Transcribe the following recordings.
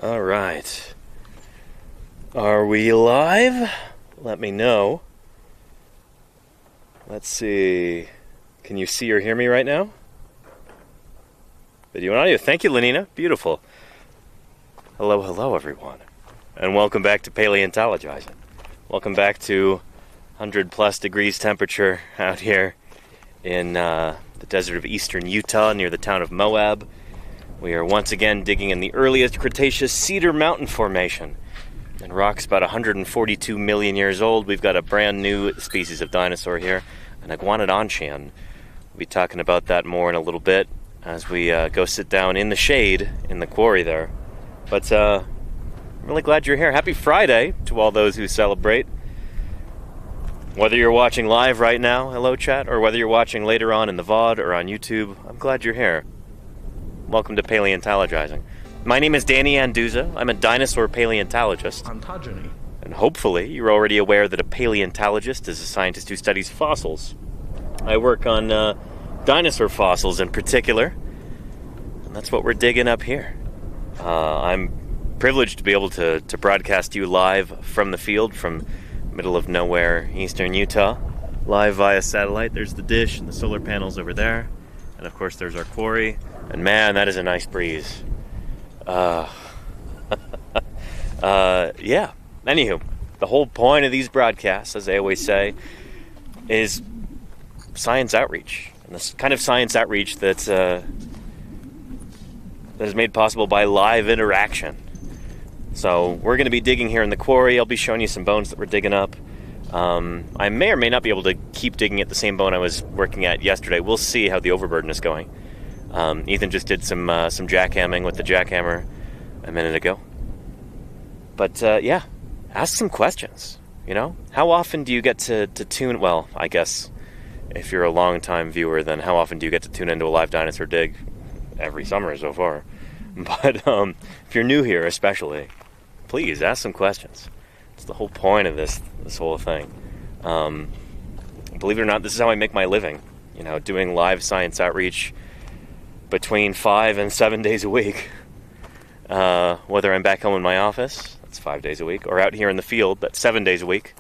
All right. Are we live? Let me know. Let's see. Can you see or hear me right now? Video and audio. Thank you, Lenina. Beautiful. Hello, hello, everyone. And welcome back to Paleontologizing. Welcome back to 100 plus degrees temperature out here in the desert of eastern Utah near the town of Moab. We are once again digging in the earliest Cretaceous Cedar Mountain Formation. And rocks about 142 million years old. We've got a brand new species of dinosaur here, an iguanodont. We'll be talking about that more in a little bit as we go sit down in the shade in the quarry there. But I'm really glad you're here. Happy Friday to all those who celebrate. Whether you're watching live right now, hello chat, or whether you're watching later on in the VOD or on YouTube, I'm glad you're here. Welcome to Paleontologizing. My name is Danny Anduza. I'm a dinosaur paleontologist. Ontogeny. And hopefully you're already aware that a paleontologist is a scientist who studies fossils. I work on dinosaur fossils in particular, and that's what we're digging up here. I'm privileged to be able to broadcast you live from the field, from middle of nowhere, eastern Utah, live via satellite. There's the dish and the solar panels over there, and of course there's our quarry. And man, that is a nice breeze. Yeah. Anywho, the whole point of these broadcasts, as I always say, is science outreach. And this kind of science outreach that is made possible by live interaction. So we're going to be digging here in the quarry. I'll be showing you some bones that we're digging up. I may or may not be able to keep digging at the same bone I was working at yesterday. We'll see how the overburden is going. Ethan just did some jackhamming with the jackhammer a minute ago. But yeah, ask some questions. You know, how often do you get to tune? Well, I guess if you're a long-time viewer, then how often do you get to tune into a live dinosaur dig? Every summer so far. But if you're new here, especially, please ask some questions. It's the whole point of this whole thing. Believe it or not, this is how I make my living. You know, doing live science outreach between 5 and 7 days a week. Whether I'm back home in my office, that's 5 days a week, or out here in the field, that's 7 days a week.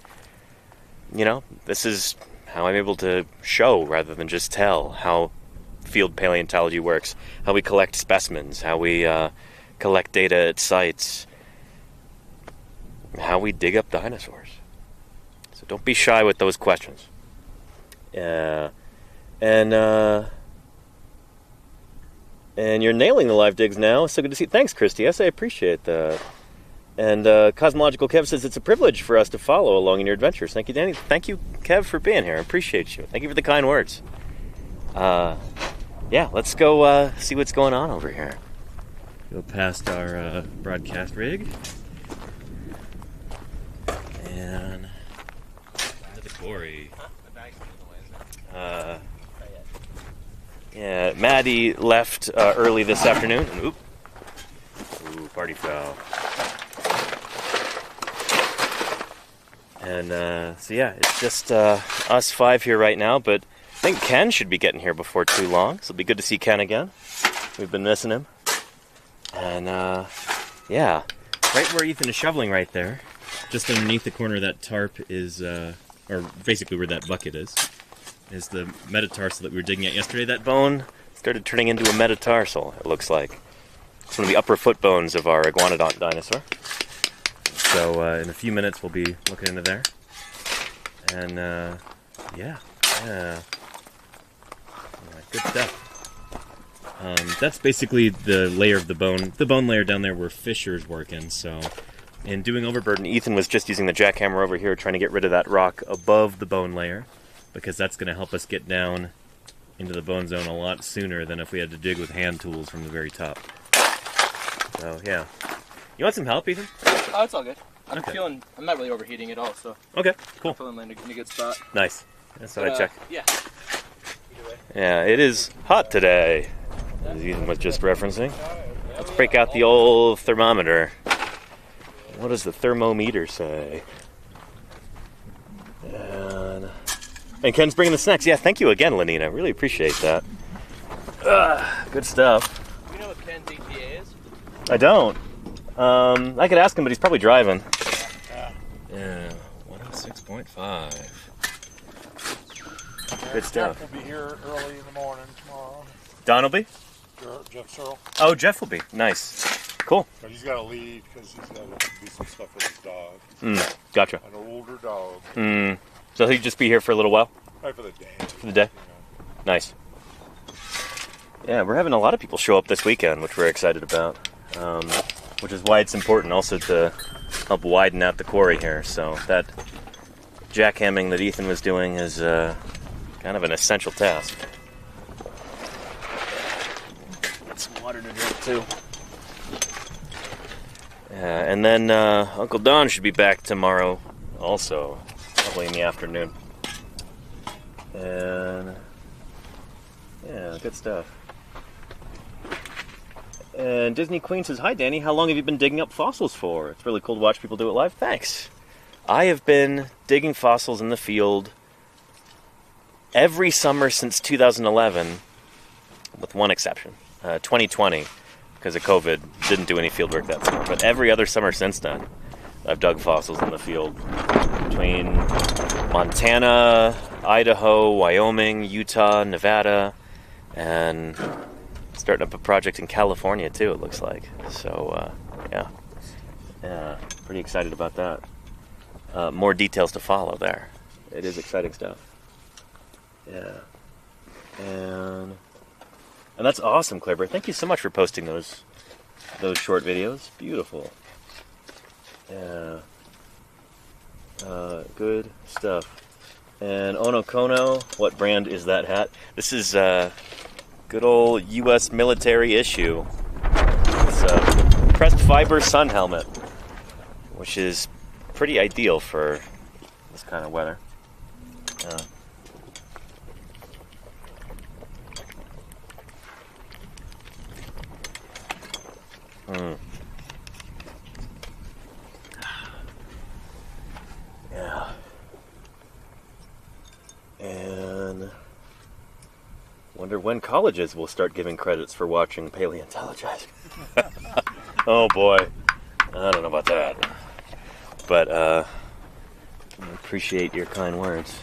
You know, this is how I'm able to show rather than just tell how field paleontology works, how we collect specimens, how we collect data at sites, how we dig up dinosaurs. So don't be shy with those questions. And you're nailing the live digs now. So good to see you. Thanks, Christy. Yes, I appreciate that. And Cosmological Kev says it's a privilege for us to follow along in your adventures. Thank you, Danny. Thank you, Kev, for being here. I appreciate you. Thank you for the kind words. Yeah, let's go see what's going on over here. Go past our broadcast rig. And to the quarry. Yeah, Maddie left early this afternoon. Ooh, party foul. And so yeah, it's just us 5 here right now, but I think Ken should be getting here before too long, so it'll be good to see Ken again. We've been missing him. And yeah, right where Ethan is shoveling right there, just underneath the corner of that tarp is, or basically where that bucket is the metatarsal that we were digging at yesterday. That bone started turning into a metatarsal, it looks like. It's one of the upper foot bones of our iguanodont dinosaur. So in a few minutes we'll be looking into there. And yeah, good stuff. That's basically the layer of the bone layer down there where Fisher's working. So in doing overburden, Ethan was just using the jackhammer over here trying to get rid of that rock above the bone layer, because that's going to help us get down into the bone zone a lot sooner than if we had to dig with hand tools from the very top. So, yeah. You want some help, Ethan? Oh, it's all good. I'm not really overheating at all, so. Okay, cool. I'm feeling in a good spot. Nice. That's what I check. Yeah. Yeah, it is hot today, as Ethan was just referencing. Let's break out the old thermometer. What does the thermometer say? And Ken's bringing the snacks. Yeah, thank you again, Lenina. Really appreciate that. Good stuff. You know what Ken's ETA is? I don't. I could ask him, but he's probably driving. Yeah. Yeah, 106.5. Good stuff. Jeff will be here early in the morning tomorrow. Don will be? Jeff Searle. Oh, Jeff will be. Nice. Cool. But he's got to leave because he's got to do some stuff with his dog. Gotcha. An older dog. So he'll just be here for a little while? Right for the day. For the day? Nice. Yeah, we're having a lot of people show up this weekend, which we're excited about. Which is why it's important also to help widen out the quarry here. So that jackhamming that Ethan was doing is kind of an essential task. Got some water to drink too. And then Uncle Don should be back tomorrow also, probably in the afternoon. And yeah, good stuff. And Disney Queen says, "Hi Danny, how long have you been digging up fossils for? It's really cool to watch people do it live." Thanks. I have been digging fossils in the field every summer since 2011, with one exception. 2020, because of COVID, didn't do any field work that summer. But every other summer since then, I've dug fossils in the field. Between Montana, Idaho, Wyoming, Utah, Nevada, and starting up a project in California too, it looks like. So, yeah, pretty excited about that. More details to follow there. It is exciting stuff. Yeah. And that's awesome, Claire. Thank you so much for posting those short videos. Beautiful. Yeah. Good stuff. And Onokono, what brand is that hat? This is good old U.S. military issue. It's a pressed fiber sun helmet, which is pretty ideal for this kind of weather. Yeah. And wonder when colleges will start giving credits for watching Paleontologizing. Oh boy. I don't know about that. But I appreciate your kind words.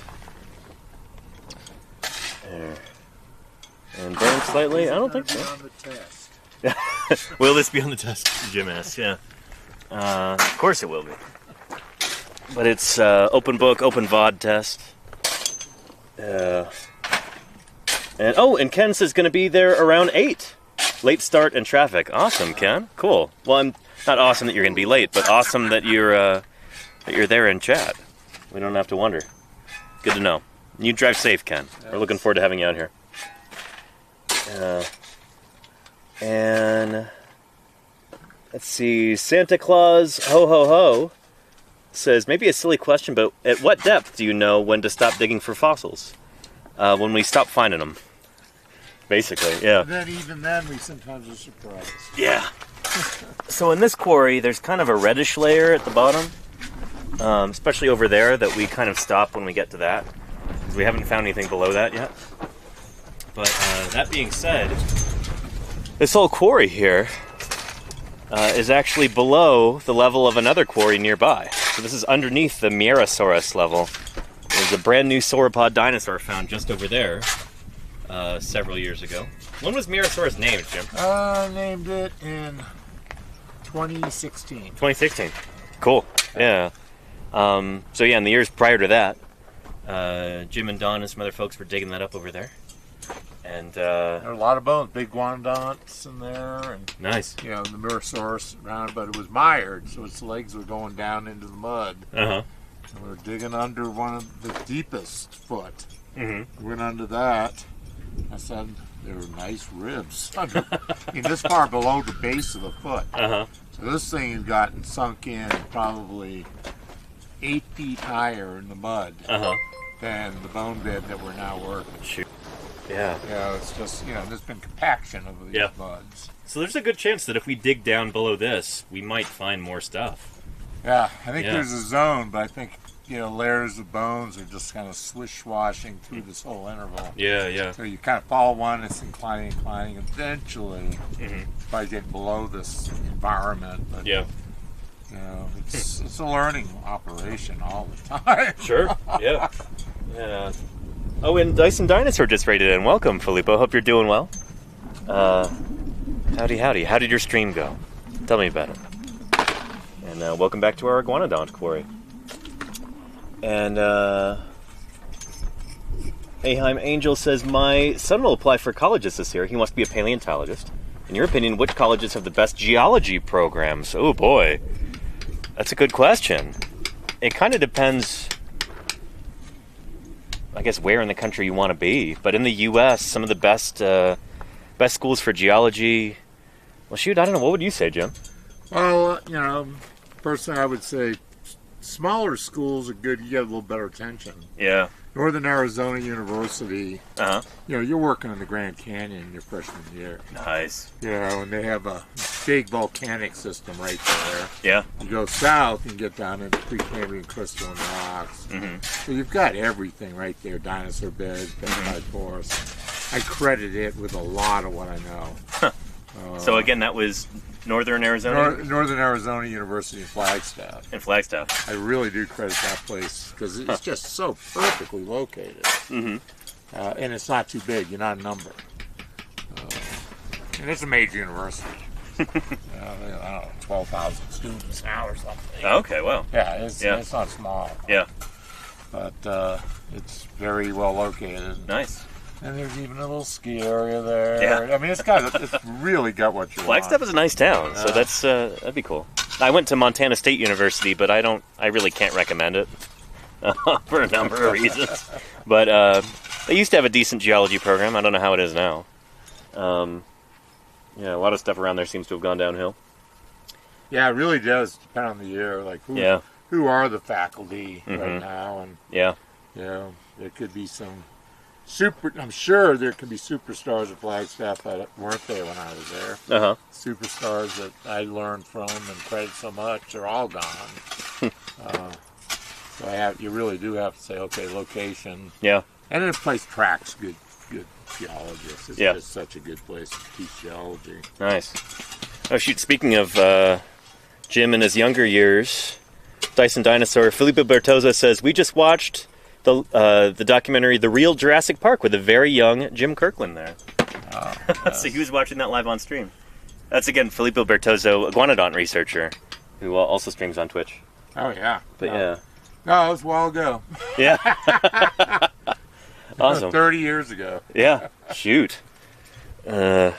There. And burned slightly? I don't think so. On the test. Will this be on the test? Jim asks, yeah. Of course it will be. But it's open book, open VOD test. And Ken says going to be there around 8. Late start and traffic. Awesome, Ken. Cool. Well, I'm not awesome that you're going to be late, but awesome that you're there in chat. We don't have to wonder. Good to know. You drive safe, Ken. We're looking forward to having you out here. And let's see. Santa Claus, ho ho ho, says, maybe a silly question, but at what depth do you know when to stop digging for fossils? When we stop finding them. Basically, yeah. Then even then, we sometimes are surprised. Yeah. So in this quarry, there's kind of a reddish layer at the bottom, especially over there, that we kind of stop when we get to that, because we haven't found anything below that yet. But that being said, this whole quarry here is actually below the level of another quarry nearby. So this is underneath the Mierosaurus level. There's a brand new sauropod dinosaur found just over there several years ago. When was Mierosaurus named, Jim? Named it in 2016. 2016. Cool. Yeah. So yeah, in the years prior to that, Jim and Don and some other folks were digging that up over there. And there are a lot of bones, big iguanodonts in there, and nice. You know, the Mierosaurus around, but it was mired, so its legs were going down into the mud. Uh-huh. And we were digging under one of the deepest foot. Mm-hmm. We went under that. I said there were nice ribs under, this far below the base of the foot. Uh-huh. So this thing had gotten sunk in probably 8 feet higher in the mud than the bone bed that we're now working. Shoot. Yeah. Yeah, it's just, there's been compaction of these buds. So there's a good chance that if we dig down below this, we might find more stuff. Yeah, I think Yeah. there's a zone, but I think, layers of bones are just kind of swish-washing through this whole interval. Yeah, yeah. So you kind of follow one, it's inclining, eventually, by getting below this environment. But, Yeah. it's a learning operation all the time. Sure. Yeah. Yeah. Oh, and Dyson Dinosaur just rated in. Welcome, Filippo. Hope you're doing well. Howdy, howdy. How did your stream go? Tell me about it. And welcome back to our iguanodont quarry. And Aheim Angel says, my son will apply for colleges this year. He wants to be a paleontologist. In your opinion, which colleges have the best geology programs? Oh boy, that's a good question. It kind of depends, I guess, where in the country you want to be. But in the U.S., some of the best schools for geology. Well, shoot, I don't know. What would you say, Jim? Well, personally, I would say smaller schools are good. You get a little better attention. Yeah. Northern Arizona University. Uh-huh. You're working in the Grand Canyon your freshman year. Nice. And they have a big volcanic system right there. Yeah. You go south and get down into Precambrian crystalline rocks. So you've got everything right there. Dinosaur beds, peptide forests. I credit it with a lot of what I know. So again, that was Northern Arizona? Northern Arizona University in Flagstaff. In Flagstaff. I really do credit that place because it's just so perfectly located. And it's not too big. You're not a number. And it's a major university. I don't know, 12,000 students now or something. Okay, well. Yeah, it's not small. Yeah. But it's very well located. Nice. And there's even a little ski area there. Yeah. I mean, it's really got what you Flagstaff want. is a nice town, so that'd be cool. I went to Montana State University, but I really can't recommend it for a number of reasons. But they used to have a decent geology program. I don't know how it is now. A lot of stuff around there seems to have gone downhill. Yeah, it really does depend on the year. Like who are the faculty right now? And there could be some I'm sure there could be superstars at Flagstaff that weren't there when I was there. Superstars that I learned from and credit so much are all gone. So you really do have to say, okay, location. Yeah. And this place tracks good geologists. It's just such a good place to teach geology. Nice. Oh shoot! Speaking of Jim in his younger years, Dyson Dinosaur, Felipe Bertoza says we just watched the documentary The Real Jurassic Park with a very young Jim Kirkland there. So he was watching that live on stream. That's again Filippo Bertozzo, iguanodont researcher, who also streams on Twitch. Oh yeah. But yeah. No, it was a while ago. Yeah. Awesome. 30 years ago. Yeah. Shoot. Yeah,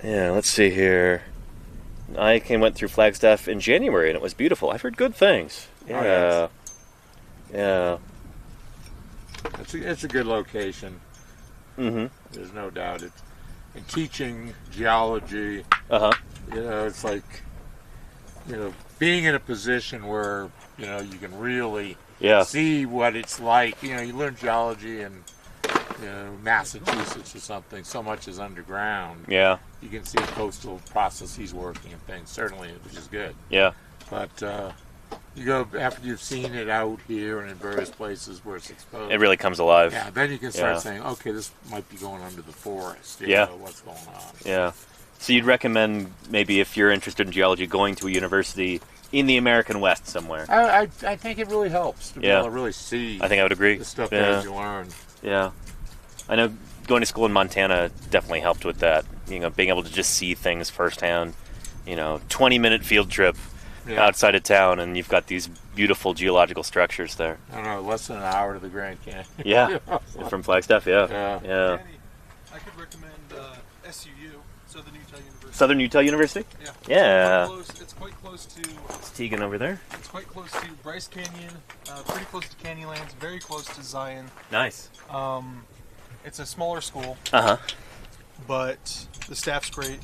let's see here. I went through Flagstaff in January and it was beautiful. I've heard good things. Yeah. Oh, yes. Yeah. It's a good location. There's no doubt. And teaching geology, it's like, being in a position where, you can really see what it's like. You learn geology in, Massachusetts or something. So much is underground. Yeah. You can see coastal processes working and things, certainly, which is good. Yeah. But, you go after you've seen it out here and in various places where it's exposed. It really comes alive. Yeah, then you can start saying, okay, this might be going under the forest. You know, what's going on? Yeah. So you'd recommend maybe if you're interested in geology, going to a university in the American West somewhere. I think it really helps to be able to really see. I think I would agree. The stuff that you learn. Yeah. I know going to school in Montana definitely helped with that. Being able to just see things firsthand. 20-minute field trip. Outside of town, and you've got these beautiful geological structures there. I don't know, less than an hour to the Grand Canyon. Yeah, from Flagstaff, yeah. Danny, I could recommend SUU, Southern Utah University. Southern Utah University? Yeah. Yeah. It's quite close to... It's Tegan over there. It's quite close to Bryce Canyon, pretty close to Canyonlands, very close to Zion. Nice. It's a smaller school. But the staff's great.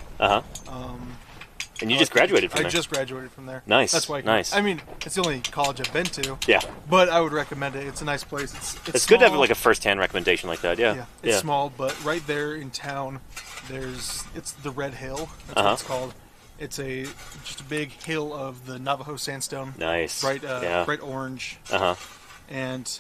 And you just graduated from there? I just graduated from there. Nice. That's why. I mean, it's the only college I've been to. Yeah. But I would recommend it. It's a nice place. It's good to have like a first-hand recommendation like that. Yeah. It's small, but right there in town, it's the Red Hill. That's what it's called. It's just a big hill of the Navajo sandstone. Nice. Bright orange. Uh-huh. And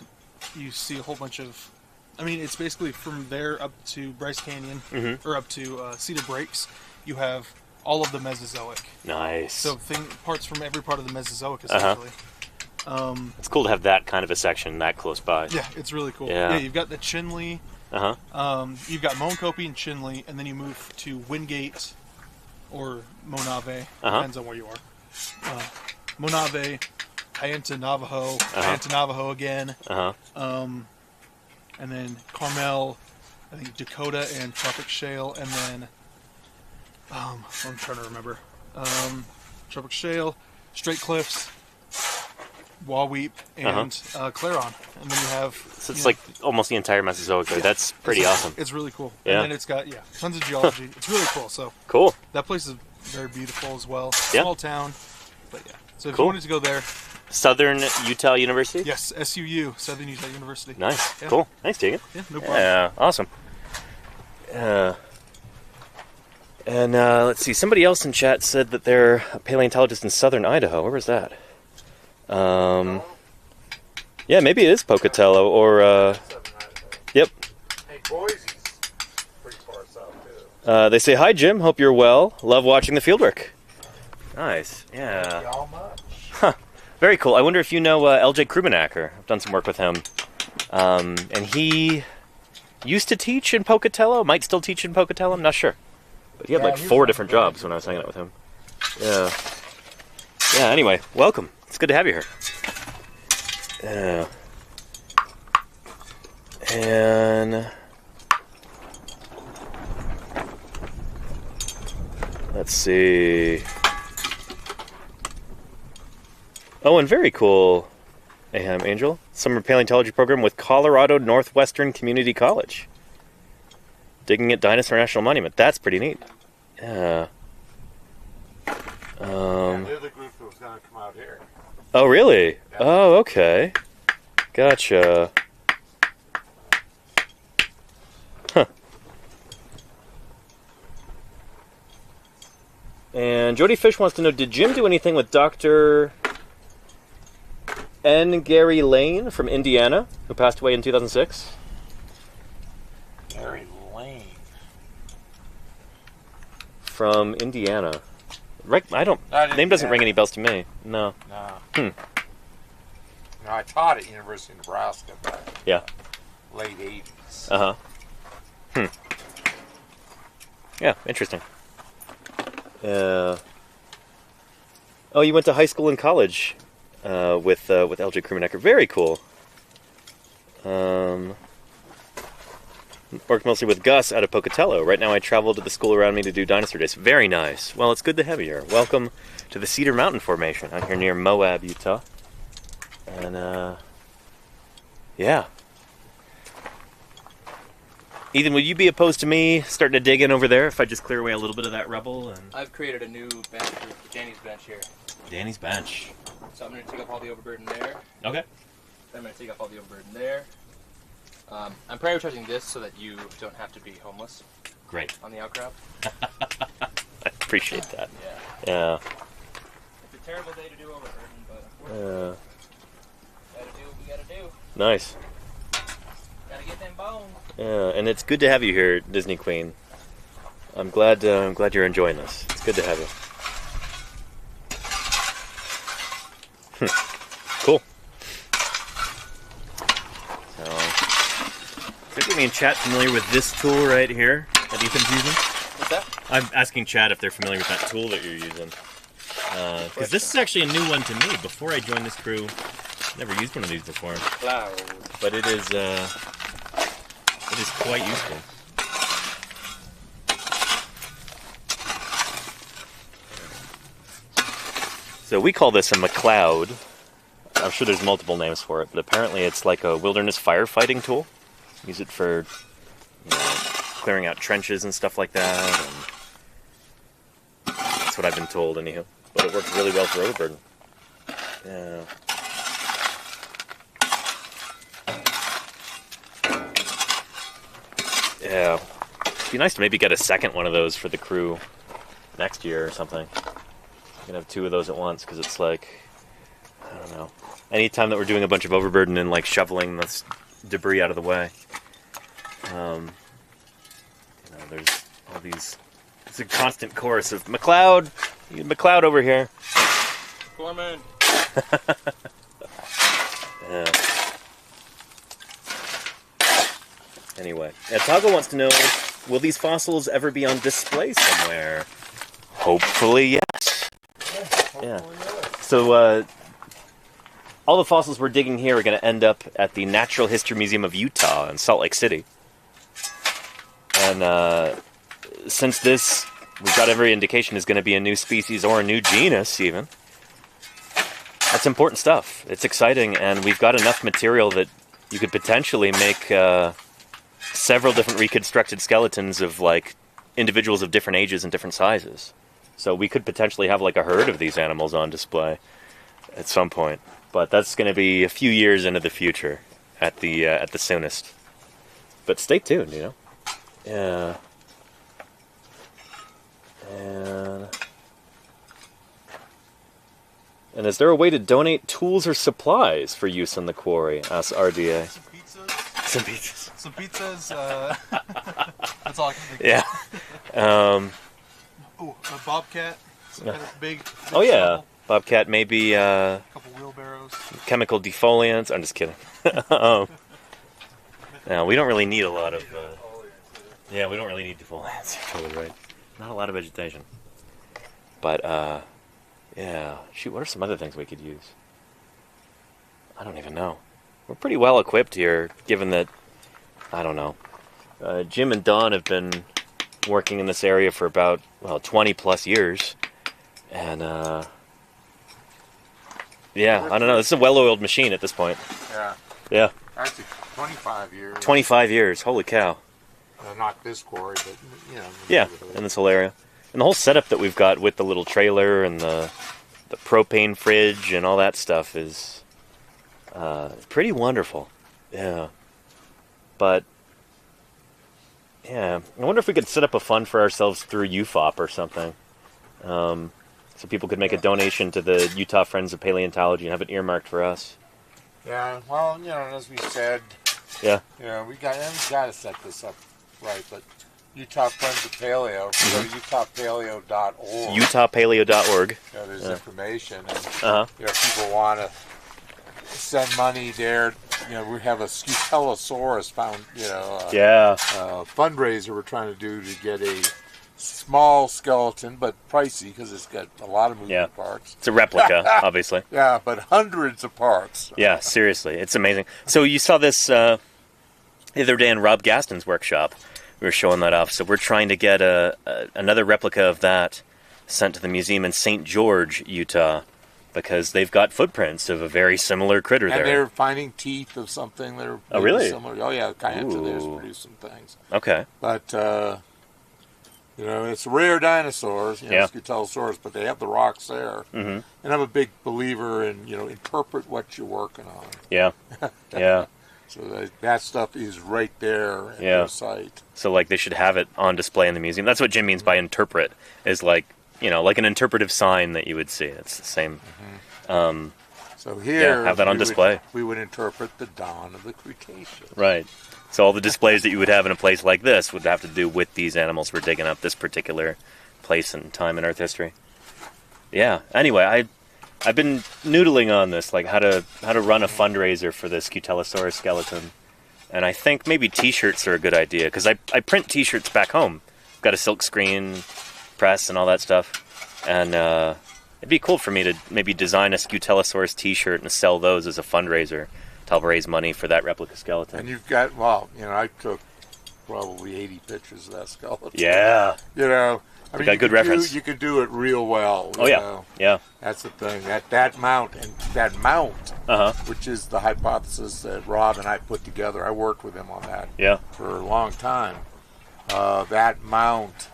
you see a whole bunch of... I mean, it's basically from there up to Bryce Canyon, or up to Cedar Breaks, you have all of the Mesozoic. Nice. So parts from every part of the Mesozoic, essentially. It's cool to have that kind of a section that close by. Yeah, it's really cool. Yeah, you've got the Chinle. You've got Moenkopi and Chinle, and then you move to Wingate or Monave, depends on where you are. Monave, Kayenta Navajo, Kayenta Navajo again, and then Carmel, I think Dakota and Tropic Shale, and then I'm trying to remember. Tropic Shale, Straight Cliffs, Waweep, and Claron, and then you have. So it's like almost the entire Mesozoic there. That's pretty awesome. It's really cool. Yeah. And then it's got tons of geology. It's really cool. So cool. That place is very beautiful as well. Yeah. Small town, but yeah. So if you wanted to go there. Southern Utah University? Yes, SUU, Southern Utah University. Nice. Yeah. Cool. Thanks, Tegan. Yeah, no problem. Yeah, awesome. And let's see, somebody else in chat said that they're a paleontologist in southern Idaho. Where was that? Yeah, maybe it is Pocatello or yep. Hey, Boise's pretty far south too. They say, "Hi Jim, hope you're well. Love watching the fieldwork." Nice. Yeah. Thank y'all much. Huh. Very cool. I wonder if you know LJ Krumenacker. I've done some work with him. And he used to teach in Pocatello, might still teach in Pocatello, I'm not sure. But he had like 4 different jobs when I was hanging out with him. Yeah. Yeah, anyway, welcome. It's good to have you here. Yeah. And let's see. Oh, and very cool, Aham Angel. Summer paleontology program with Colorado Northwestern Community College. Digging at Dinosaur National Monument. That's pretty neat. Yeah. They're the group that was going to come out here. Oh, really? Yeah. Oh, okay. Gotcha. Huh. And Jody Fish wants to know, did Jim do anything with Dr. N. Gary Lane from Indiana, who passed away in 2006? Gary Lane. From Indiana. Right, name doesn't ring any bells to me. No. No. No, I taught at University of Nebraska back in the late 80s. Yeah, interesting. Oh, you went to high school and college with LJ Krumenacker. Very cool. Worked mostly with Gus out of Pocatello. Right now I travel to the school around me to do dinosaur days. Very nice. Well, it's good to have you here. Welcome to the Cedar Mountain Formation out here near Moab, Utah. And, yeah. Ethan, would you be opposed to me starting to dig in over there if I just clear away a little bit of that rubble? And I've created a new bench, Danny's bench here. Danny's bench. So I'm going to take up all the overburden there. Okay. Then I'm going to take up all the overburden there. I'm prioritizing this so that you don't have to be homeless. Great. On the outcrop. I appreciate that. Yeah. It's a terrible day to do overburden, but gotta do what we gotta do. Nice. Gotta get them bones. Yeah, and it's good to have you here, Disney Queen. I'm glad you're enjoying this. It's good to have you. Cool. So, is everybody in chat familiar with this tool right here that Ethan's using? What's that? I'm asking chat if they're familiar with that tool that you're using. Because this is actually a new one to me. Before I joined this crew, never used one of these before. Cloud. But it is quite useful. So we call this a McCloud. I'm sure there's multiple names for it, but apparently it's like a wilderness firefighting tool. Use it for clearing out trenches and stuff like that. And that's what I've been told, anyhow. But it works really well for overburden. Yeah. Yeah. It'd be nice to maybe get a second one of those for the crew next year or something. You can have two of those at once because it's like, I don't know. Anytime that we're doing a bunch of overburden and like shoveling this debris out of the way, there's all these. It's a constant chorus of McLeod over here. Foreman. Yeah. Anyway, Tago wants to know, will these fossils ever be on display somewhere? Hopefully, yes. Yeah. So, all the fossils we're digging here are going to end up at the Natural History Museum of Utah in Salt Lake City. And since this, we've got every indication, is going to be a new species or a new genus, even. That's important stuff. It's exciting, and we've got enough material that you could potentially make several different reconstructed skeletons of like individuals of different ages and different sizes. So we could potentially have like a herd of these animals on display at some point. But that's going to be a few years into the future at the soonest. But stay tuned, you know. Yeah. And is there a way to donate tools or supplies for use in the quarry? Asks RDA. Some pizzas. Some pizzas. That's all I can think of. Yeah. Oh, a bobcat. Some kind of big Oh yeah, shovel. bobcat. Maybe A couple wheelbarrows. chemical defoliants. I'm just kidding. No, we don't really need a lot of. Yeah, we don't really need defoliants. You're totally right. Not a lot of vegetation. But yeah. Shoot, what are some other things we could use? I don't even know. We're pretty well equipped here, given that, I don't know, Jim and Don have been working in this area for about, 20 plus years. And, yeah, I don't know. This is a well-oiled machine at this point. Yeah. Yeah. Actually, 25 years. 25 years. Holy cow. Not this quarry, but, you know. Yeah, in this whole area. And the whole setup that we've got with the little trailer and the propane fridge and all that stuff is pretty wonderful. Yeah. But, yeah, I wonder if we could set up a fund for ourselves through UFOP or something. So people could make a donation to the Utah Friends of Paleontology and have it earmarked for us. Yeah, well, as we said, Yeah. we got to set this up right, but Utah Friends of Paleo, go to utahpaleo.org. utahpaleo.org. There's information, and Uh-huh. if people want to send money there, we have a Scutellosaurus fundraiser we're trying to do to get a small skeleton, but pricey because it's got a lot of moving parts. It's a replica, obviously. Yeah, but hundreds of parts. Yeah, seriously. It's amazing. So you saw this the other day in Rob Gaston's workshop. We were showing that off. So we're trying to get another replica of that sent to the museum in St. George, Utah, because they've got footprints of a very similar critter there. And they're finding teeth of something that are really similar. Oh, yeah, Kayenta there's producing things. Okay. But, it's rare dinosaurs, Scutellosaurus, but they have the rocks there. Mm-hmm. And I'm a big believer in, interpret what you're working on. Yeah. Yeah. So that stuff is right there at your site. So, like, they should have it on display in the museum. That's what Jim means by interpret, is like, like an interpretive sign that you would see. It's the same. Mm-hmm. So here, have that on display. We would interpret the dawn of the Cretaceous. Right. So all the displays that you would have in a place like this would have to do with these animals we're digging up, this particular place and time in Earth history. Yeah. Anyway, I've been noodling on this, like how to run a fundraiser for this Scutellosaurus skeleton, and I think maybe T-shirts are a good idea because I print T-shirts back home. I've got a silk screen press and all that stuff, and it'd be cool for me to maybe design a Scutellosaurus T-shirt and sell those as a fundraiser to help raise money for that replica skeleton. And you've got I took probably 80 pictures of that skeleton. Yeah. I mean, got good reference. You can do it real well. Oh yeah, yeah. That's the thing. That mount, which is the hypothesis that Rob and I put together. I worked with him on that. For a long time. That mount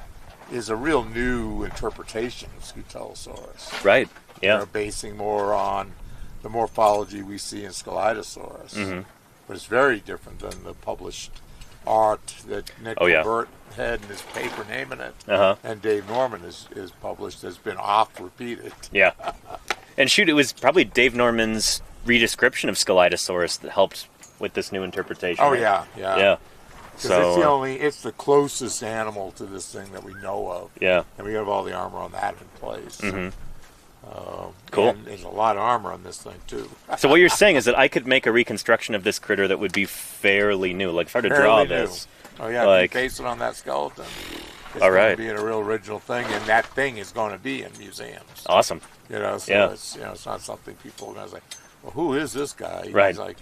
is a real new interpretation of Scutellosaurus. Right. Yeah. Basing more on the morphology we see in Scelidosaurus, mm-hmm. but it's very different than the published art that Nick Oh, yeah. Levert had in his paper naming it, Uh-huh. and Dave Norman is published, has been oft repeated. Yeah. And shoot, it was probably Dave Norman's redescription of Scelidosaurus that helped with this new interpretation. Oh, right? yeah. Yeah. Because it's the closest animal to this thing that we know of. Yeah. And we have all the armor on that in place. Mm-hmm. Cool. And there's a lot of armor on this thing, too. So what you're saying is that I could make a reconstruction of this critter that would be fairly new. Like if I were to draw Fairly new. this. Oh, yeah. Like- If you base it on that skeleton, it's All going right. to be a real original thing, and that thing is going to be in museums. Awesome. You know, so Yeah. it's not something people are going to say, well, who is this guy? Right. He's like,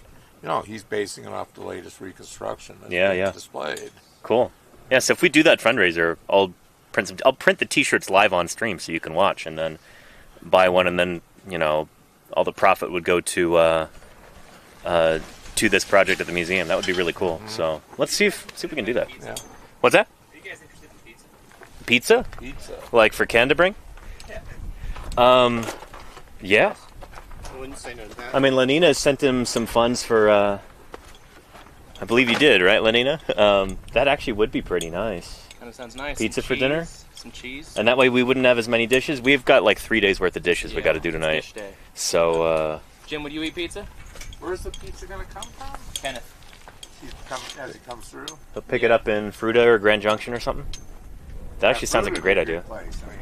he's basing it off the latest reconstruction that's Yeah, being yeah. displayed. Cool. Yeah, so if we do that fundraiser, I'll print the t-shirts live on stream so you can watch and then buy one, and then, all the profit would go to this project at the museum. That would be really cool. Mm-hmm. So let's see if we can do that. Yeah. What's that? Are you guys interested in pizza? Pizza? Pizza. Like for Ken to bring? Yeah. Yeah. I wouldn't say no to that. I mean, Lenina sent him some funds for, I believe you did, right, Lenina? That actually would be pretty nice. Kind of sounds nice. Pizza Some for dinner? cheese, Some cheese. And that way we wouldn't have as many dishes. We've got like 3 days worth of dishes we got to do it's tonight. dish day. So, Jim, would you eat pizza? Where's the pizza going to come from? Kenneth. As it comes through? they'll pick it up in Fruta or Grand Junction or something. That actually sounds like a great idea. Place. I mean,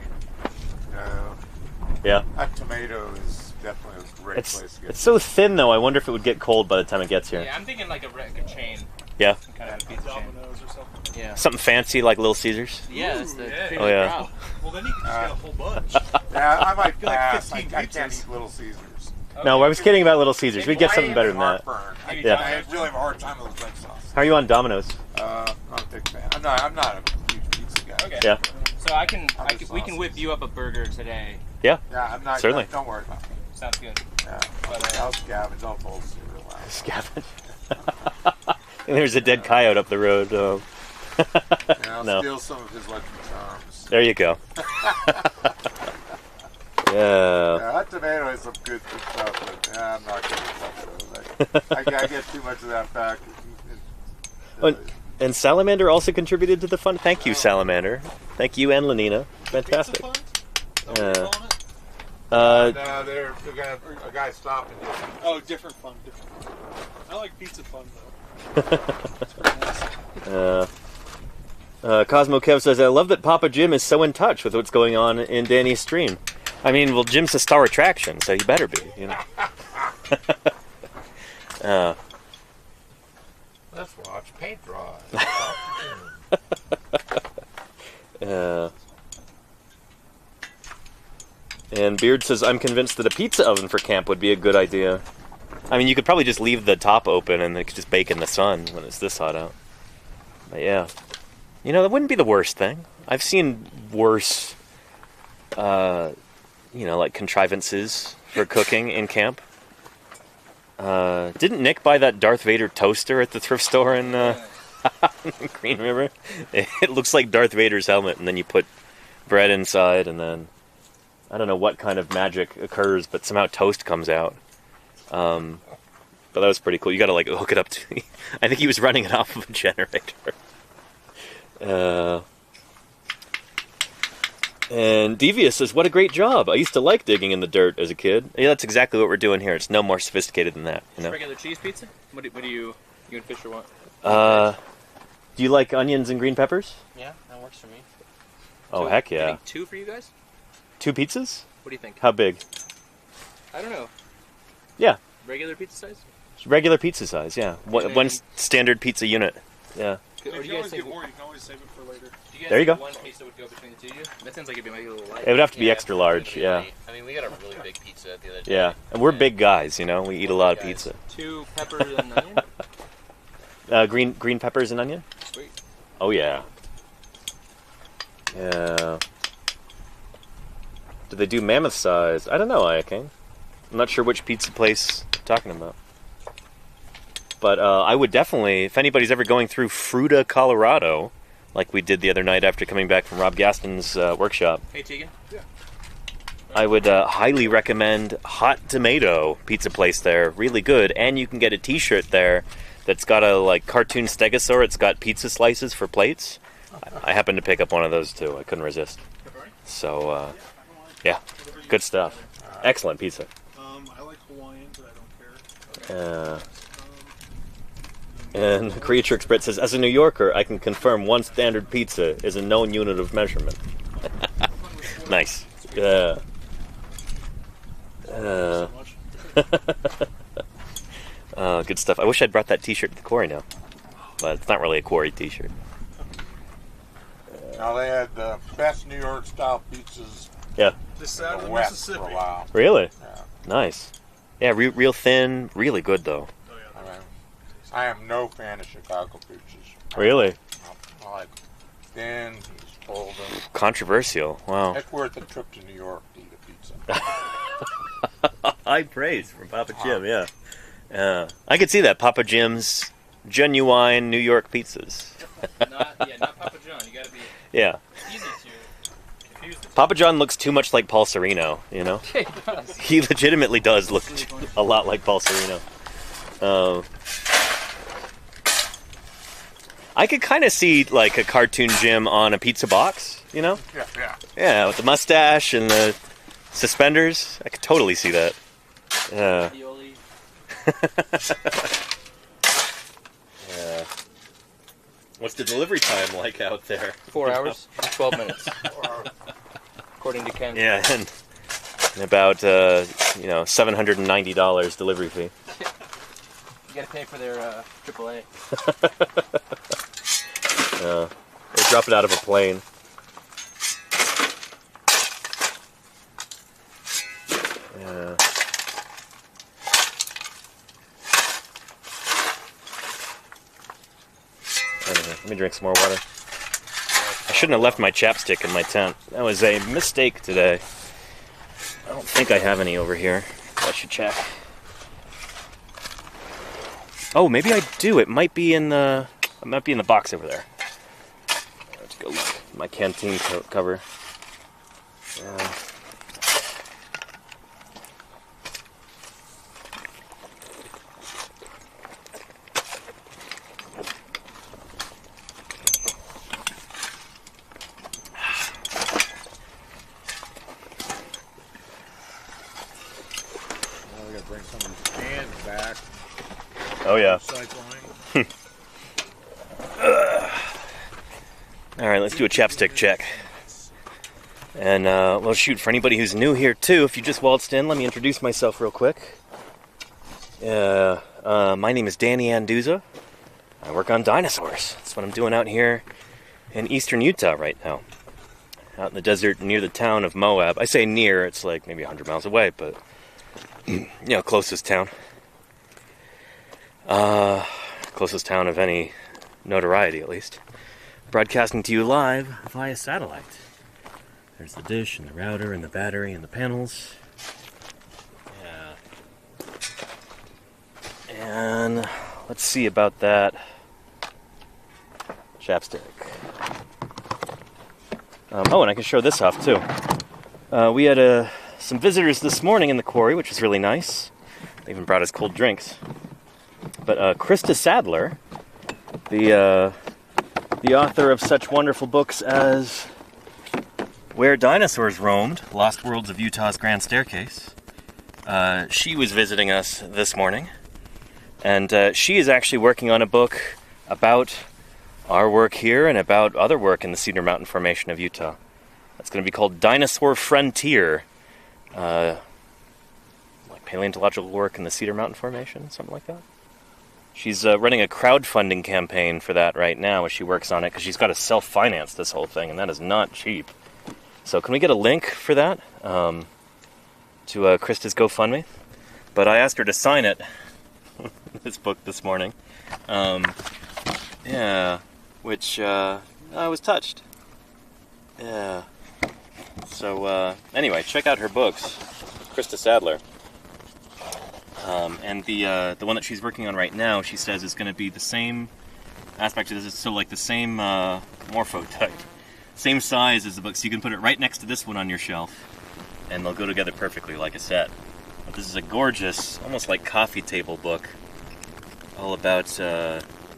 Yeah. that tomato is definitely a great place to get. It's so thin though. I wonder if it would get cold by the time it gets here. Yeah, I'm thinking like a chain. Yeah. Some kind of a pizza chain. Domino's or something. Yeah. Something fancy like Little Caesars. Yeah, that's the yeah. cream Oh, of the yeah. crop. Well, then you can just get a whole bunch. Yeah, I might Get like pass. 15 I can't pizzas. eat Little Caesars. No, I was kidding about Little Caesars. We'd get something better than that. Heartburn. Yeah. I really have a hard time with red sauce. How are you on Domino's? I'm a big fan. I'm not a huge pizza guy. Okay. Yeah. So we can sauces. whip you up a burger today. Yeah. Yeah, I'm not. Certainly. Don't worry about it. Sounds good. Yeah, But, I'll scavenge. I'll fold you real loud. Scavenge. And there's a dead coyote up the road. Yeah, I'll No. steal some of his lucky charms. There you go. Yeah. Yeah, that tomato has some good stuff, but I'm not going to touch those. I get too much of that back. And Salamander also contributed to the fund. Thank you, Salamander. Thank you and Lenina. Fantastic. Pizza fund? Is that what you're calling it? No, they're going to have a guy stop and do something. Oh, different fund. Different fund. I like pizza fund though. Cosmo Kev says, I love that Papa Jim is so in touch with what's going on in Danny's stream. I mean, well, Jim's a star attraction, so he better be, Let's watch paint dry. And Beard says, I'm convinced that a pizza oven for camp would be a good idea. I mean, you could probably just leave the top open and it could just bake in the sun when it's this hot out. But yeah. That wouldn't be the worst thing. I've seen worse, like contrivances for cooking in camp. Didn't Nick buy that Darth Vader toaster at the thrift store in Green River? It looks like Darth Vader's helmet, and then you put bread inside, and then I don't know what kind of magic occurs, but somehow toast comes out. But that was pretty cool. You got to hook it up to. I think he was running it off of a generator. And Devious says, what a great job. I used to like digging in the dirt as a kid. Yeah, that's exactly what we're doing here. It's no more sophisticated than that. Regular cheese pizza? What do you and Fisher want? Do you like onions and green peppers? Yeah, that works for me. Oh, Two? heck I yeah. think 2 for you guys? 2 pizzas? What do you think? How big? I don't know. Yeah. Regular pizza size? Regular pizza size, yeah. One standard pizza unit. Yeah. Or If do you you guys always think? get more, you can always save it for later. Do you guys There you think go. one pizza would go between the two of you? That sounds like it'd be maybe a little light. It would have to be Yeah, extra large, yeah. light. I mean, we got a really big pizza the other day. Yeah. And we're big guys, we eat a lot of pizza. 2 peppers and onion? Green peppers and onion? Sweet. Oh, yeah. Yeah. Do they do mammoth size? I don't know, Ayaking. I'm not sure which pizza place you're talking about. But I would definitely, if anybody's ever going through Fruta, Colorado, like we did the other night after coming back from Rob Gaston's workshop, Hey, Tegan. I would highly recommend Hot Tomato pizza place there. Really good. And you can get a t-shirt there that's got a like cartoon stegosaur. It's got pizza slices for plates. I happened to pick up one of those too. I couldn't resist. So yeah, good stuff. Excellent pizza. I like Hawaiian, but I don't care. And Creature Expert says, as a New Yorker, I can confirm one standard pizza is a known unit of measurement. Nice. Yeah. Good stuff. I wish I'd brought that t-shirt to the quarry now. But it's not really a quarry t-shirt. Now they had the best New York style pizzas This in out the of West Mississippi. for a while. Really? Yeah. Nice. Yeah, real thin, really good though. Oh, yeah. I mean, I am no fan of Chicago pizzas. Really? I like thin, golden. Controversial. Wow. It's worth a trip to New York to eat a pizza. High praise from Papa Jim, yeah. I could see that. Papa Jim's genuine New York pizzas. Not Papa John. You gotta be Yeah. easy to confuse the Papa John looks too much like Paul Sereno, you know? two. does. He legitimately does look a lot like Paul Sereno. I could kind of see like a cartoon Jim on a pizza box, you know? Yeah. Yeah, with the mustache and the suspenders. I could totally see that. Yeah. Ravioli. Yeah. What's the delivery time like out there? 4 hours, 12 minutes, according to Ken. Yeah, and about $790 delivery fee. You gotta pay for their AAA. They drop it out of a plane. Yeah. Anyway, let me drink some more water. I shouldn't have left my chapstick in my tent. That was a mistake today. I don't think I have any over here. I should check. Oh, maybe I do. It might be in the box over there. Let's go look. My canteen cover. Now we gotta bring some of these cans back. Oh yeah. Recycling. All right, let's do a chapstick check. And well, shoot, for anybody who's new here too, if you just waltzed in, let me introduce myself real quick. My name is Danny Anduza. I work on dinosaurs. That's what I'm doing out here in eastern Utah right now. Out in the desert near the town of Moab. I say near, it's like maybe 100 miles away, but closest town. Closest town of any notoriety, at least. Broadcasting to you live via satellite. There's the dish and the router and the battery and the panels. Yeah. And let's see about that chapstick. And I can show this off too. We had some visitors this morning in the quarry, which was really nice. They even brought us cold drinks. But Krista Sadler, the author of such wonderful books as Where Dinosaurs Roamed, Lost Worlds of Utah's Grand Staircase, she was visiting us this morning. And she is actually working on a book about our work here and about other work in the Cedar Mountain Formation of Utah. It's going to be called Dinosaur Frontier. Like paleontological work in the Cedar Mountain Formation, something like that. She's running a crowdfunding campaign for that right now as she works on it, because she's got to self-finance this whole thing, and that is not cheap. So can we get a link for that to Krista's GoFundMe? But I asked her to sign it, this book this morning. Which I was touched. Yeah. So anyway, check out her books, Krista Sadler. And the one that she's working on right now, she says, is going to be the same aspect of this. So like the same morpho type, same size as the book. So you can put it right next to this one on your shelf, and they'll go together perfectly like a set. But this is a gorgeous, almost like coffee table book. all about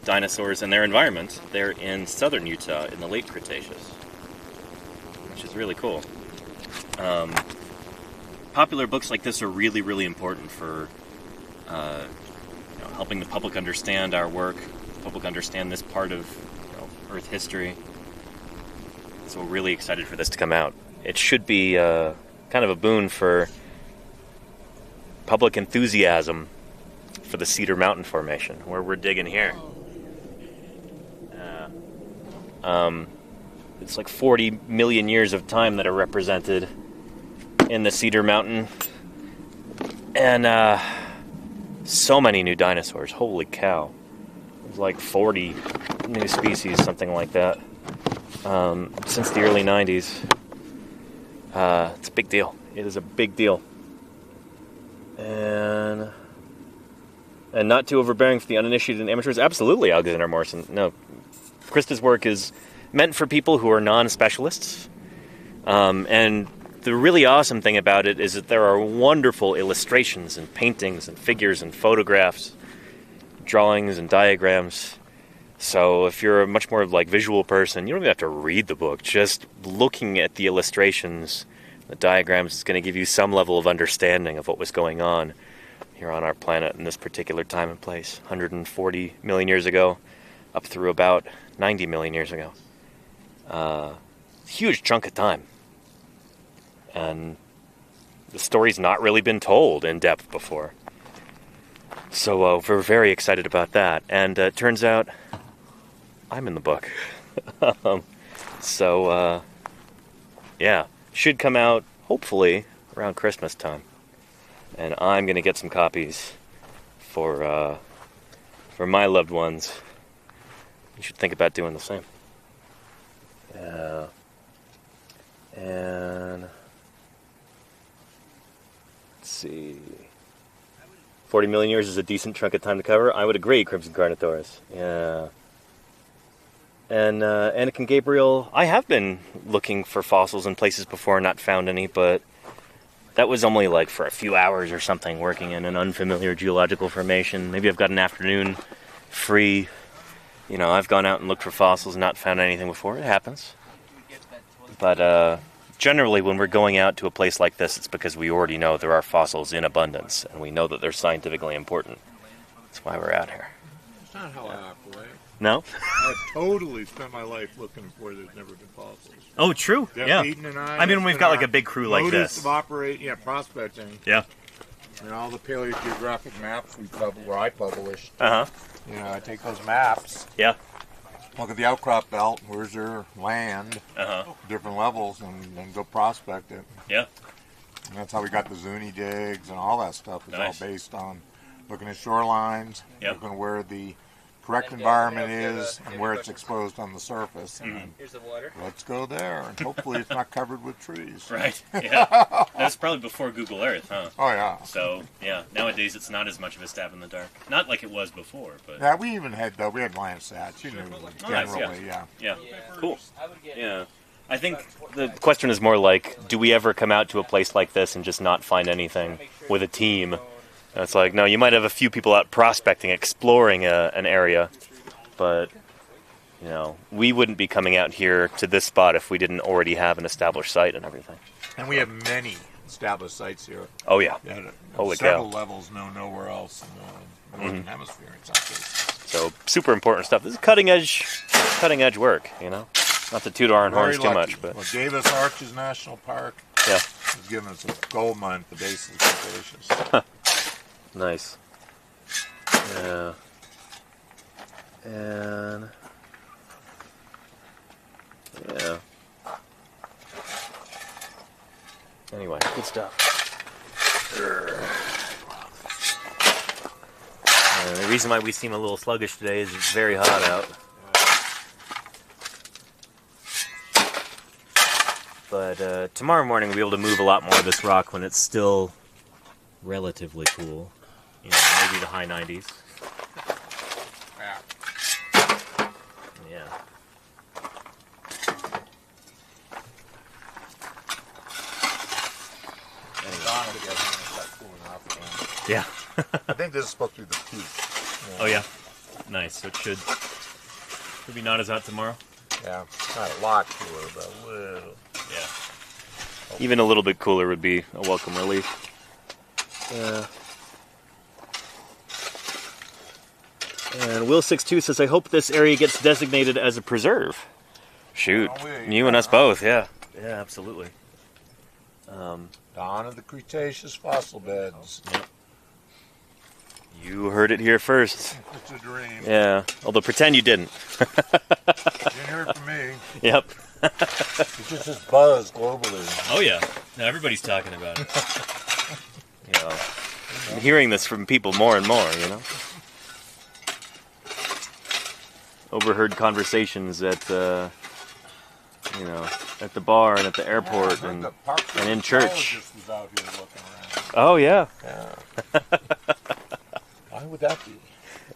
dinosaurs and their environment. They're in southern Utah in the late Cretaceous, which is really cool. Popular books like this are really, really important for helping the public understand our work, public understand this part of Earth history. So we're really excited for this to come out. It should be kind of a boon for public enthusiasm for the Cedar Mountain Formation, where we're digging here. It's like 40 million years of time that are represented in the Cedar Mountain. And so many new dinosaurs. Holy cow. There's like 40 new species, something like that, since the early 90s. It's a big deal. It is a big deal. And not too overbearing for the uninitiated and amateurs. Absolutely, Alexander Morrison. No, Krista's work is meant for people who are non-specialists. And the really awesome thing about it is that there are wonderful illustrations and paintings and figures and photographs, drawings and diagrams. So if you're a much more like visual person, you don't even have to read the book. Just looking at the illustrations, the diagrams is going to give you some level of understanding of what was going on here on our planet in this particular time and place, 140 million years ago, up through about 90 million years ago. Huge chunk of time. And the story's not really been told in depth before. So we're very excited about that. And it turns out I'm in the book. Yeah, should come out hopefully around Christmas time. And I'm going to get some copies for my loved ones. You should think about doing the same. Yeah. And let's see. 40 million years is a decent chunk of time to cover. I would agree, Crimson Carnotaurus. Yeah. And Anakin Gabriel, I have been looking for fossils in places before and not found any, but that was only like for a few hours or something, working in an unfamiliar geological formation. Maybe I've got an afternoon free. You know, I've gone out and looked for fossils and not found anything before. It happens. But generally, when we're going out to a place like this, it's because we already know there are fossils in abundance, and we know that they're scientifically important. That's why we're out here. That's not how I operate. No? I've totally spent my life looking for where there's never been fossils. Oh, true. Jeff Yeah. Eaton and I mean, we've got like a big crew like this. Prospecting. Yeah. And all the paleogeographic maps where I published. Uh-huh. You know, I take those maps. Yeah. Look at the outcrop belt. Where's their land? Uh-huh. Different levels, and go prospect it. Yeah. And that's how we got the Zuni digs and all that stuff. It's Nice. all based on looking at shorelines, Yep. looking where the correct environment is and where it's exposed on the surface. And then Here's the water. let's go there, and hopefully it's not covered with trees. Right. Yeah. That's probably before Google Earth, huh? Oh yeah. So, yeah, nowadays it's not as much of a stab in the dark. Not like it was before, but... Yeah, we even had Landsats. You knew Nice, generally, yeah. Yeah. Cool. Yeah. I think the question is more like, do we ever come out to a place like this and just not find anything with a team? And it's like, no, you might have a few people out prospecting, exploring an area, but, you know, we wouldn't be coming out here to this spot if we didn't already have an established site and everything. And we have many established sites here. Oh, yeah. Holy several cow. levels nowhere else in the Northern Hemisphere in some cases. So, super important stuff. This is cutting edge work, you know? Not to toot our own horns too much, but... Well, Davis Arches National Park Yeah. has given us a gold mine at the base of the Cretaceous. Nice. Yeah. And... yeah. Anyway, good stuff. The reason why we seem a little sluggish today is it's very hot out. But tomorrow morning we'll be able to move a lot more of this rock when it's still relatively cool. You know, maybe the high 90s. Yeah. Yeah. Yeah. I think this is supposed to be the peak. Oh yeah, nice. So it should be not as hot tomorrow. Yeah, not a lot cooler, but a little. Yeah. Even a little bit cooler would be a welcome relief. And Will62 says, I hope this area gets designated as a preserve. Shoot, you and us both, yeah. Yeah, absolutely. Dawn of the Cretaceous fossil beds. Yep. You heard it here first. It's a dream. Yeah, although pretend you didn't. You didn't hear it from me. Yep. It's just this buzz globally. Oh yeah, now everybody's talking about it. You know, I'm hearing this from people more and more, you know. Overheard conversations at, you know, at the bar and at the airport and in church. Was out here looking around. Oh yeah. Yeah. Why would that be?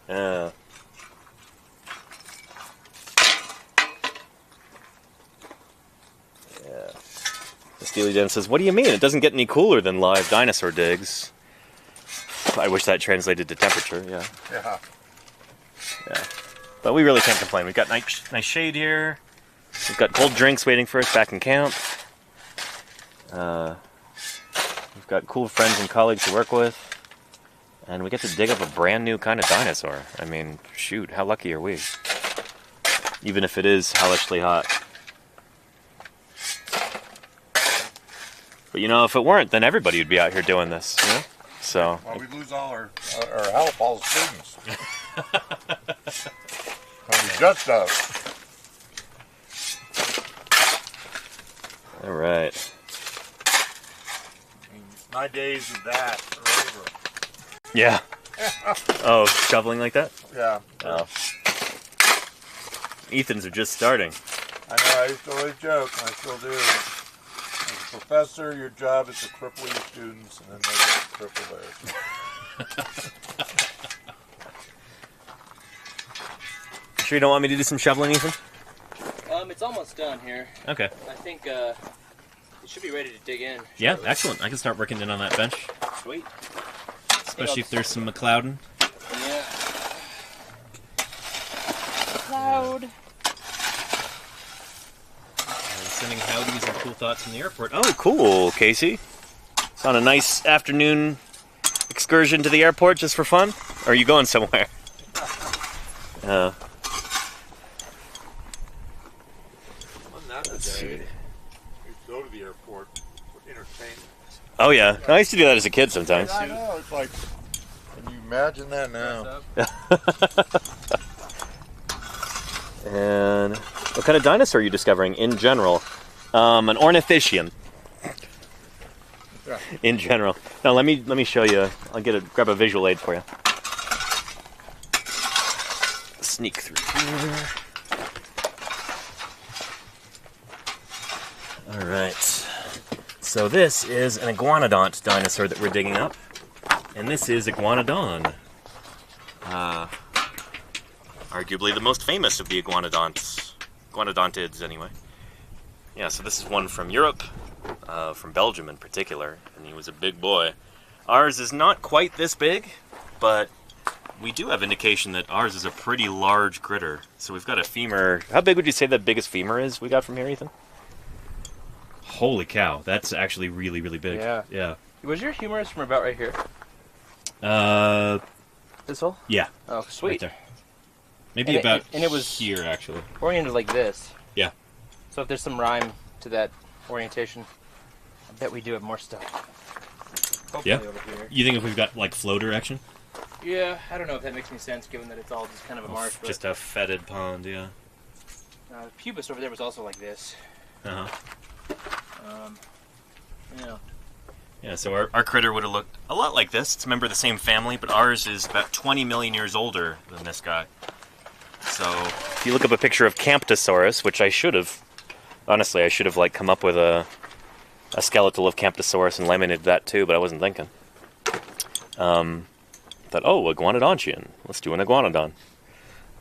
Yeah. Yeah. The Steely Dan says, what do you mean? It doesn't get any cooler than live dinosaur digs. I wish that translated to temperature, yeah. Yeah. Yeah. But we really can't complain. We've got nice shade here. We've got cold drinks waiting for us back in camp. We've got cool friends and colleagues to work with. And we get to dig up a brand new kind of dinosaur. I mean, shoot, how lucky are we? Even if it is hellishly hot. But you know, if it weren't, then everybody would be out here doing this, you know? So. Well, we lose all our help, all the students. Just us. All right. I mean, my days of that are over. Yeah. Oh, shoveling like that? Yeah. Oh. Ethan's are just starting. I know, I used to always joke, and I still do. As a professor, your job is to cripple your students, and then they get to cripple theirs. Sure you don't want me to do some shoveling, Ethan? It's almost done here. Okay. I think it should be ready to dig in. Yeah, excellent. I can start working in on that bench. Sweet. Especially if there's some McLeodin. Yeah. Cloud. Sending howdies and cool thoughts from the airport. Oh, cool, Casey. It's on a nice afternoon excursion to the airport just for fun? Or are you going somewhere? Let's see. We go to the airport for entertainment. Oh yeah, I used to do that as a kid sometimes. I know, it's like, can you imagine that now? And what kind of dinosaur are you discovering in general? An ornithischian. Yeah. In general. Now let me show you. I'll grab a visual aid for you. Sneak through here. All right. So this is an iguanodont dinosaur that we're digging up, and this is iguanodon. Arguably the most famous of the iguanodonts. Iguanodontids, anyway. Yeah, so this is one from Europe, from Belgium in particular, and he was a big boy. Ours is not quite this big, but we do have indication that ours is a pretty large critter. So we've got a femur. How big would you say the biggest femur is we got from here, Ethan? Holy cow, that's actually really, really big. Yeah. Yeah. Was your humerus from about right here? This hole? Yeah. Oh, sweet. Right there. Maybe And about it was here, actually. oriented like this. Yeah. So if there's some rhyme to that orientation, I bet we do have more stuff. Hopefully Yeah? over here. You think if we've got, like, flow direction? Yeah, I don't know if that makes any sense given that it's all just kind of a marsh. But, Just a fetid pond, yeah. the pubis over there was also like this. Uh-huh. Yeah. Yeah, so our critter would have looked a lot like this. It's a member of the same family, but ours is about 20 million years older than this guy. So if you look up a picture of Camptosaurus, which I should have, honestly, I should have like come up with a skeletal of Camptosaurus and laminated that too, but I wasn't thinking. Thought, oh, iguanodontian. Let's do an iguanodon.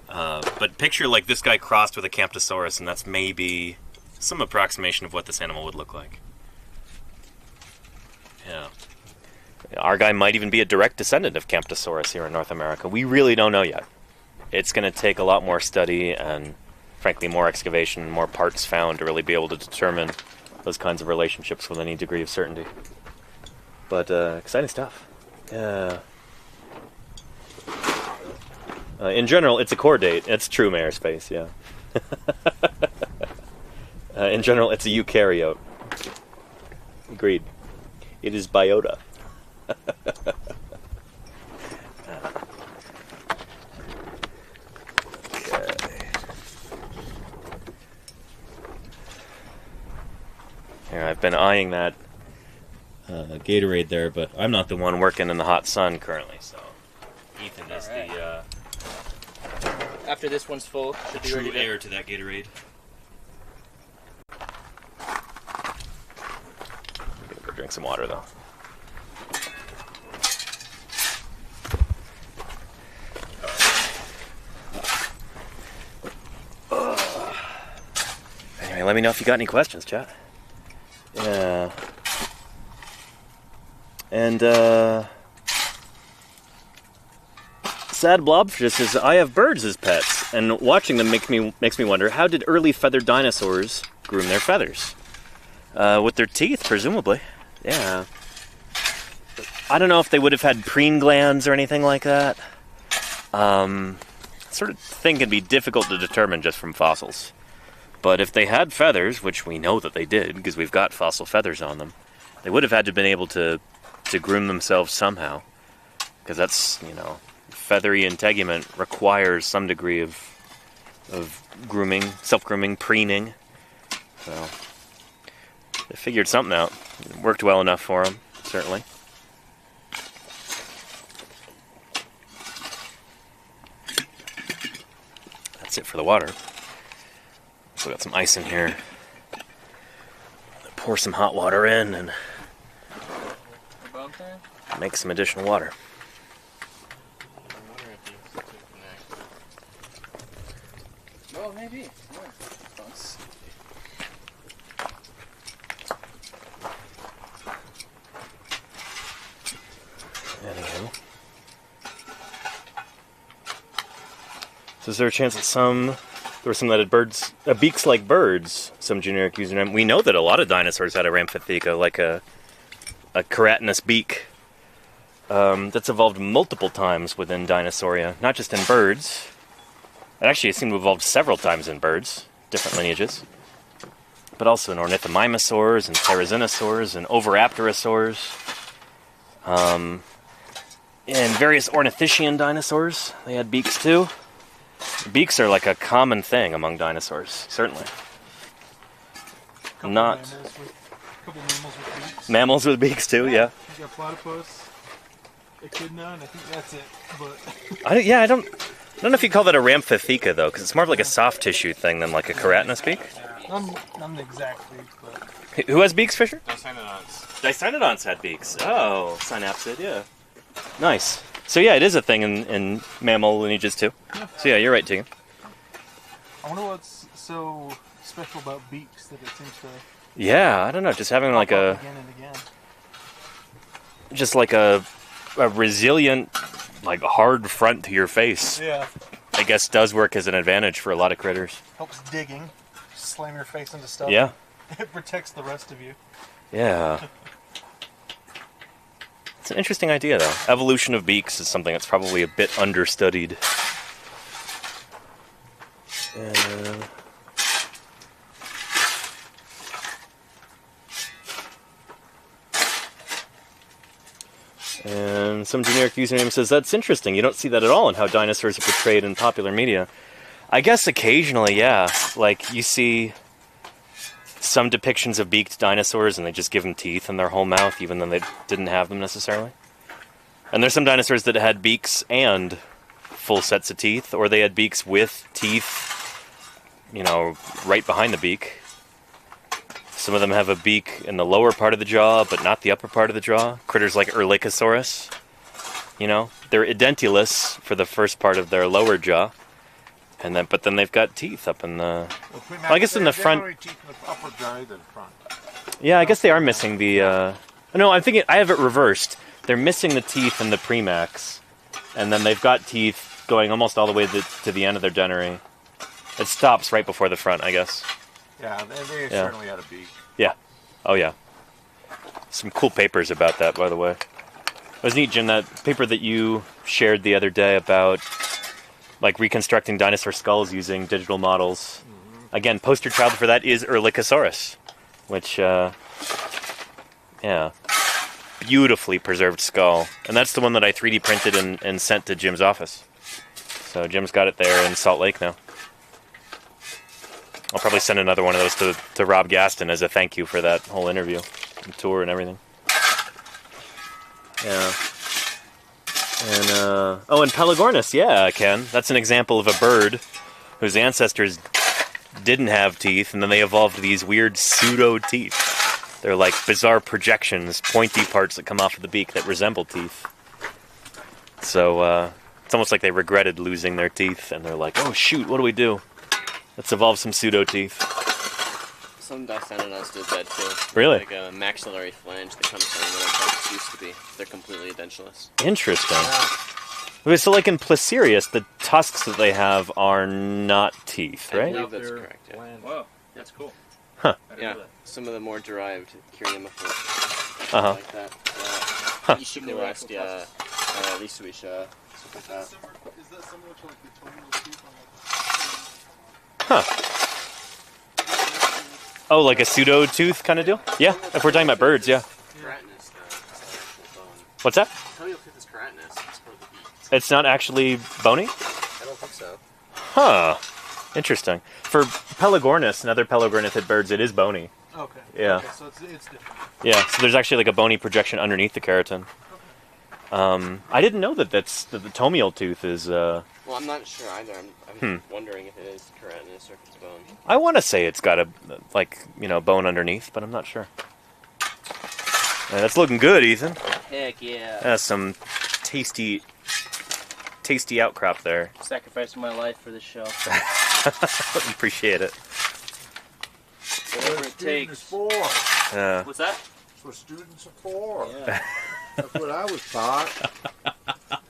But picture like this guy crossed with a Camptosaurus, and that's maybe some approximation of what this animal would look like. Yeah. Our guy might even be a direct descendant of Camptosaurus here in North America. We really don't know yet. It's going to take a lot more study and, frankly, more excavation, more parts found to really be able to determine those kinds of relationships with any degree of certainty. But exciting stuff. In general, it's a chordate. It's true Mayer space, yeah. In general, it's a eukaryote. Agreed. It is biota. Here, I've been eyeing that Gatorade there, but I'm not the one working in the hot sun currently, so Ethan is the after this one's full, should be ready true heir to that Gatorade. I'm gonna go drink some water though. Anyway, let me know if you got any questions, chat. Yeah. And, Sad Blobfish says, I have birds as pets, and watching them makes me wonder, how did early feathered dinosaurs groom their feathers? With their teeth, presumably. Yeah. I don't know if they would have had preen glands or anything like that. Sort of thing can be difficult to determine just from fossils. But if they had feathers, which we know that they did, because we've got fossil feathers on them, they would have had to have been able to groom themselves somehow. Because that's, you know, feathery integument requires some degree of grooming, self-grooming, preening. So, they figured something out. It worked well enough for them, certainly. That's it for the water. So we got some ice in here. Pour some hot water in and make some additional water. Well, maybe. Yeah. Anywho. So is there a chance that there were some that had birds, beaks like birds, some generic username? We know that a lot of dinosaurs had a Rhamphitheca, like a keratinous beak. That's evolved multiple times within Dinosauria, not just in birds. Actually, it seemed to have evolved several times in birds, different lineages. But also in ornithomimosaurs and therizinosaurs and oviraptorosaurs. And various ornithischian dinosaurs, they had beaks too. Beaks are like a common thing among dinosaurs, certainly. Couple Not mammals with beaks. Mammals with beaks too, yeah. You got platypus, echidna, and I think that's it. But I don't know if you call that a Rhamphitheca though, because it's more of like a soft tissue thing than like a keratinous beak. not the exact beak, but Who has beaks, Fisher? Dicynodonts. Dicynodonts had beaks. Oh, synapsid, yeah. Nice. So yeah, it is a thing in mammal lineages too. So yeah, you're right, Tegan. I wonder what's so special about beaks that it seems to. Yeah, I don't know. Just having like again and again. just like a resilient, like hard front to your face. Yeah. I guess does work as an advantage for a lot of critters. Helps digging. Slam your face into stuff. Yeah. It protects the rest of you. Yeah. It's an interesting idea, though. Evolution of beaks is something that's probably a bit understudied. And some generic username says, that's interesting. You don't see that at all in how dinosaurs are portrayed in popular media. I guess occasionally, yeah. Like, you see some depictions of beaked dinosaurs and they just give them teeth in their whole mouth, even though they didn't have them necessarily. And there's some dinosaurs that had beaks and full sets of teeth, or they had beaks with teeth, you know, right behind the beak. Some of them have a beak in the lower part of the jaw, but not the upper part of the jaw. Critters like Erlichosaurus, you know, they're edentulous for the first part of their lower jaw, and but then they've got teeth up in the. Well, I guess in the front. Teeth in the upper jaw than front. Yeah, I guess they are missing the. No, I'm thinking I have it reversed. they're missing the teeth in the premax, and then they've got teeth going almost all the way to the end of their dentary. It stops right before the front, I guess. Yeah, they certainly had a beak. Yeah. Oh, yeah. Some cool papers about that, by the way. It was neat, Jim, that paper that you shared the other day about like reconstructing dinosaur skulls using digital models. Mm-hmm. Again, poster child for that is Erlikosaurus, which, yeah, beautifully preserved skull. And that's the one that I 3D printed and sent to Jim's office. So Jim's got it there in Salt Lake now. I'll probably send another one of those to Rob Gaston as a thank you for that whole interview and tour and everything. Yeah. And, and Pelagornis, yeah, Ken. That's an example of a bird whose ancestors didn't have teeth, and then they evolved these weird pseudo-teeth. They're like bizarre projections, pointy parts that come off of the beak that resemble teeth. So, it's almost like they regretted losing their teeth, and they're like, oh shoot, what do we do? Let's evolve some pseudo-teeth. Some Dicynodonts did that too. Really? Like a maxillary flange that comes from where their tusks used to be. They're completely edentulous. Interesting. Okay, so like in Placerius, the tusks that they have are not teeth, right? I believe that's correct, yeah. Whoa, that's cool. Huh. Yeah, some of the more derived Curiamifers. Uh-huh. Like that. Ishikulastia, Lisuisha, stuff like that. Is that similar to like the toenail tooth on Huh. Oh, like a pseudo tooth kind of deal? Yeah, if we're talking about birds, yeah. Keratinous, though, it's not actual bone. What's that? Toenail tooth is keratinous. It's for the beak. It's not actually bony? I don't think so. Huh. Interesting. For Pelagornis and other pelagornithid birds, it is bony. Okay. Yeah. Okay, so it's different. Yeah, so there's actually like a bony projection underneath the keratin. I didn't know that the tomial tooth is... Well, I'm not sure either. I'm wondering if it is keratinous or if it's bone. I want to say it's got a, bone underneath, but I'm not sure. That's looking good, Ethan. Heck yeah. That's some tasty outcrop there. Sacrificing my life for this show. Appreciate it. Whatever it takes. For. What's that? That's what students are for. Yeah. That's what I was taught.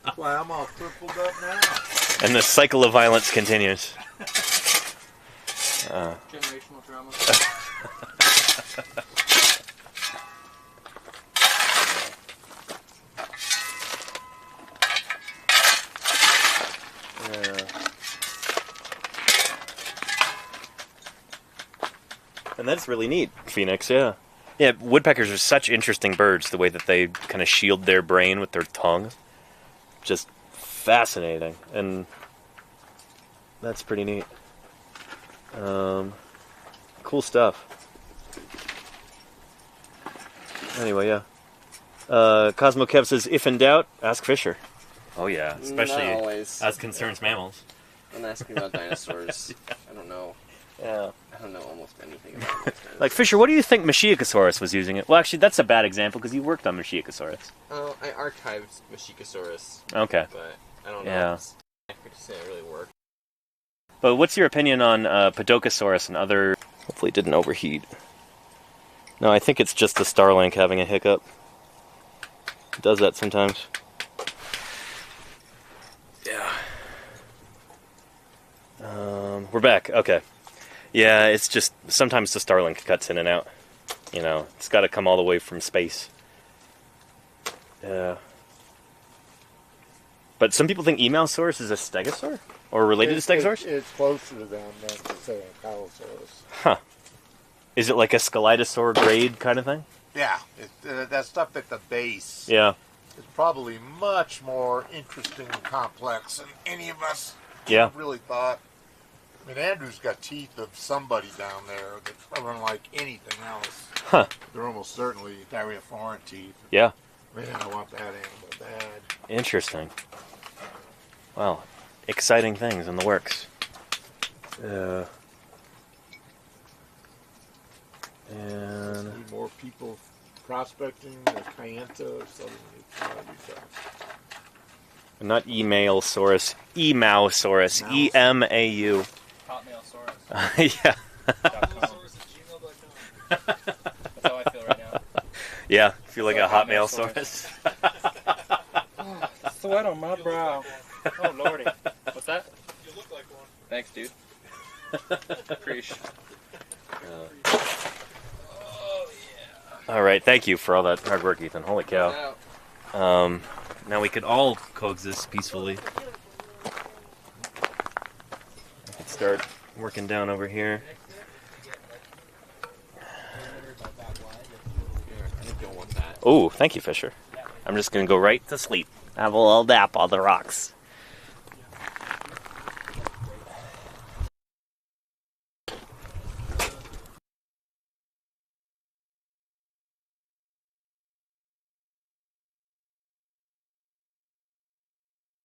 That's why I'm all crippled up now. And the cycle of violence continues. Generational trauma. And that's really neat, Phoenix, yeah. Yeah, woodpeckers are such interesting birds, the way that they kind of shield their brain with their tongue. Just fascinating. And that's pretty neat. Cool stuff. Anyway, yeah. Cosmo Kev says, if in doubt, ask Fisher. Oh yeah, especially Not always. as concerns mammals. Don't ask me about dinosaurs. I don't know. Yeah. I don't know almost anything about dinosaurs. Like, Fisher, what do you think Machiocasaurus was using it? Well, actually, that's a bad example because you worked on Machiocasaurus. Oh, I archived Machiocasaurus. Okay. But I don't know. Yeah. It's accurate to say it really worked. But what's your opinion on Podokesaurus and other... Hopefully it didn't overheat. No, I think it's just the Starlink having a hiccup. It does that sometimes. Yeah. We're back. Okay. Yeah, it's just... Sometimes the Starlink cuts in and out. You know, it's got to come all the way from space. Yeah. But some people think Emausaurus is a stegosaur? Or related to Stegosaurus? It's closer to them than to say a Palosaurus. Huh. Is it like a Scelidosaur grade kind of thing? Yeah, that stuff at the base Yeah. is probably much more interesting and complex than any of us Yeah. really thought. I mean, Andrew's got teeth of somebody down there that are unlike anything else. Huh. They're almost certainly Thyreoforean teeth. Yeah. Man, I want that animal bad. Interesting. Wow. Exciting things in the works. And Need more people prospecting the Kayenta or something. not Emailsaurus, Emausaurus, E-M-A-U. Hotmailsaurus. Yeah. That's how I feel right now. Yeah, feel like a Hotmail Hotmailsaurus. sweat on my brow. Oh lordy. What's that? You look like one. Thanks, dude. Appreciate. All right, thank you for all that hard work, Ethan. Holy cow. Now we could all coexist peacefully. I could start working down over here. Oh, thank you, Fisher. I'm just going to go right to sleep. Have a little nap on the rocks.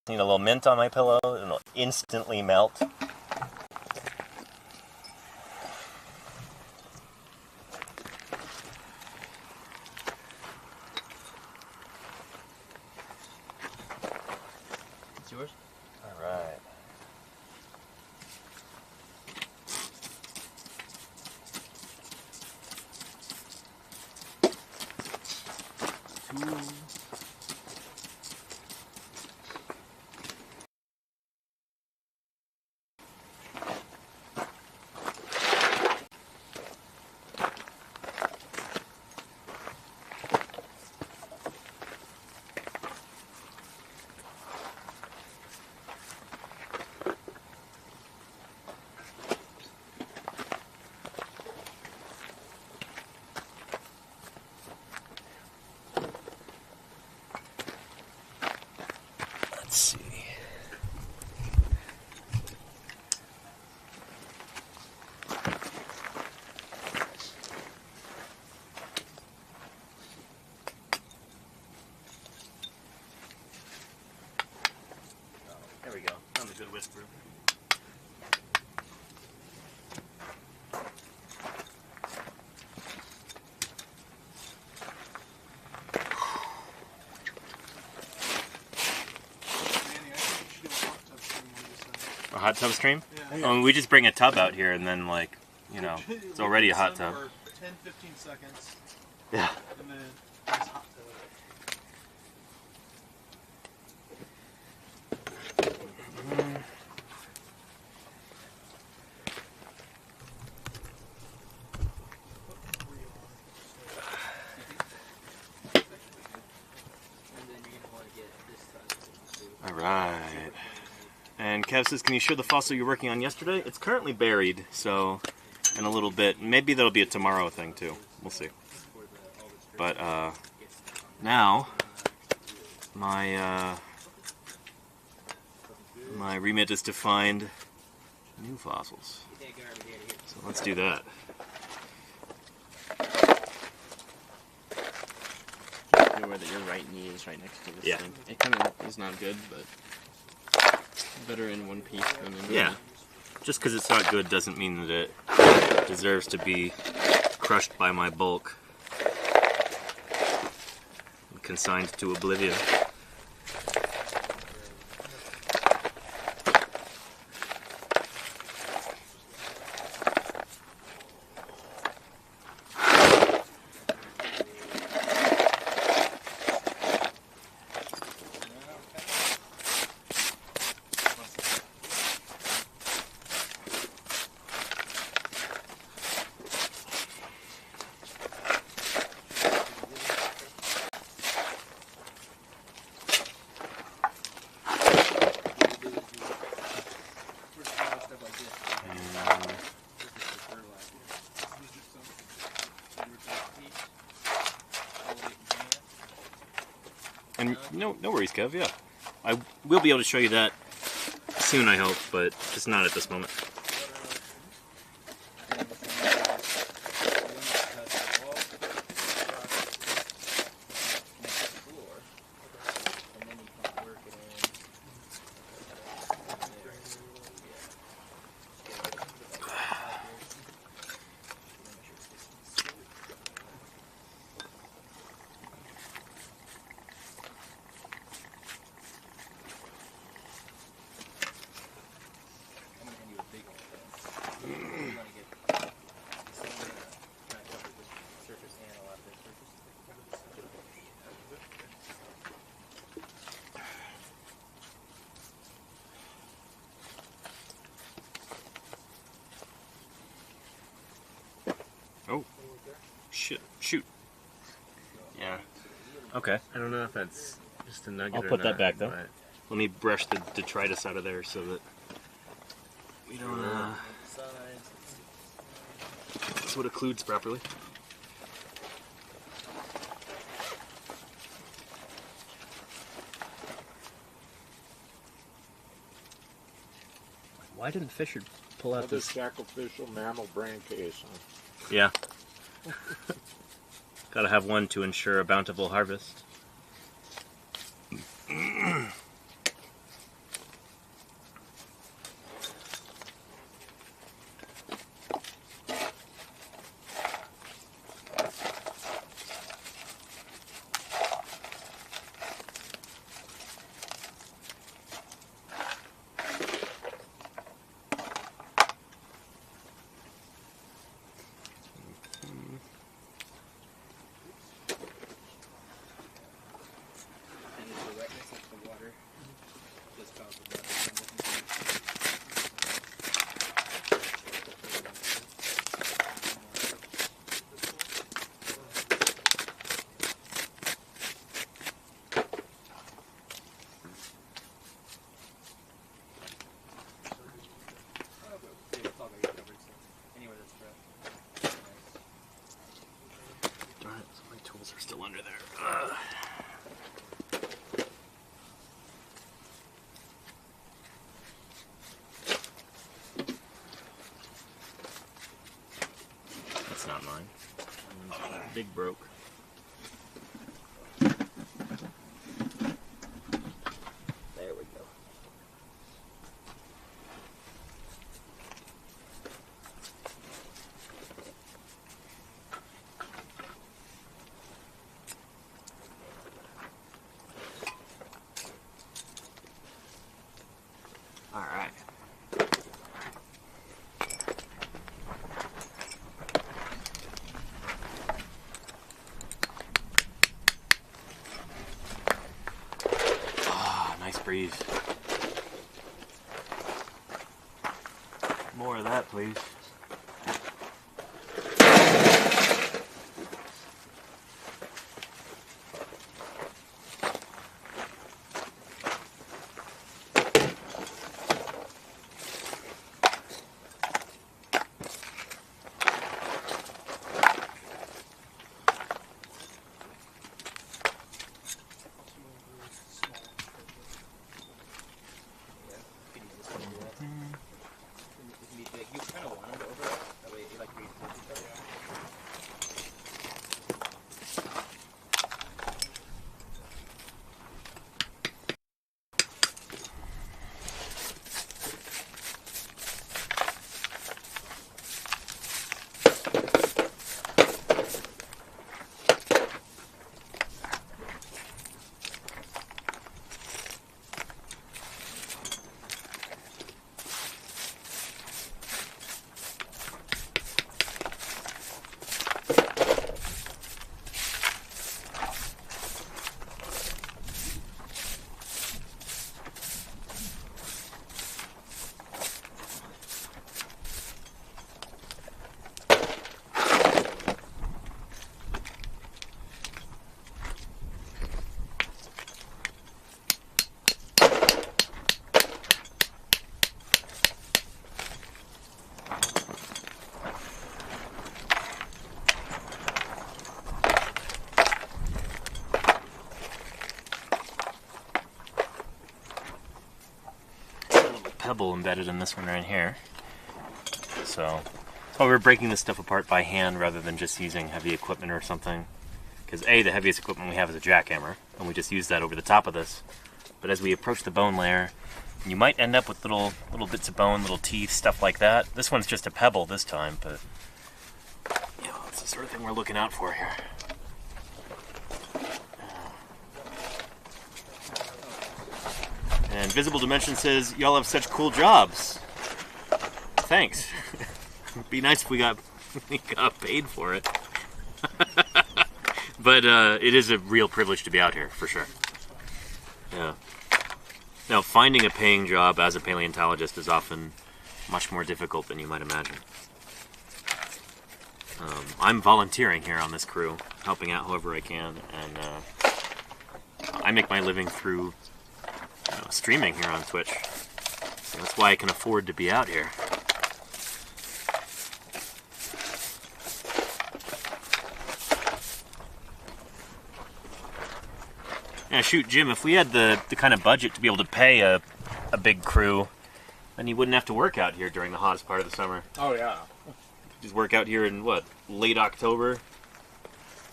Need a little mint on my pillow, and it'll instantly melt. It's yours? All right. Let's see. There we go. Found a good whisper. A hot tub stream? Yeah. We just bring a tub out here and then, like, you know, it's already a hot tub. For 10-15 seconds. Yeah. And then it's hot tub. All right. And Kev says, can you show the fossil you're working on yesterday? It's currently buried, so in a little bit. Maybe that'll be a tomorrow thing, too. We'll see. But now, my remit is to find new fossils. So let's do that. Where that your right knee is right next to this Yeah. thing. It kind of is not good, but better in one piece than in Yeah. Just because it's not good doesn't mean that it deserves to be crushed by my bulk and consigned to oblivion. And no worries, Kev, yeah. I will be able to show you that soon, I hope, but just not at this moment. Okay. I don't know if that's just a nugget I'll or put that not, back, though. but- Let me brush the detritus out of there so that we don't, so it occludes properly. Why didn't Fisher pull out Another this? sacrificial mammal brain case. Huh? Yeah. Gotta have one to ensure a bountiful harvest. And the wetness of the water just causes that. Anywhere that's fresh. Darn it, so my tools are still under there. That's not mine. Big broke. There we go. All right. Ah, nice breeze. More of that, please. You kind of want them to overlap. That way, you like read each other. Pebble embedded in this one right here. So we're breaking this stuff apart by hand rather than just using heavy equipment or something. Because A, the heaviest equipment we have is a jackhammer, and we just use that over the top of this. But as we approach the bone layer, you might end up with little bits of bone, little teeth, stuff like that. This one's just a pebble this time, but you know, it's the sort of thing we're looking out for here. And Visible Dimension says, y'all have such cool jobs. Thanks. It'd be nice if we got paid for it. But it is a real privilege to be out here, for sure. Yeah. Now, finding a paying job as a paleontologist is often much more difficult than you might imagine. I'm volunteering here on this crew, helping out however I can, and I make my living through streaming here on Twitch. So that's why I can afford to be out here. Yeah, shoot, Jim, if we had the kind of budget to be able to pay a big crew, then you wouldn't have to work out here during the hottest part of the summer. Oh, yeah. Just work out here in, what, late October?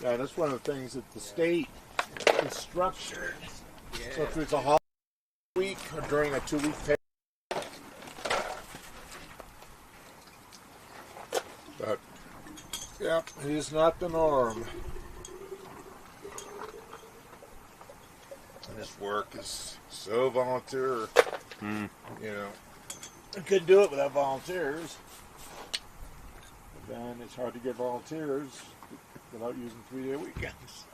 Yeah, that's one of the things that the state is structured. Yeah. So if there's a holiday week or during a 2-week period. But, yeah, it is not the norm. And this work is so volunteer. You know, I couldn't do it without volunteers. But then it's hard to get volunteers without using 3-day weekends.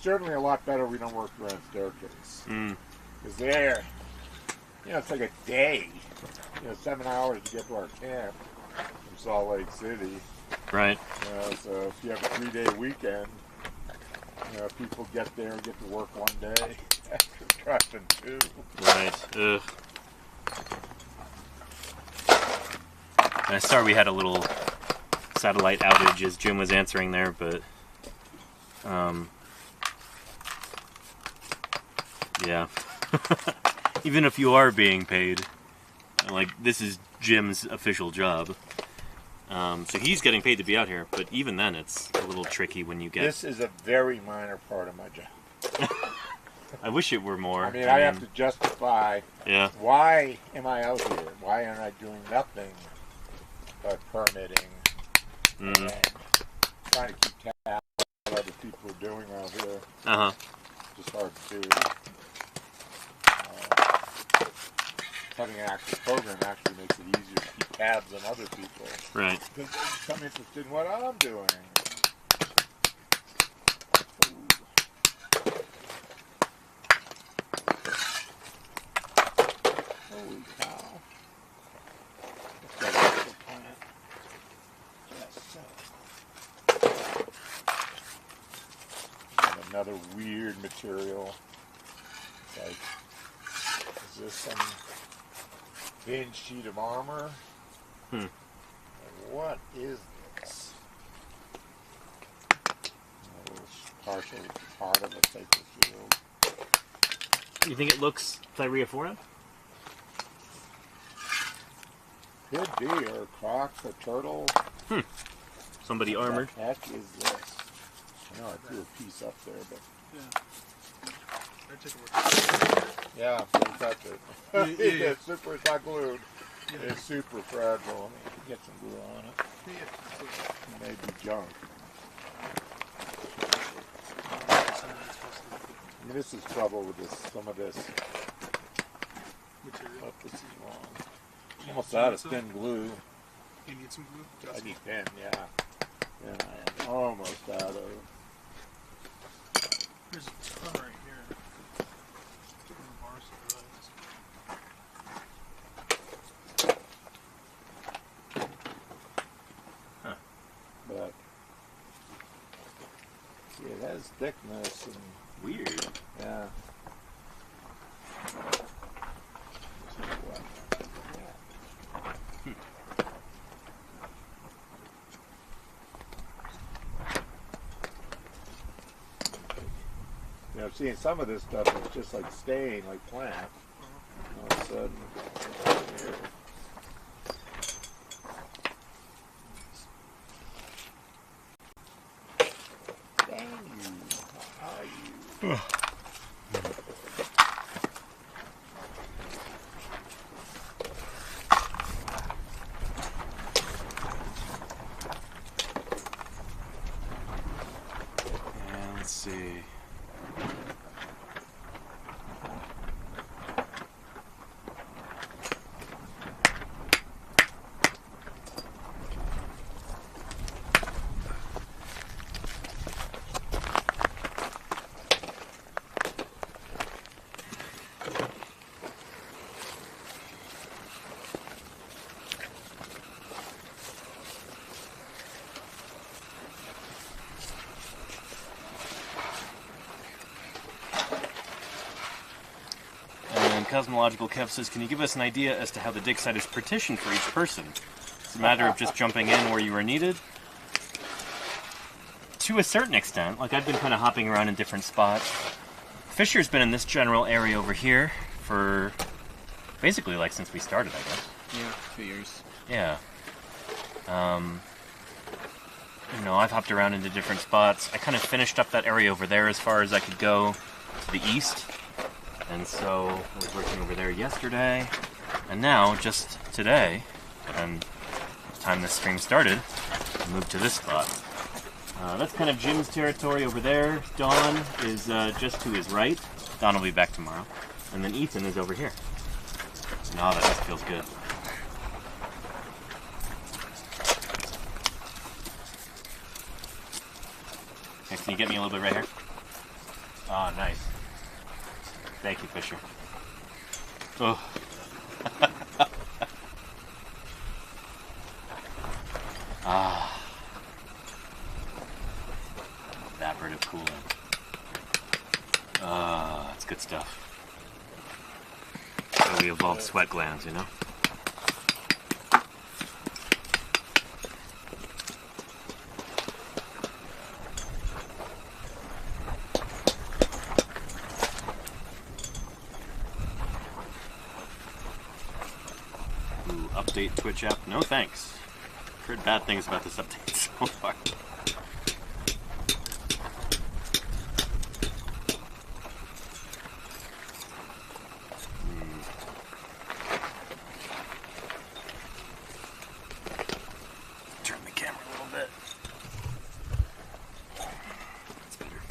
Certainly a lot better we don't work around staircase. Because there, you know, it's like a day. You know, 7 hours to get to our camp from Salt Lake City. Right. You know, so if you have a 3-day weekend, you know, people get there and get to work one day after driving 2. Right. Ugh. And sorry we had a little satellite outage as Jim was answering there, but yeah. Even if you are being paid, like, this is Jim's official job. So he's getting paid to be out here, but even then it's a little tricky when you get... This is a very minor part of my job. I wish it were more. I mean, I have to justify, why am I out here? Why am I doing nothing but permitting and trying to keep tabs on what other people are doing out here. Just hard to do. Having an active program actually makes it easier to keep tabs on other people. Right. Because they become interested in what I'm doing. Holy cow. Let's go back to the plant. Just so. And another weird material. Like, is this some thin sheet of armor? What is this? A little partial part of a type of shield. You think it looks thyreophora? Could be, or a croc, a turtle. Somebody armored. What the heck is this? I know I threw a piece up there, but... I take a look. Yeah, don't touch it. It's super, it's not glued. It's super fragile. I mean, get some glue on it. It may be junk. I mean, this is trouble with this. Some of this material. stuff. This is wrong. I'm almost out of thin glue. You need some glue? I need thin, yeah. And I am almost out of. There's a ton right here. But see, it has thickness and weird. Yeah. You know, seeing some of this stuff is just like staying like plant. All of a sudden, dang you! How are you? And let's see. Cosmological Kev says, can you give us an idea as to how the dig site is partitioned for each person? It's a matter of just jumping in where you are needed? To a certain extent. Like, I've been kind of hopping around in different spots. Fisher's been in this general area over here for basically, like, since we started, I guess. Yeah, 2 years. Yeah. You know, I've hopped around into different spots. I kind of finished up that area over there as far as I could go to the east. And so I was working over there yesterday. And now, just today, and the time this stream started, I moved to this spot. That's kind of Jim's territory over there. Dawn is just to his right. Dawn will be back tomorrow. And then Ethan is over here. No, that just feels good. Okay, can you get me a little bit right here? Oh, nice. Thank you, Fisher. Oh. Ah. Evaporative cooling. Ah, that's good stuff. So we evolved sweat glands, you know? Ooh, update Twitch app? No thanks. Heard bad things about this update so far. Turn the camera a little bit. That's better.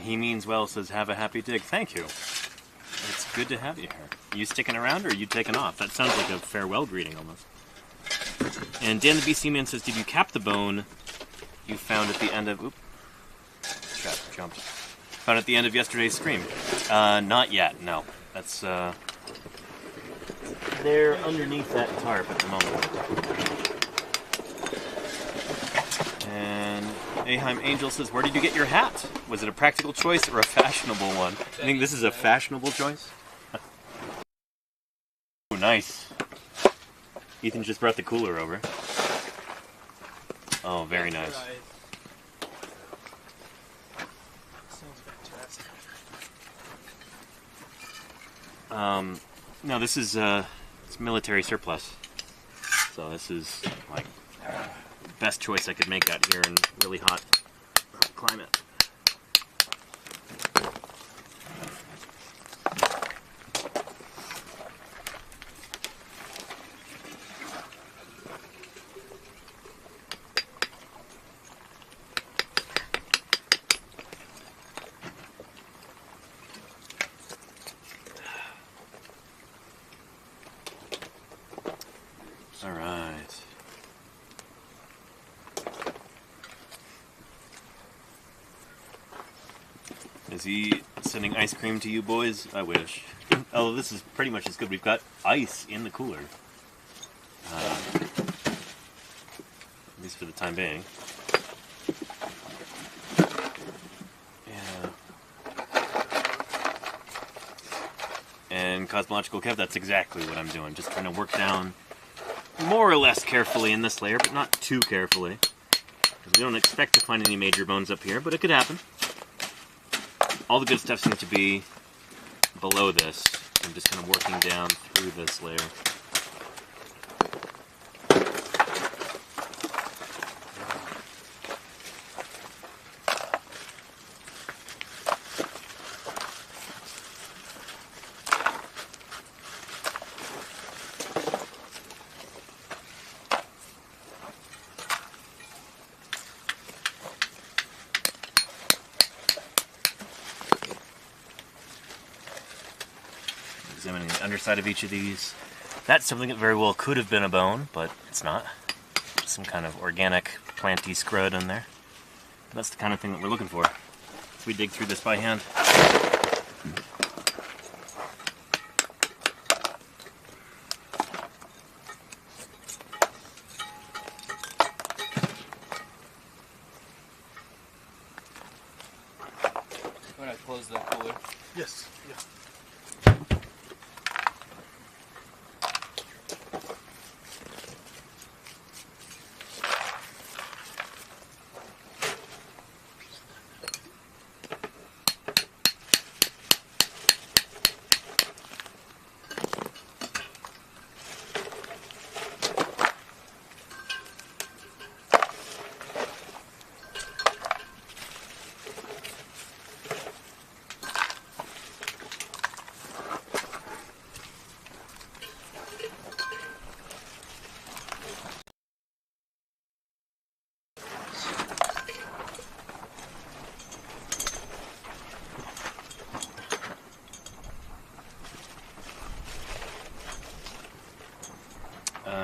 He means well, says have a happy dig. Thank you. It's good to have you here. You sticking around or are you taking off? That sounds like a farewell greeting almost. And Dan the BC Man says, did you cap the bone you found at the end of... Oop. Shot, jumped. Found at the end of yesterday's stream? Not yet, no. That's, they're underneath that tarp at the moment. And Aheim Angel says, where did you get your hat? Was it a practical choice or a fashionable one? I think this is a fashionable choice. Oh, nice. Ethan just brought the cooler over. Oh, very nice. Sounds fantastic. No, this is it's military surplus. So this is like best choice I could make out here in really hot climate. right. Is he sending ice cream to you boys? I wish. Oh, this is pretty much as good. We've got ice in the cooler. At least for the time being. Yeah. And Cosmological Kev, that's exactly what I'm doing. Just trying to work down more or less carefully in this layer, but not too carefully. Because we don't expect to find any major bones up here, but it could happen. All the good stuff seems to be below this. I'm just kind of working down through this layer. Examining the underside of each of these. That's something that very well could have been a bone, but it's not. Some kind of organic planty scrud in there. That's the kind of thing that we're looking for. If we dig through this by hand. When I close the cooler. Yes. Yeah.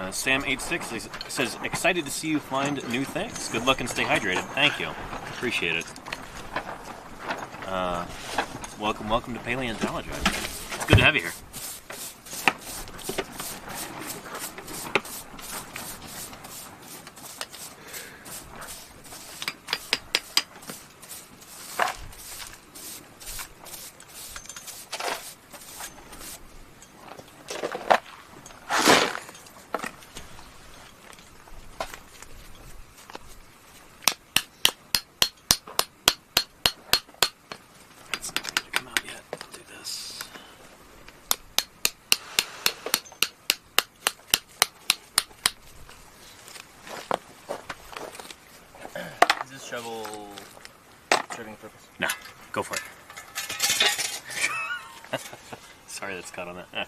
Sam86 says, excited to see you find new things. Good luck and stay hydrated. Thank you. Appreciate it. Welcome to Paleontologizing. It's good to have you here. Shovel serving purpose? No, go for it. Sorry that's caught on that.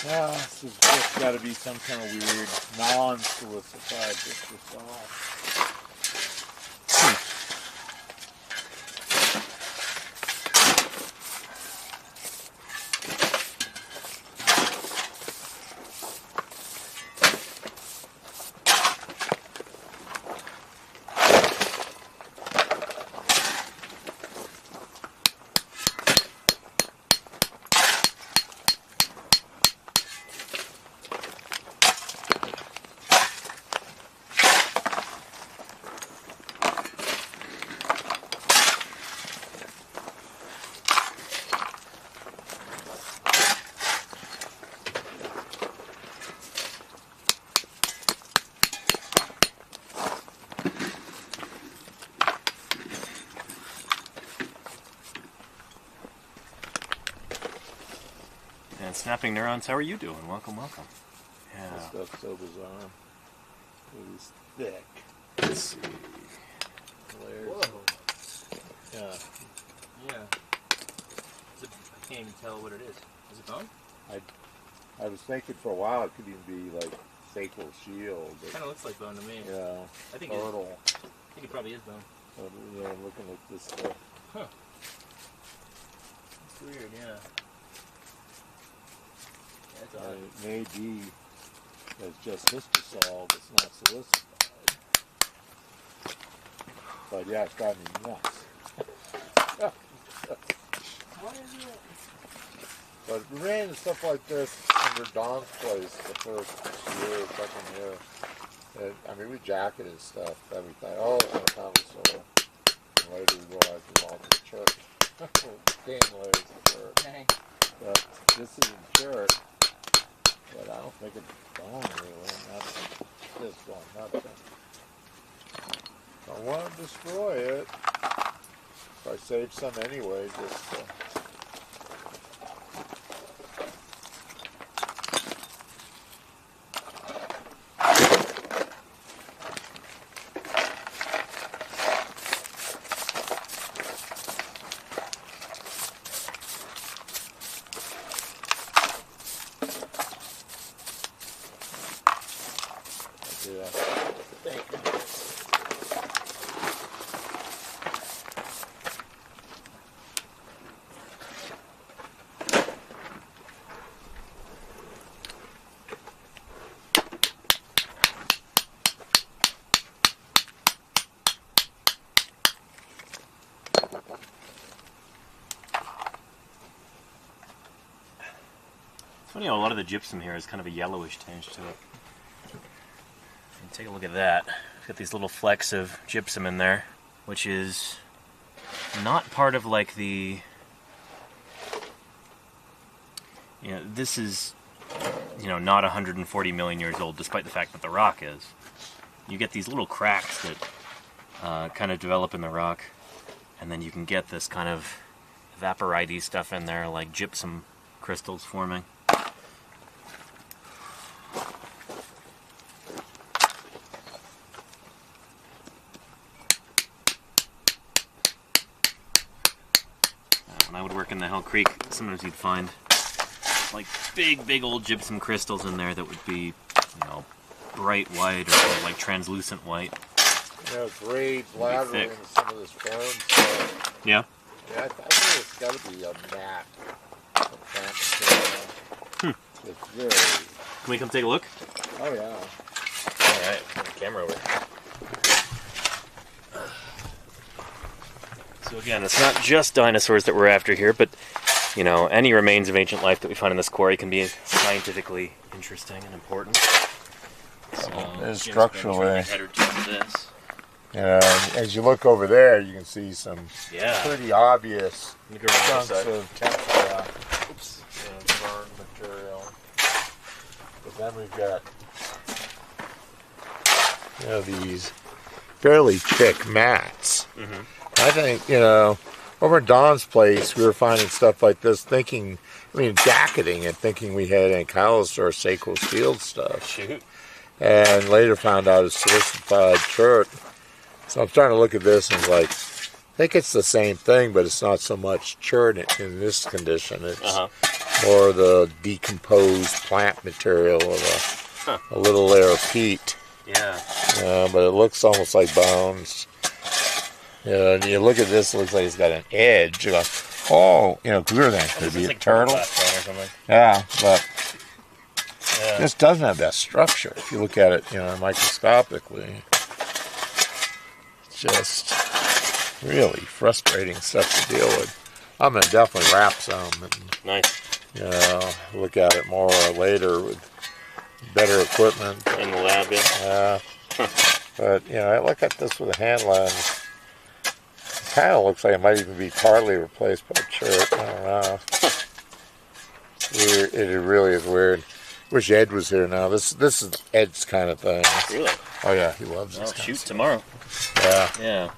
Yeah, this has just got to be some kind of weird non-solicified disc. And Snapping Neurons, how are you doing? Welcome. Yeah. This stuff's so bizarre. It is thick. Let's see. Layers. Whoa. Yeah. I can't even tell what it is. Is it bone? I was thinking for a while it could even be like sacral shield. It kind of looks like bone to me. Yeah. I think it probably is bone. Yeah, I'm looking at this stuff. Huh. It's weird, yeah. That's odd. It may be it's just histosol that's not silicified. But yeah, it's got me nuts. What is it? But we ran into stuff like this under Don's place the first year, second year. And, I mean, we jacketed stuff that we thought, oh, it's going to come so. And later we realized it was all the church. Game layers of church. Dang. But this isn't church. But I don't think it's bone really. That's just going nothing. I want to destroy it. So I saved some anyway, just funny how a lot of the gypsum here has kind of a yellowish tinge to it. And take a look at that. We've got these little flecks of gypsum in there, which is not part of like the... You know, this is, you know, not 140 million years old, despite the fact that the rock is. You get these little cracks that kind of develop in the rock, and then you can get this kind of evaporite-y stuff in there, like gypsum crystals forming. When I would work in the Hell Creek, sometimes you'd find like big old gypsum crystals in there that would be, you know, bright white or like translucent white. you know, grades laterally into some of this bone stuff. Yeah. Yeah, I think it's got to be a mat of plant material. It's very... Can we come take a look? Oh, yeah. Alright, camera over. So again, it's not just dinosaurs that we're after here, but, you know, any remains of ancient life that we find in this quarry can be scientifically interesting and important. So, it's structurally. This. As you look over there, you can see some pretty obvious chunks of temper rock. Oops. Burned material. But then we've got, you know, these fairly thick mats. Mm-hmm. I think, you know, over at Don's place, we were finding stuff like this, thinking, I mean, jacketing it, thinking we had ankylosed or sacral shield stuff. Shoot. And later found out it's silicified chert. So I'm starting to look at this and like, I think it's the same thing, but it's not so much chert in this condition. It's more the decomposed plant material of a little layer of peat. Yeah. But it looks almost like bones. And you look at this, it looks like it's got an edge. You go, oh, you know, because we were thinking it could be a like turtle. Or something. Yeah, but this doesn't have that structure. If you look at it, you know, microscopically, it's just really frustrating stuff to deal with. I'm gonna definitely wrap some and you know, look at it more later with better equipment in the lab. Yeah. But you know, I look at this with a hand lens. Kind of looks like it might even be partly replaced by chert. I don't know. Weird. It really is weird. Wish Ed was here now. This is Ed's kind of thing. Really? Oh yeah, he loves this. I'll shoot tomorrow. Yeah. Yeah.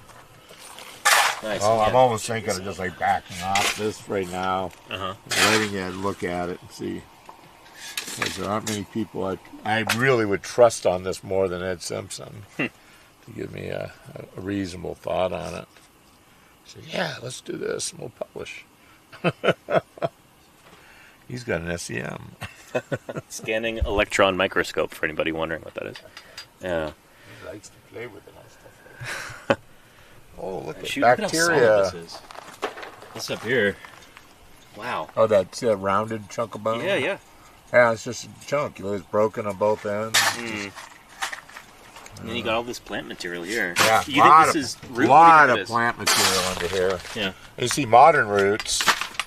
Nice. Oh, I'm almost thinking of just like backing off this right now, letting Ed look at it and see. Because there aren't many people I really would trust on this more than Ed Simpson to give me a reasonable thought on it. So yeah, let's do this and we'll publish. He's got an SEM. Scanning electron microscope, for anybody wondering what that is. Yeah. He likes to play with it and stuff like that. Oh, look at Look bacteria. how solid this is. This up here. Wow. Oh, that's a rounded chunk of bone? Yeah, yeah. Yeah, it's just a chunk. It's broken on both ends. Mm. And then you got all this plant material here. Yeah, You think this is root? A lot What do you think of it is? plant material under here. Yeah. You see modern roots,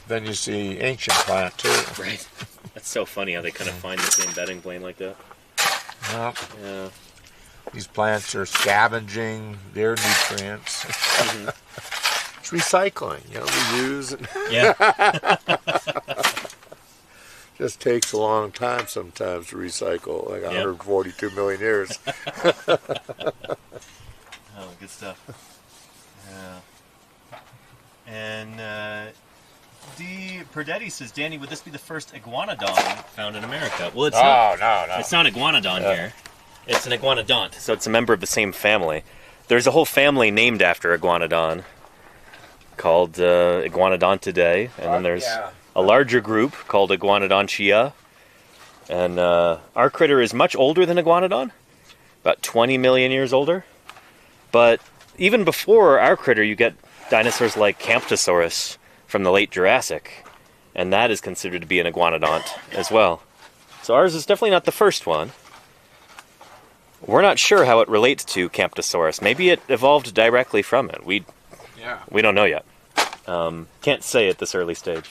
then you see ancient plant too. Right. That's so funny how they kind of find the same bedding plane like that. Yep. Yeah. These plants are scavenging their nutrients. Mm-hmm. It's recycling, reuse. Yeah. Just takes a long time sometimes to recycle, like 142 million years. Oh, good stuff. Yeah. And D. Perdetti says, Danny, would this be the first iguanodont found in America? Well, it's not. No. It's not iguanodont here. It's an iguanodont. So it's a member of the same family. There's a whole family named after iguanodon called Iguanodontidae, and then there's a larger group called Iguanodontia. And our critter is much older than Iguanodon, about 20 million years older. But even before our critter, you get dinosaurs like Camptosaurus from the late Jurassic, and that is considered to be an iguanodont as well. So ours is definitely not the first one. We're not sure how it relates to Camptosaurus. Maybe it evolved directly from it. We don't know yet. Can't say at this early stage.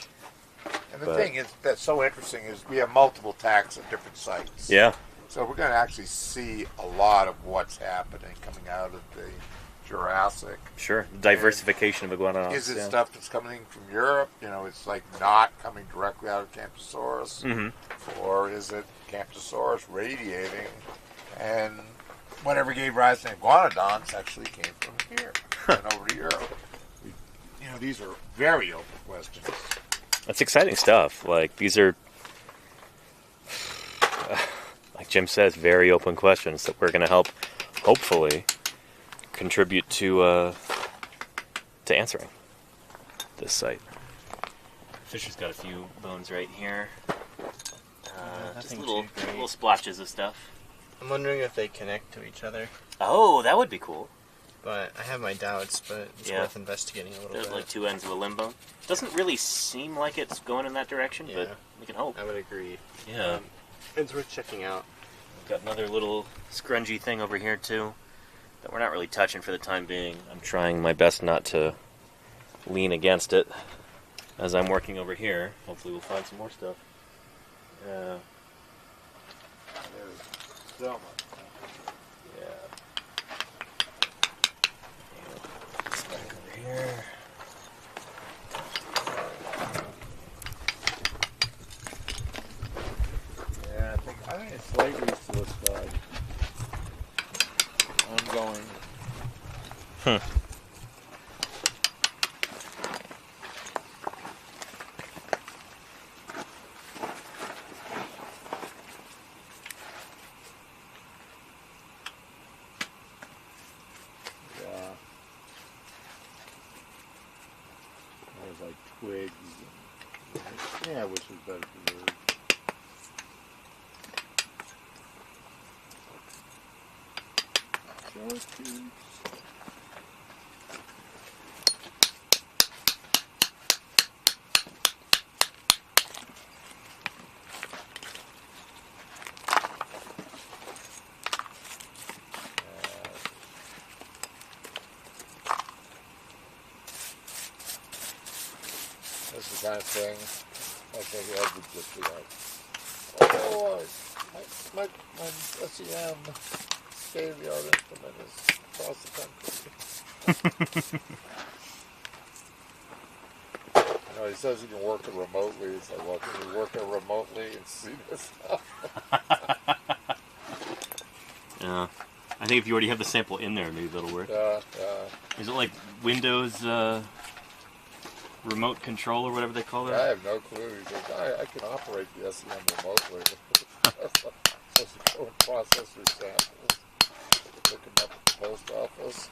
And the thing that's so interesting is we have multiple tags at different sites. Yeah. So we're going to actually see a lot of what's happening coming out of the Jurassic. Sure. Diversification of iguanodonts. Is it stuff that's coming from Europe? It's like not coming directly out of Camptosaurus? Mm-hmm. Or is it Camptosaurus radiating? And whatever gave rise to iguanodonts actually came from here and over to Europe. These are very open questions. That's exciting stuff. Like, these are, like Jim says, very open questions that we're going to help, hopefully, contribute to answering this site. Fisher's got a few bones right here. Just little splotches of stuff. I'm wondering if they connect to each other. Oh, that would be cool. But I have my doubts, but it's worth investigating a little bit. There's like two ends of a limb bone. Doesn't really seem like it's going in that direction, but we can hope. I would agree. Yeah. It's worth checking out. Got another little scrungy thing over here, too, that we're not really touching for the time being. I'm trying my best not to lean against it as I'm working over here. Hopefully we'll find some more stuff. Yeah. There's so much. Here. Yeah, I think it's slightly solidified. Ongoing. Like twigs. Yeah, which is better for birds. Short This is the kind of thing I think Ed would just be like, oh, my SEM state-of-the-art instrument is across the country. He says he can work it remotely. It's like, well, can you work it remotely and see this stuff? Yeah. I think if you already have the sample in there, maybe that'll work. Yeah. Is it like Windows remote control or whatever they call it? I have no clue. He says, I can operate the SEM remotely. Supposed to go and process your samples. Pick them up at the post office.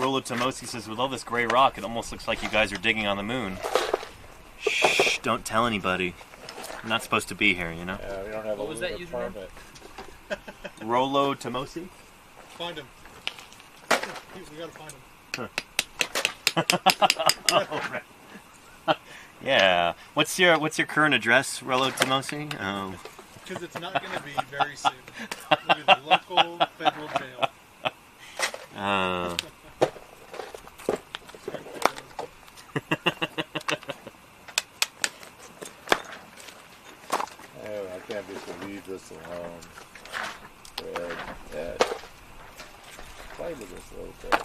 Rollo Tomosi says, with all this gray rock, it almost looks like you guys are digging on the moon. Shh, don't tell anybody. I'm not supposed to be here, you know? Yeah, we don't have What was that username? permit. Rollo Tomosi? Find him. We gotta find him. Oh, right. Yeah. What's your current address, Rollo Tomosi? Because it's not going to be very soon. It'll be the local federal jail. I can't just leave this alone. Ed. Play with this a little bit.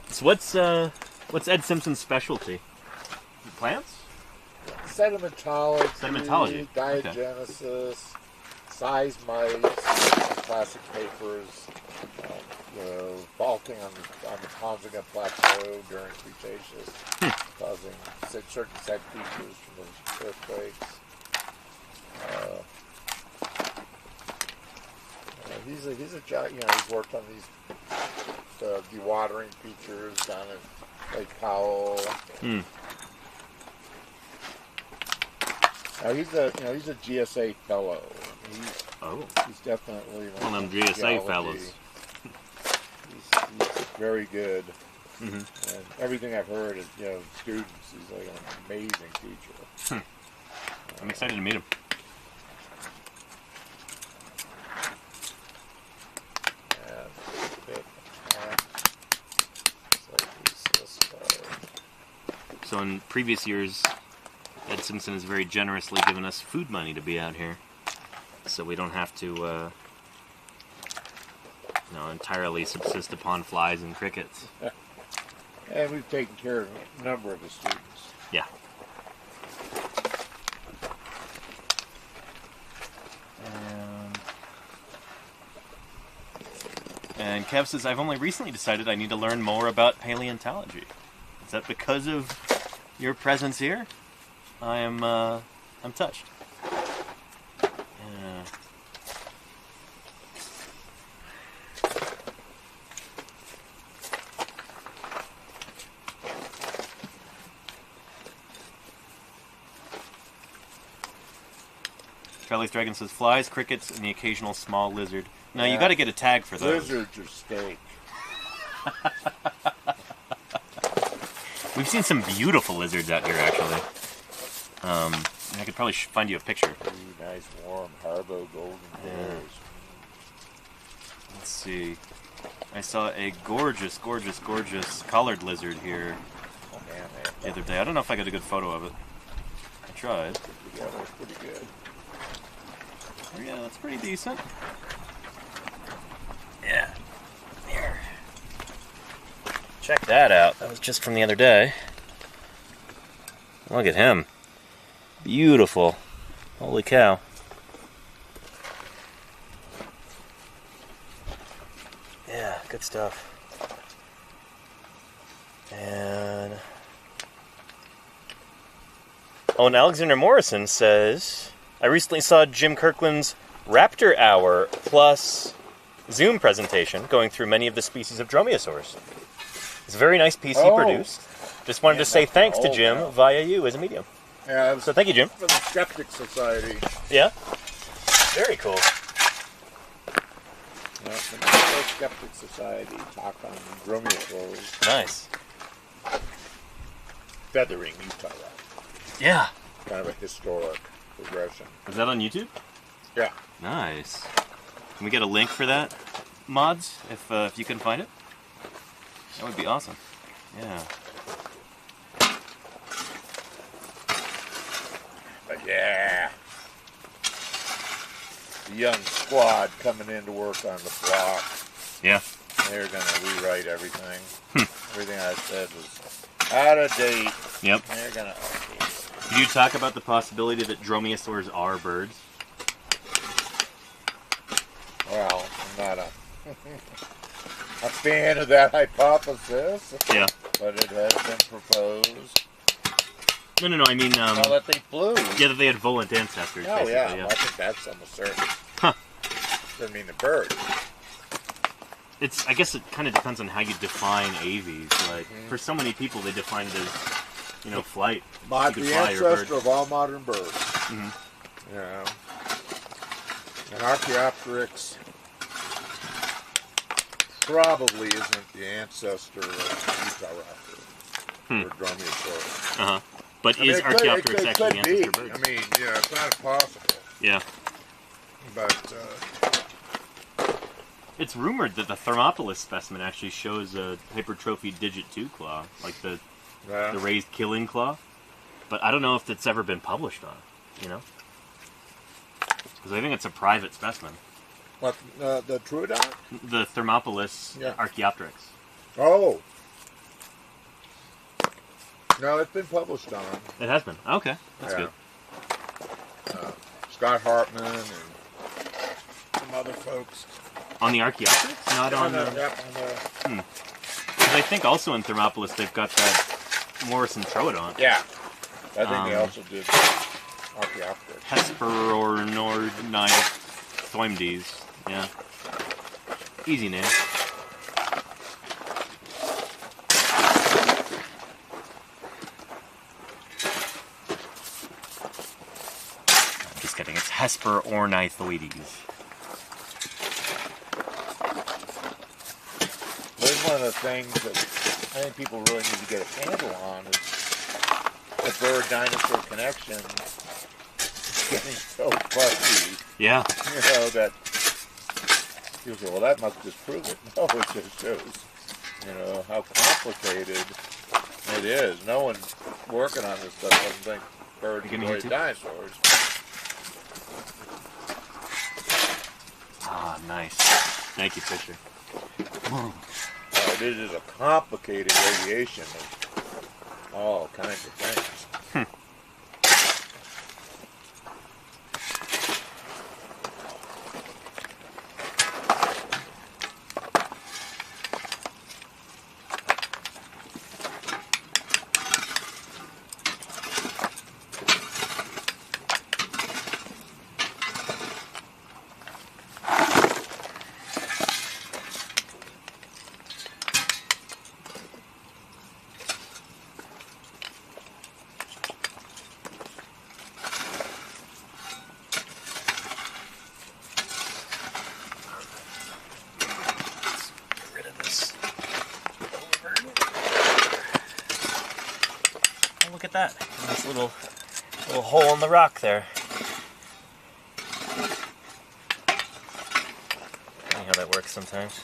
So what's Ed Simpson's specialty? Plants? Sedimentology. Diagenesis, size mites, classic papers, faulting on the Ponzinga Plateau during Cretaceous, causing certain set features from the earthquakes. He's worked on these dewatering features down at Lake Powell. Now he's a GSA fellow. He's definitely one of them GSA fellows. He's very good, and everything I've heard is students. He's like an amazing teacher. I'm excited to meet him. So in previous years, Ed Simpson has very generously given us food money to be out here, so we don't have to entirely subsist upon flies and crickets. And we've taken care of a number of the students. Yeah. And Kev says, I've only recently decided I need to learn more about paleontology. Is that because of your presence here? I'm touched. Yeah. Charlie's Dragon says, flies, crickets, and the occasional small lizard. Now, you got to get a tag for those. Lizards are steak. We've seen some beautiful lizards out here, actually. I could probably find you a picture. Nice, warm, Harbo golden bears. Let's see. I saw a gorgeous, gorgeous, gorgeous collared lizard here the other day. I don't know if I got a good photo of it. I tried. Yeah, that's pretty good. Oh, yeah, that's pretty decent. Yeah. Here. Check that out. That was just from the other day. Look at him. Beautiful. Holy cow. Yeah, good stuff. And Alexander Morrison says, I recently saw Jim Kirkland's Raptor Hour plus Zoom presentation going through many of the species of dromaeosaurs. It's a very nice piece he produced. Just wanted to say thanks to Jim via you as a medium. Yeah, so thank you, Jim. For the Skeptic Society. Yeah? Very cool. Yeah, the Skeptic Society talk on dromaeosaurs. Nice. Feathering, you tell that. Yeah. Kind of a historic progression. Is that on YouTube? Yeah. Nice. Can we get a link for that, mods, if you can find it? That would be awesome. Yeah. But yeah. The young squad coming in to work on the block. Yeah. They're going to rewrite everything. Everything I said was out of date. Yep. They're going to update it. Did you talk about the possibility that dromaeosaurs are birds? Well, I'm not a fan of that hypothesis. Yeah. But it has been proposed. No, I mean... well, that they flew. Yeah, that they had volant ancestors, Oh, basically, yeah. yeah. Well, I think that's almost certain. Huh. Doesn't mean the bird. I guess it kind of depends on how you define aves. Like, for so many people, they define it as, you know, flight. The ancestor of all modern birds. Mm-hmm. Yeah. And Archaeopteryx probably isn't the ancestor of Utahraptor or Dromaeosaurus. But is Archaeopteryx actually the ancestor of birds? I mean, yeah, it's not impossible. Yeah. But it's rumored that the Thermopolis specimen actually shows a hypertrophied digit 2 claw, like the raised killing claw. But I don't know if it's ever been published on, you know? Because I think it's a private specimen. What, the Troodon? The Thermopolis Archaeopteryx. Oh. No, it's been published on. It has been. Okay, that's good. Scott Hartman and some other folks. On the Archaeopteryx? Not on the... Because I think also in Thermopolis they've got that Morrison Troodon. Yeah. I think they also did Archaeopteryx. Hesperorniths Thoimdes. Yeah. Easy name. I'm just kidding. It's Hesperornithoides. One of the things that I think people really need to get a handle on is the bird-dinosaur connection getting so fuzzy. Yeah. You know, that people say, well, that must disprove it. No, it just shows, you know, how complicated it is. No one working on this stuff doesn't think birds are dinosaurs. Ah, nice. Thank you, Fisher. It is a complicated radiation of all kinds of things. Look at that. Nice little hole in the rock there. Funny how that works sometimes.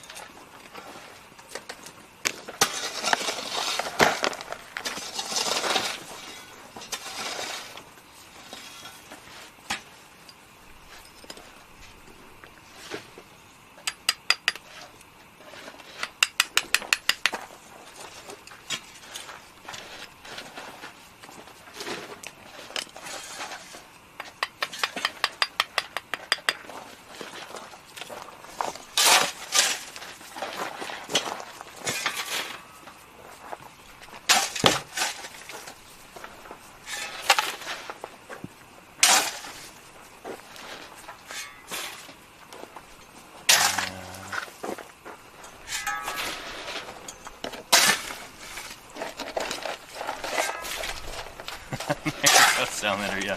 Salamander, yeah.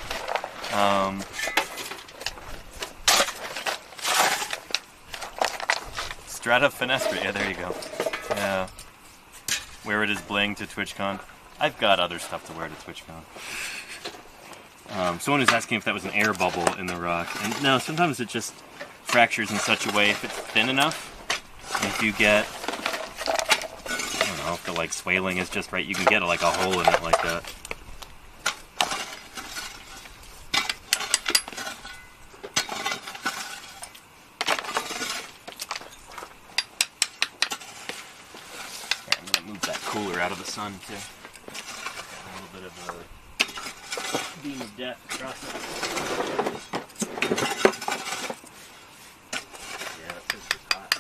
Strata Fenestra, yeah, there you go. Yeah. Wear it as bling to TwitchCon. I've got other stuff to wear to TwitchCon. Someone was asking if that was an air bubble in the rock, and no, sometimes it just fractures in such a way if it's thin enough. And if you get, I don't know, if the like swaling is just right, you can get like a hole in it like that. Out of the sun too. A little bit of a beam of death across it. Yeah, that fish is hot.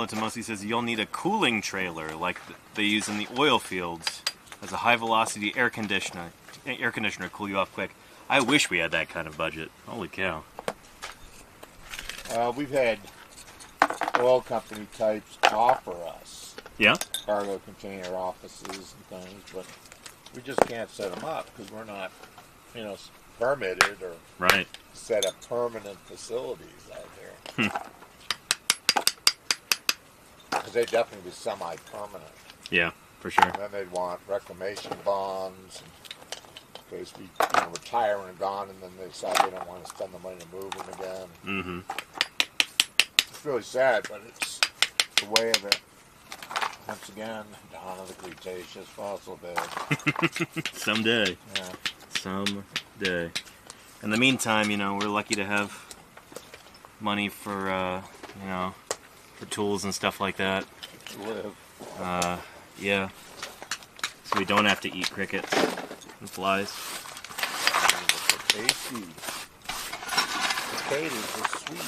Hello to Mosi says you'll need a cooling trailer like they use in the oil fields as a high velocity air conditioner to cool you off quick. I wish we had that kind of budget. Holy cow. We've had oil company types offer us cargo container offices and things, but we just can't set them up because we're not, permitted or set up permanent facilities out there. Because they'd definitely be semi-permanent. Yeah, for sure. And then they'd want reclamation bonds in case we retire and gone, and then they decide they don't want to spend the money to move them again. Mm-hmm. It's really sad, but it's the way of it. Once again, dawn of the Cretaceous fossil bed. Someday. Yeah. Someday. In the meantime, we're lucky to have money for, for tools and stuff like that. To live. Yeah. So we don't have to eat crickets and flies. Tasty. Potatoes are sweet.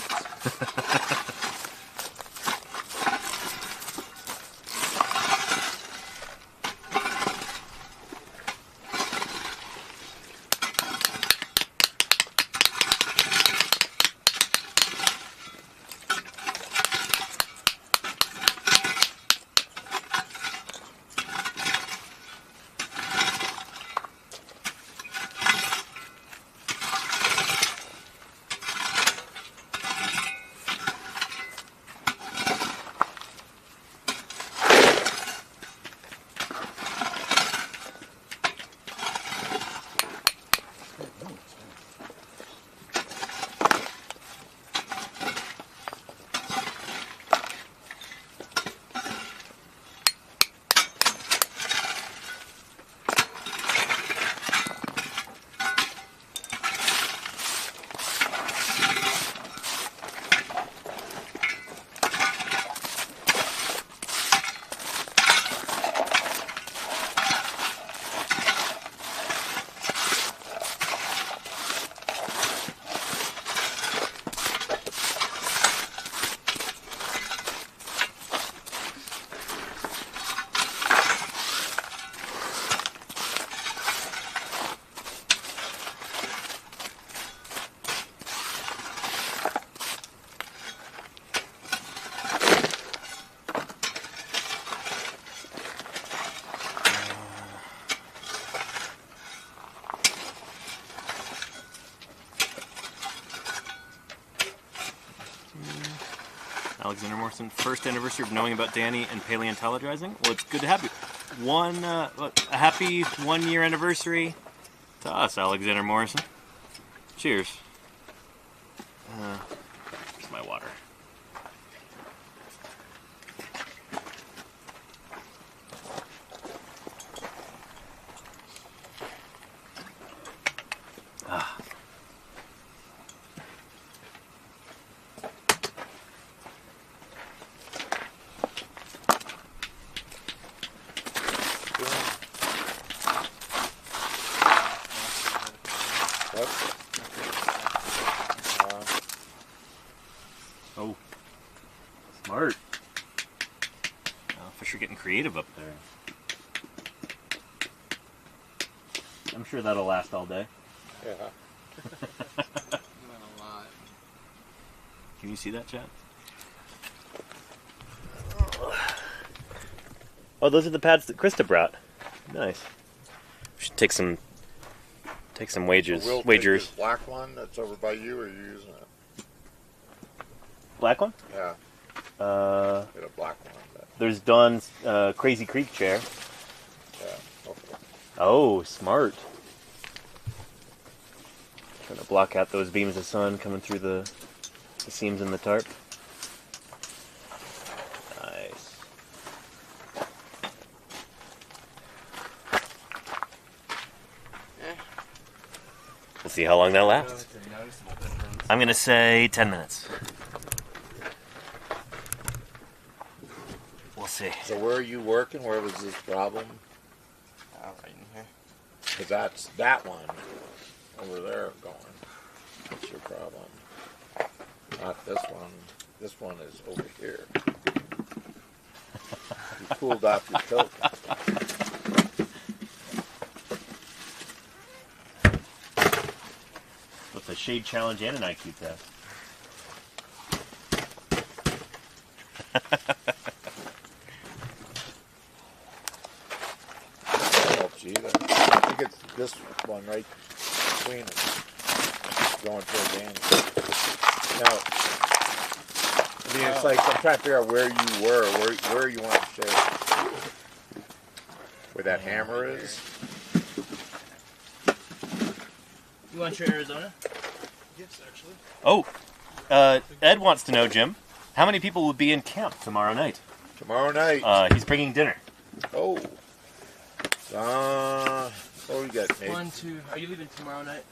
Alexander Morrison, first anniversary of knowing about Danny and paleontologizing. Well, it's good to have you. A happy 1 year anniversary to us, Alexander Morrison. Cheers. Here's my water. Oh, smart. Fish are getting creative up there. I'm sure that'll last all day. Yeah. Not a lot. Can you see that, Chad? Oh, those are the pads that Krista brought. Nice. We should take some wagers. We'll take this black one that's over by you, or are you using it? Black one? Yeah. Get a black one. There's Dawn's Crazy Creek chair. Yeah. Hopefully. Oh, smart. Trying to block out those beams of sun coming through the seams in the tarp. Nice. We'll see how long that lasts. I'm going to say 10 minutes. We'll see. So where are you working? Where was this problem? Right in here. Because that's that one over there going. What's your problem? Not this one. This one is over here. You cooled off your coat. With a shade challenge and an IQ test. Oh, gee, I think it's this one right between them. Going towards Annie. Now, I mean, it's like I'm trying to figure out where you were, where you want to shade. Where that hammer is. You want your Arizona? Yes, actually. Oh, Ed wants to know, Jim, how many people will be in camp tomorrow night? Tomorrow night. He's bringing dinner. Oh. What we got, Nate? 1, 2. Are you leaving tomorrow night?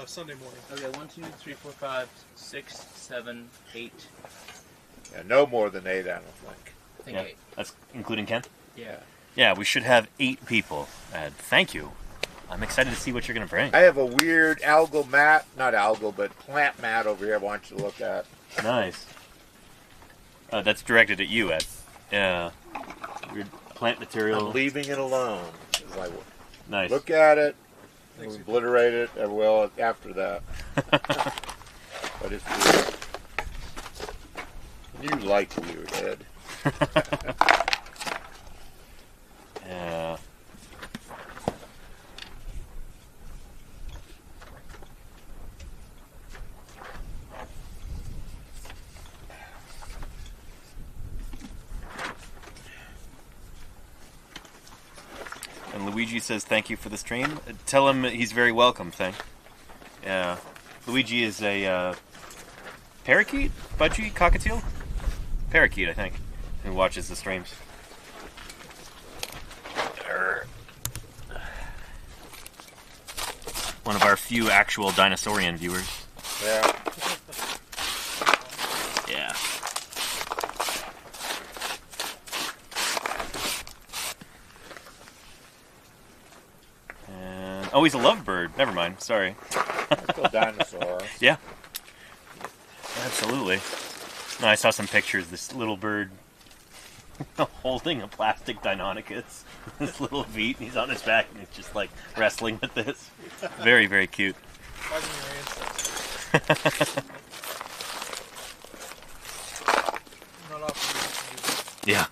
Sunday morning. Okay, 1, 2, 3, 4, 5, 6, 7, 8. Yeah, no more than 8, I don't think. I think 8. That's including Ken? Yeah. Yeah, we should have 8 people. Ed, thank you. I'm excited to see what you're going to bring. I have a weird algal mat, not algal, but plant mat over here I want you to look at. Nice. That's directed at you, Ed. Yeah. Weird plant material. I'm leaving it alone. Like, Nice. look at it, we'll obliterate it, and well, after that. But it's weird. You like weird, Ed. Yeah. And Luigi says thank you for the stream. Tell him he's very welcome, thing. Yeah. Luigi is a parakeet? Budgie? Cockatiel? Parakeet, I think, who watches the streams. One of our few actual dinosaurian viewers. Yeah. Yeah. And oh, he's a lovebird. Never mind. Sorry. Still dinosaur. Yeah. Absolutely. No, I saw some pictures. This little bird holding a plastic Deinonychus. This little feet, and he's on his back, and he's just like wrestling with this. Very, very cute. Yeah.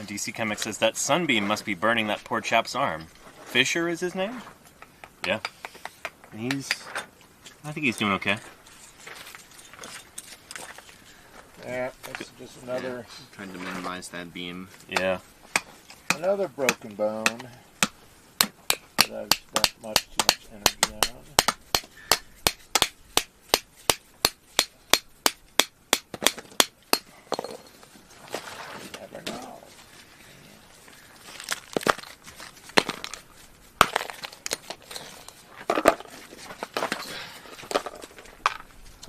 DC Chemic says that sunbeam must be burning that poor chap's arm. Fisher is his name? Yeah. I think he's doing okay. Yeah, that's just another... Trying to minimize that beam. Yeah. Another broken bone that I've spent too much energy on. Never know.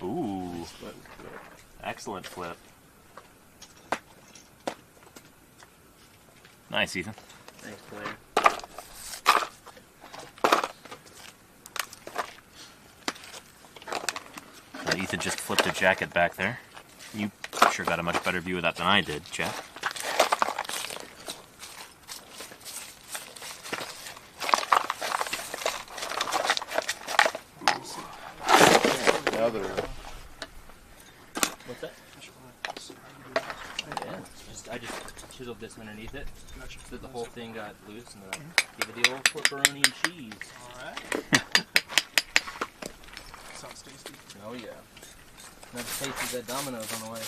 Ooh. Excellent flip. Nice, Ethan. Thanks, player. Ethan just flipped a jacket back there. You sure got a much better view of that than I did, Jeff. What's that? Yeah, I just chiseled this underneath it, so that the whole thing got loose, and then I give it the old pepperoni and cheese. Alright. Sounds tasty. Oh yeah. Not as tasty as that Domino's on the way.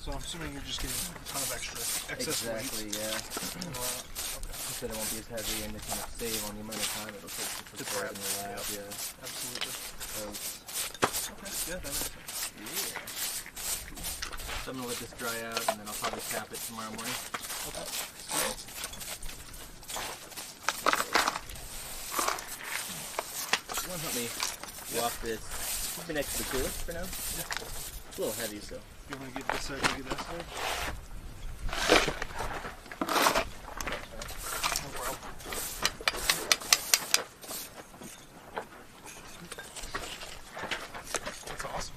So I'm assuming you're just getting a ton of excess Exactly, weight. yeah. Okay. You said it won't be as heavy, and to kind of save on the amount of time it'll take to prepare it in the lab. Yep. Yeah. Absolutely. So, Okay. Yeah, that makes sense. yeah. So I'm gonna let this dry out, and then I'll probably cap it tomorrow morning. Okay. You want to help me walk this? Put me next to the cooler for now. Yeah. It's a little heavy, so. You want to get this side, you get that side? No problem. That's awesome.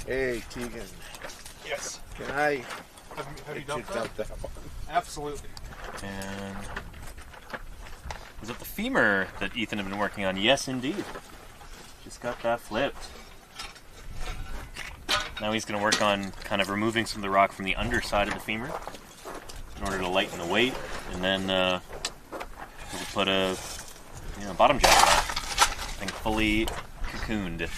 Hey, Tegan. Yes. Can I Have you get done you that? dump that one? Absolutely. And was it the femur that Ethan had been working on? Yes, indeed. Just got that flipped. Now he's going to work on kind of removing some of the rock from the underside of the femur in order to lighten the weight, and then we'll put a bottom jack on it. I think fully cocooned.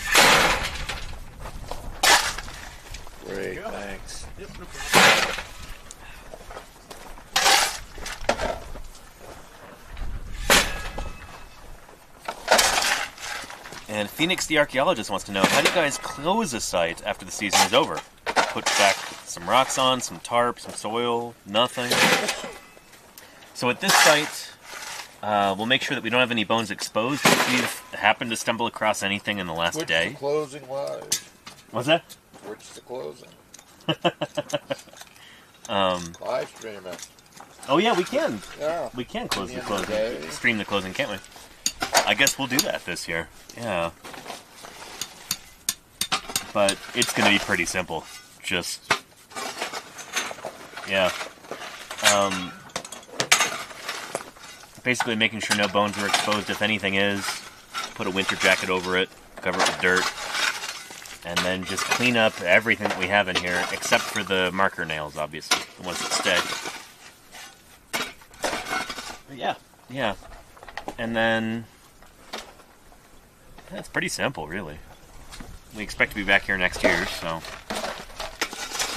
Great, thanks. Yep, no problem. And Phoenix the archaeologist wants to know, how do you guys close a site after the season is over? Put back some rocks on, some tarp, some soil, nothing? So at this site, we'll make sure that we don't have any bones exposed if we've happened to stumble across anything in the last day. The closing live? What's that? Which the closing? Live stream it. Oh yeah, we can. Yeah. We can close the At the end of closing. the day. Stream the closing, can't we? I guess we'll do that this year. Yeah. But it's going to be pretty simple. Just, yeah. Basically making sure no bones are exposed. If anything is, put a winter jacket over it, cover it with dirt, and then just clean up everything that we have in here, except for the marker nails, obviously, the ones that stay. But yeah. And then it's pretty simple, really. We expect to be back here next year, so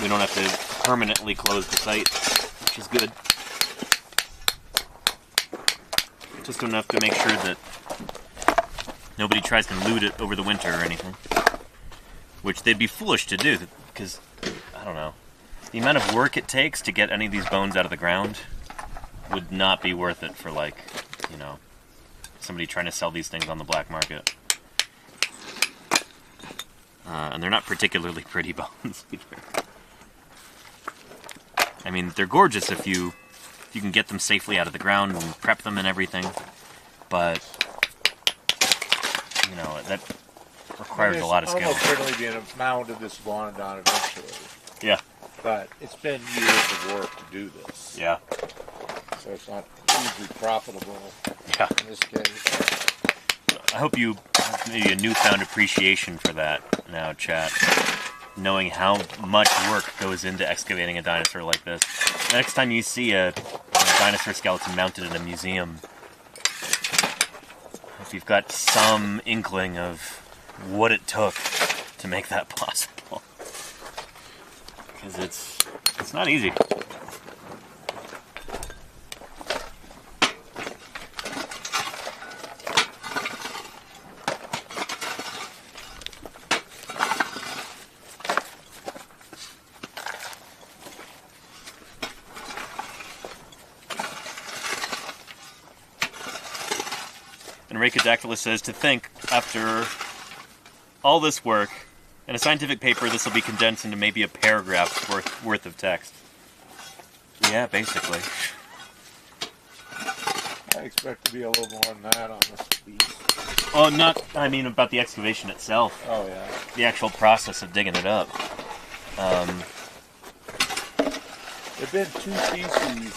we don't have to permanently close the site, which is good. Just enough to make sure that nobody tries to loot it over the winter or anything. Which they'd be foolish to do, because, I don't know, the amount of work it takes to get any of these bones out of the ground would not be worth it for, like, somebody trying to sell these things on the black market. And they're not particularly pretty bones either. I mean, they're gorgeous if you can get them safely out of the ground and prep them and everything, but that requires a lot of skill. Almost certainly be a mound of this iguanodont eventually. Yeah. But it's been years of work to do this. Yeah. So it's not hugely profitable in this case. I hope you have maybe a newfound appreciation for that now, chat. Knowing how much work goes into excavating a dinosaur like this. Next time you see a dinosaur skeleton mounted in a museum, if you've got some inkling of what it took to make that possible. Because it's not easy. And Racodactylus says, to think, after all this work, in a scientific paper, this will be condensed into maybe a paragraph's worth of text. Yeah, basically. I expect to be a little more than that on this piece. Oh, not, I mean about the excavation itself. Oh, yeah. The actual process of digging it up. There have been two species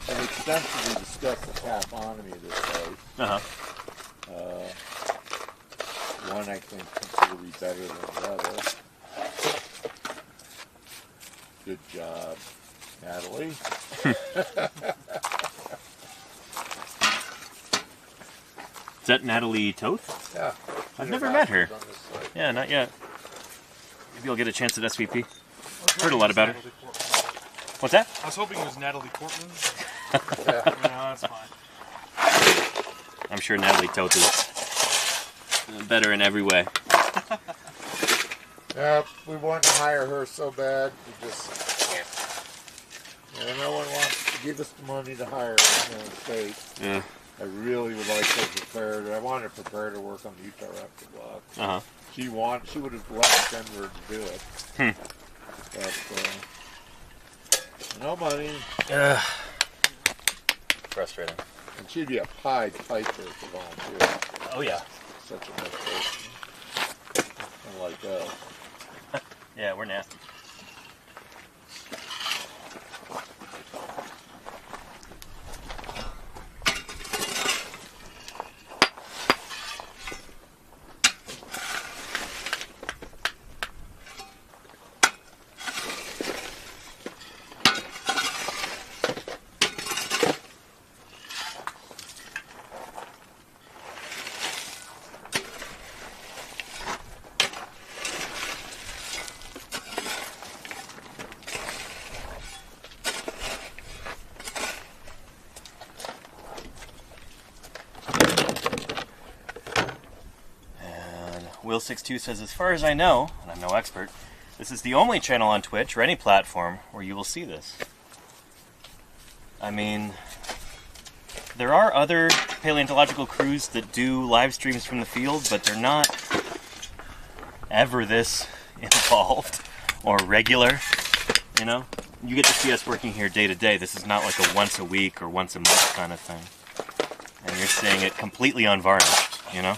that have extensively discussed the taphonomy of this place. Uh-huh. One I think considerably better than the other. Good job, Natalie. Is that Natalie Toth? Yeah. I've never met her. Yeah, not yet. Maybe I'll get a chance at SVP. Heard a lot about her. What's that? I was hoping it was Natalie Portman. Yeah. No, that's fine. I'm sure Natalie Toth is better in every way. Yeah, we want to hire her so bad, we just can't. Yeah, no one wants to give us the money to hire her in the States. Yeah. I really would like to prepare her. I wanted to prepare her to work on the Utah Raptor block. Uh-huh. She would have left Denver to do it. But, no money. Frustrating. And she'd be a Pied Piper to volunteer. Oh, yeah. Such a nice person. Unlike us. Yeah, we're nasty. Will62 says, as far as I know, and I'm no expert, this is the only channel on Twitch or any platform where you will see this. I mean, there are other paleontological crews that do live streams from the field, but they're not ever this involved or regular, you know? You get to see us working here day to day. This is not like a once a week or once a month kind of thing. And you're seeing it completely unvarnished, you know?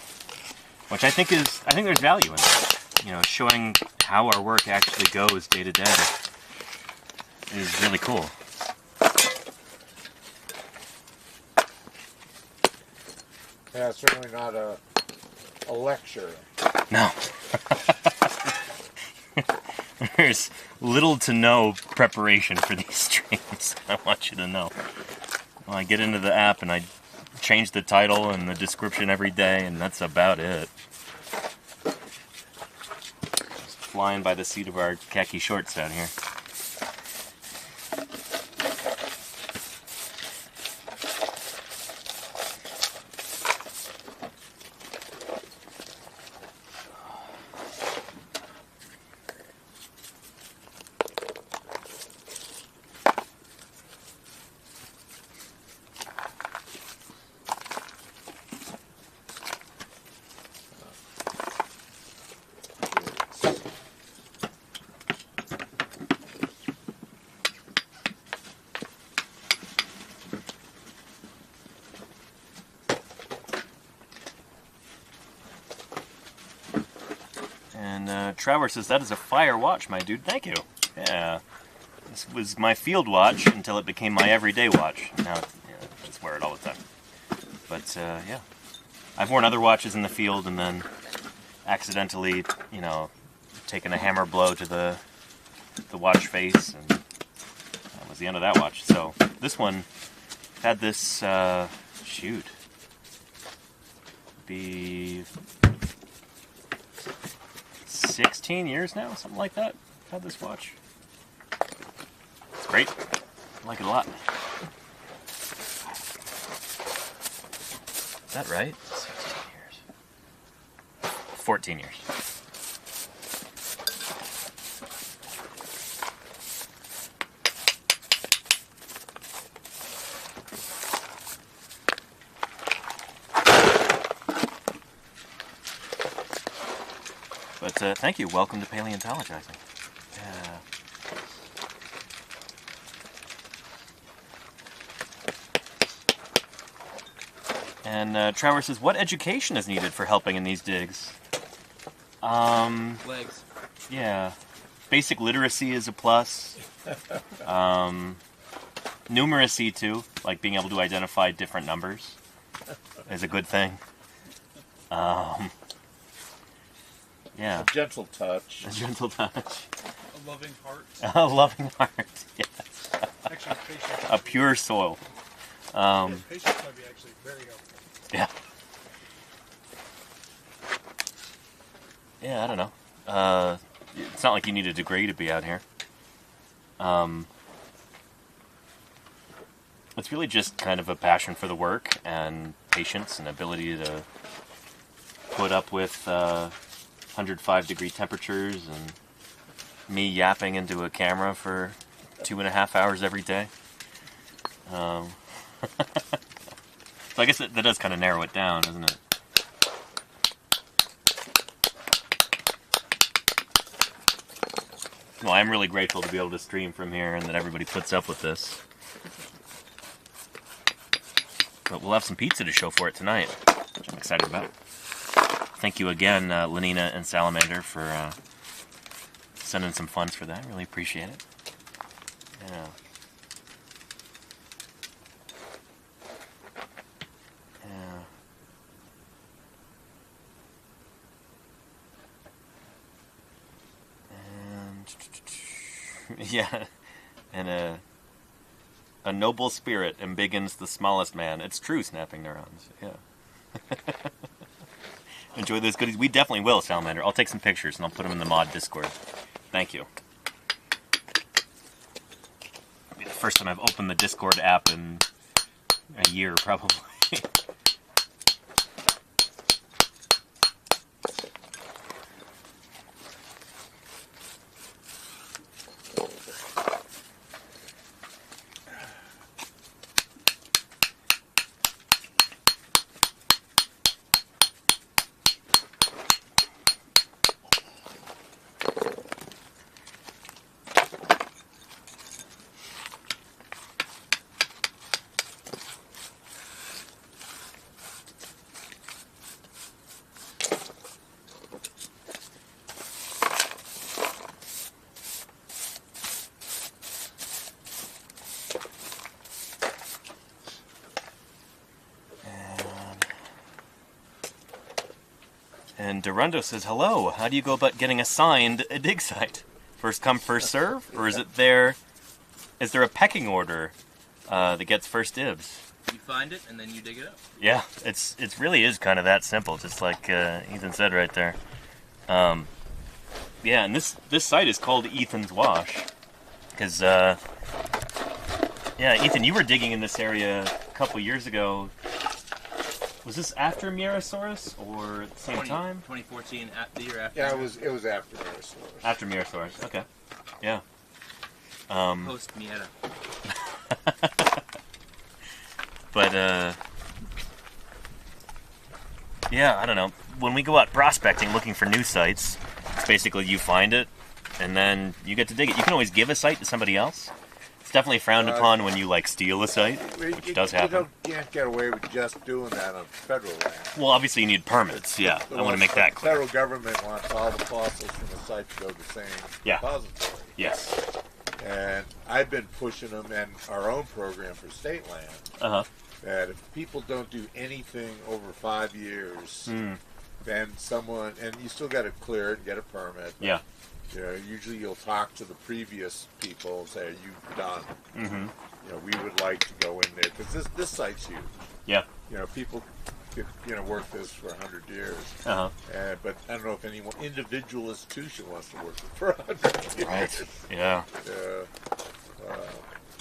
Which I think there's value in it. You know, showing how our work actually goes day to day is really cool. Yeah, certainly not a lecture. No. There's little to no preparation for these streams. I want you to know. Well, I get into the app and I change the title and the description every day, and that's about it. Just flying by the seat of our khaki shorts down here. Trevor says, that is a fire watch, my dude. Thank you. Yeah. This was my field watch until it became my everyday watch. Now, I just wear it all the time. But, yeah. I've worn other watches in the field and then accidentally, you know, taken a hammer blow to the watch face, and that was the end of that watch. So, this one had this, shoot. Be 16 years now, something like that. I've had this watch. It's great. I like it a lot. Is that right? 16 years. 14 years. But thank you. Welcome to Paleontologizing. Yeah. And Trevor says, what education is needed for helping in these digs? Legs. Yeah. Basic literacy is a plus. Numeracy, too, like being able to identify different numbers is a good thing. Yeah. A gentle touch. A gentle touch. A loving heart. A loving heart, yes. Actually, patience. A pure soil. Patience might be actually very helpful. Yeah. Yeah, I don't know. It's not like you need a degree to be out here. It's really just kind of a passion for the work and patience and ability to put up with 105-degree temperatures and me yapping into a camera for 2.5 hours every day. So I guess that does kind of narrow it down, doesn't it? Well, I'm really grateful to be able to stream from here and that everybody puts up with this. But we'll have some pizza to show for it tonight, which I'm excited about. Thank you again, Lenina and Salamander, for sending some funds for that. Really appreciate it. Yeah. Yeah, and a noble spirit embiggens the smallest man. It's true, snapping neurons. Yeah. Enjoy those goodies. We definitely will, Salamander. I'll take some pictures and I'll put them in the mod Discord. Thank you. It'll be the first time I've opened the Discord app in a year, probably. And Durundo says, hello, how do you go about getting assigned a dig site? First come, first serve? Or is there a pecking order that gets first dibs? You find it, and then you dig it up. Yeah, it really is kind of that simple, just like Ethan said right there. Yeah, and this site is called Ethan's Wash. Because, yeah, Ethan, you were digging in this area a couple years ago. Was this after Mirasaurus or at the same time? 2014, the year after. Yeah, it was after Mirasaurus. After Mirasaurus, okay. Yeah. Post Mieta. But, yeah, I don't know. When we go out prospecting looking for new sites, it's basically you find it, and then you get to dig it. You can always give a site to somebody else. It's definitely frowned upon when you, like, steal a site, which does happen. You can't get away with just doing that on federal land. Well, obviously you need permits, yeah. I want to make that clear. The federal government wants all the fossils from the site to go to the same repository. Yes. And I've been pushing them in our own program for state land. That if people don't do anything over 5 years, then someone, and you still got to clear it and get a permit. Yeah. You know, usually you'll talk to the previous people and say, "Are you done?" Mm-hmm. You know, we would like to go in there because this site's huge. Yeah. You know, people could work this for 100 years. But I don't know if any one individual institution wants to work it for 100 years. Right. Yeah.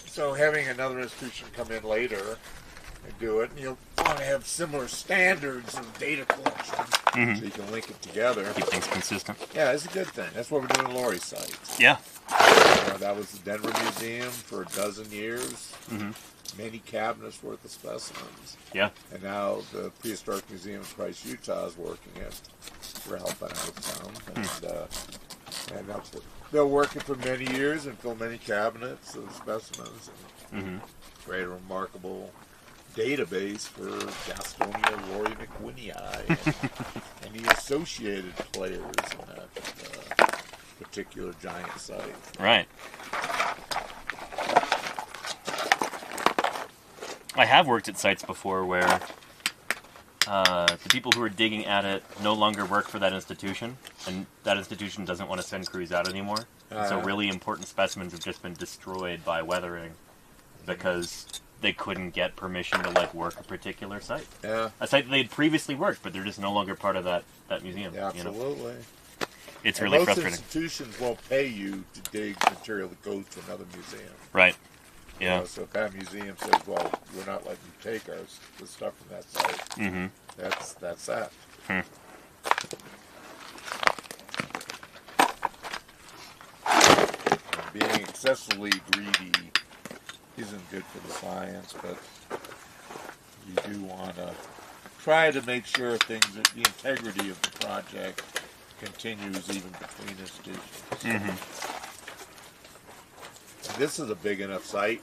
So having another institution come in later and do it, and you'll want to have similar standards of data collection so you can link it together. Keep things consistent. Yeah, it's a good thing. That's what we're doing at Lori's site. Yeah. That was the Denver Museum for a dozen years. Many cabinets worth of specimens. Yeah. And now the Prehistoric Museum in Christ, Utah is working it. We're helping out some. And that's what, they'll work it for many years and fill many cabinets of specimens. And create a remarkable database for Gastonia Rory McWhinney and the associated players in that particular giant site. Right. I have worked at sites before where the people who are digging at it no longer work for that institution, and that institution doesn't want to send crews out anymore. So really important specimens have just been destroyed by weathering because they couldn't get permission to like work a particular site. Yeah. A site that they'd previously worked, but they're just no longer part of that museum. Yeah, absolutely. You know? It's and really most frustrating. Institutions won't pay you to dig material that goes to another museum. Right. Yeah. You know, so if that museum says, "Well, we're not letting you take the stuff from that site," Mm-hmm. that's that. Hmm. Being excessively greedy isn't good for the science, but you do want to try to make sure the integrity of the project continues even between institutions. Mm-hmm. And this is a big enough site.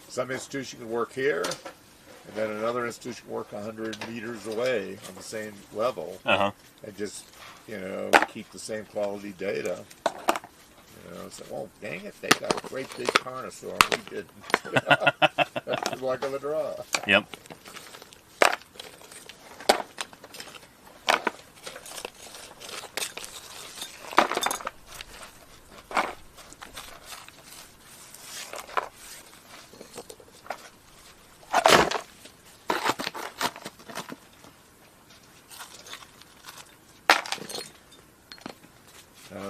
Some institution can work here, and then another institution can work 100 meters away on the same level, Uh-huh. and just, keep the same quality data. It's like, well, dang it, they got a great big carnosaur, and we didn't. That's the luck of the draw. Yep.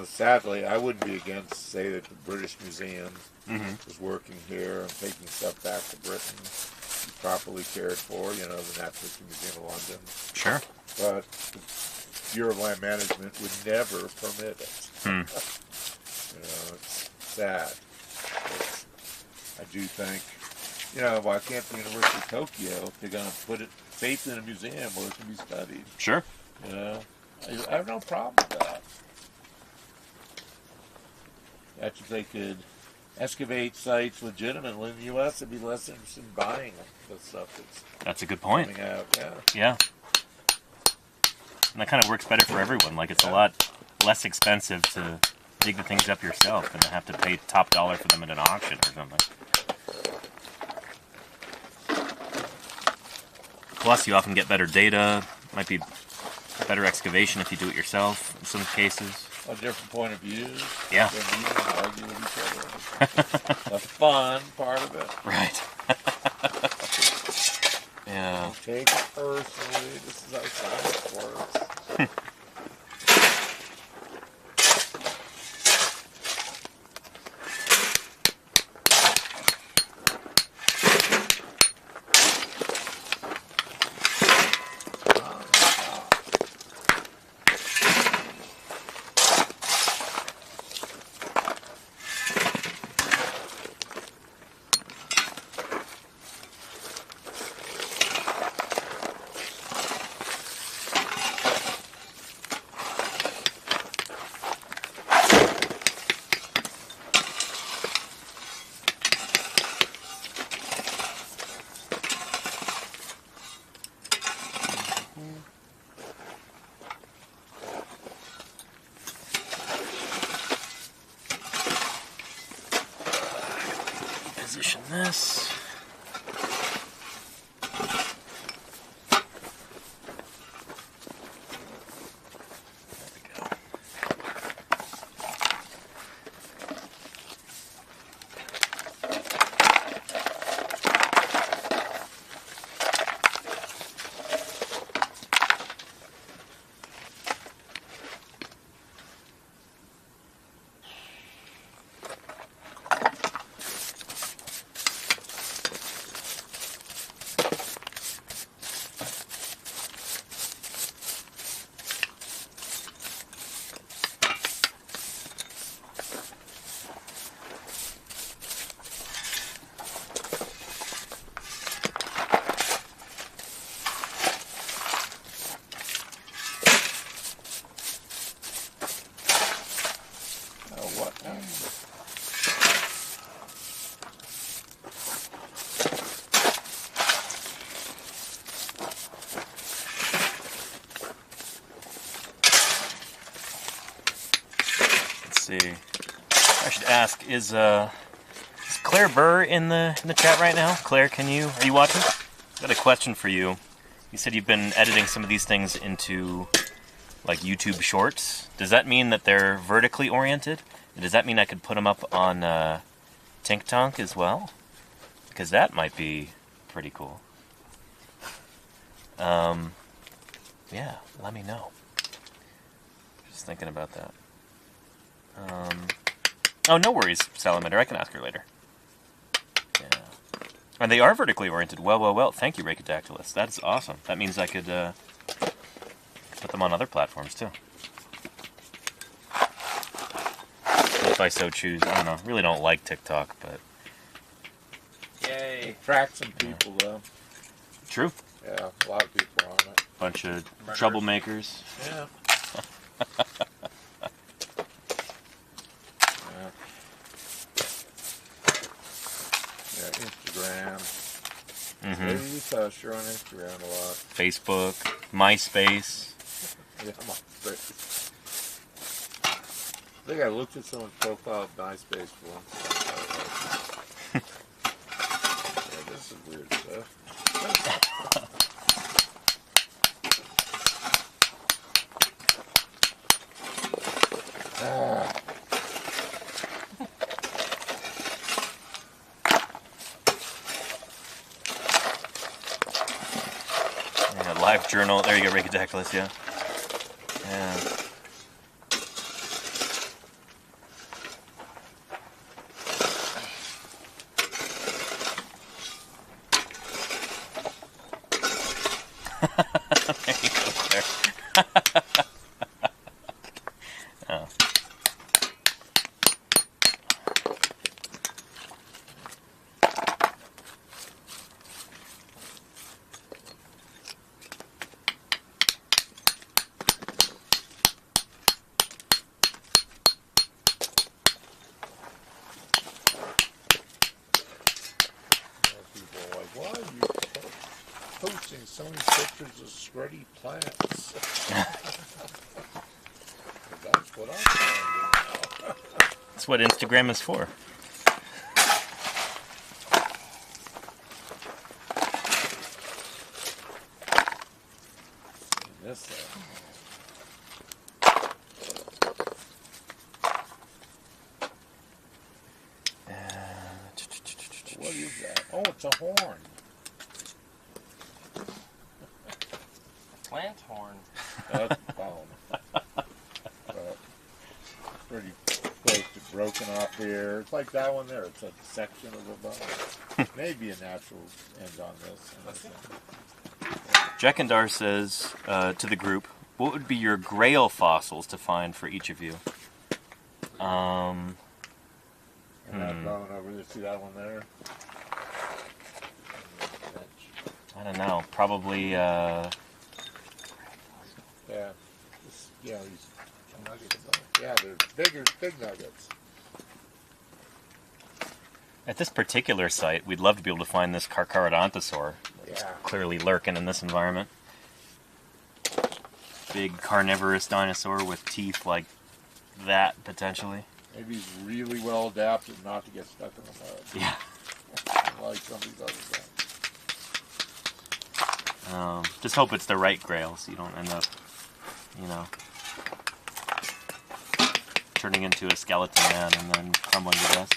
Sadly, I wouldn't be against, say, that the British Museum Mm-hmm. was working here and taking stuff back to Britain, properly cared for, the Natural History Museum of London. Sure. But the Bureau of Land Management would never permit it. It's sad. I do think, why can't the University of Tokyo, if they're going to put it safely in a museum where it can be studied? Sure. I have no problem with that. If they could excavate sites legitimately in the U.S., they'd be less interested in buying the stuff that's a good point. coming out. Yeah. And that kind of works better for everyone. Like, it's a lot less expensive to dig the things up yourself than to have to pay top dollar for them at an auction or something. Plus, you often get better data. Might be better excavation if you do it yourself in some cases. A different point of view. Yeah. They meet and argue with each other. The fun part of it. Right. Yeah. Don't take it personally. This is how science works. see. I should ask, is Claire Burr in the chat right now? Claire, are you watching? I've got a question for you. You said you've been editing some of these things into like YouTube shorts. Does that mean that they're vertically oriented? Does that mean I could put them up on Tink Tonk as well? Because that might be pretty cool. Yeah, let me know. Just thinking about that. Oh, no worries, Salamander. I can ask her later. Yeah. And they are vertically oriented. Well. Thank you, Racodactylus. That's awesome. That means I could put them on other platforms, too. If I so choose. I don't know. Really don't like TikTok, but... Yay. Attract some people, though. True. Yeah, a lot of people are on it. Bunch of troublemakers. Yeah. Instagram. Sure on Instagram a lot. Facebook, MySpace. Yeah, MySpace. I think I looked at someone's profile of MySpace for once. Yeah, this is weird stuff. Live journal. There you go, Racodactylus, yeah. Yeah. There you go, there. Oh. Posting so many pictures of spready plants. That's what I'm trying to do. That's what Instagram is for. This what is that? Oh, it's a horn. Plant horn. That's a bone. Pretty close to broken off here. It's like that one there. It's a section of a bone. Maybe a natural end on this. Jackandar says to the group, what would be your grail fossils to find for each of you? And that bone over there. See that one there? I don't know. Probably... Yeah. These nuggets. Yeah, they're big nuggets. At this particular site, we'd love to be able to find this Carcharodontosaur. It's clearly lurking in this environment. Big carnivorous dinosaur with teeth like that, potentially. Maybe he's really well adapted not to get stuck in the mud. Yeah. Like some of these other things. Just hope it's the right grail so you don't end up, turning into a skeleton man and then crumbling to dust.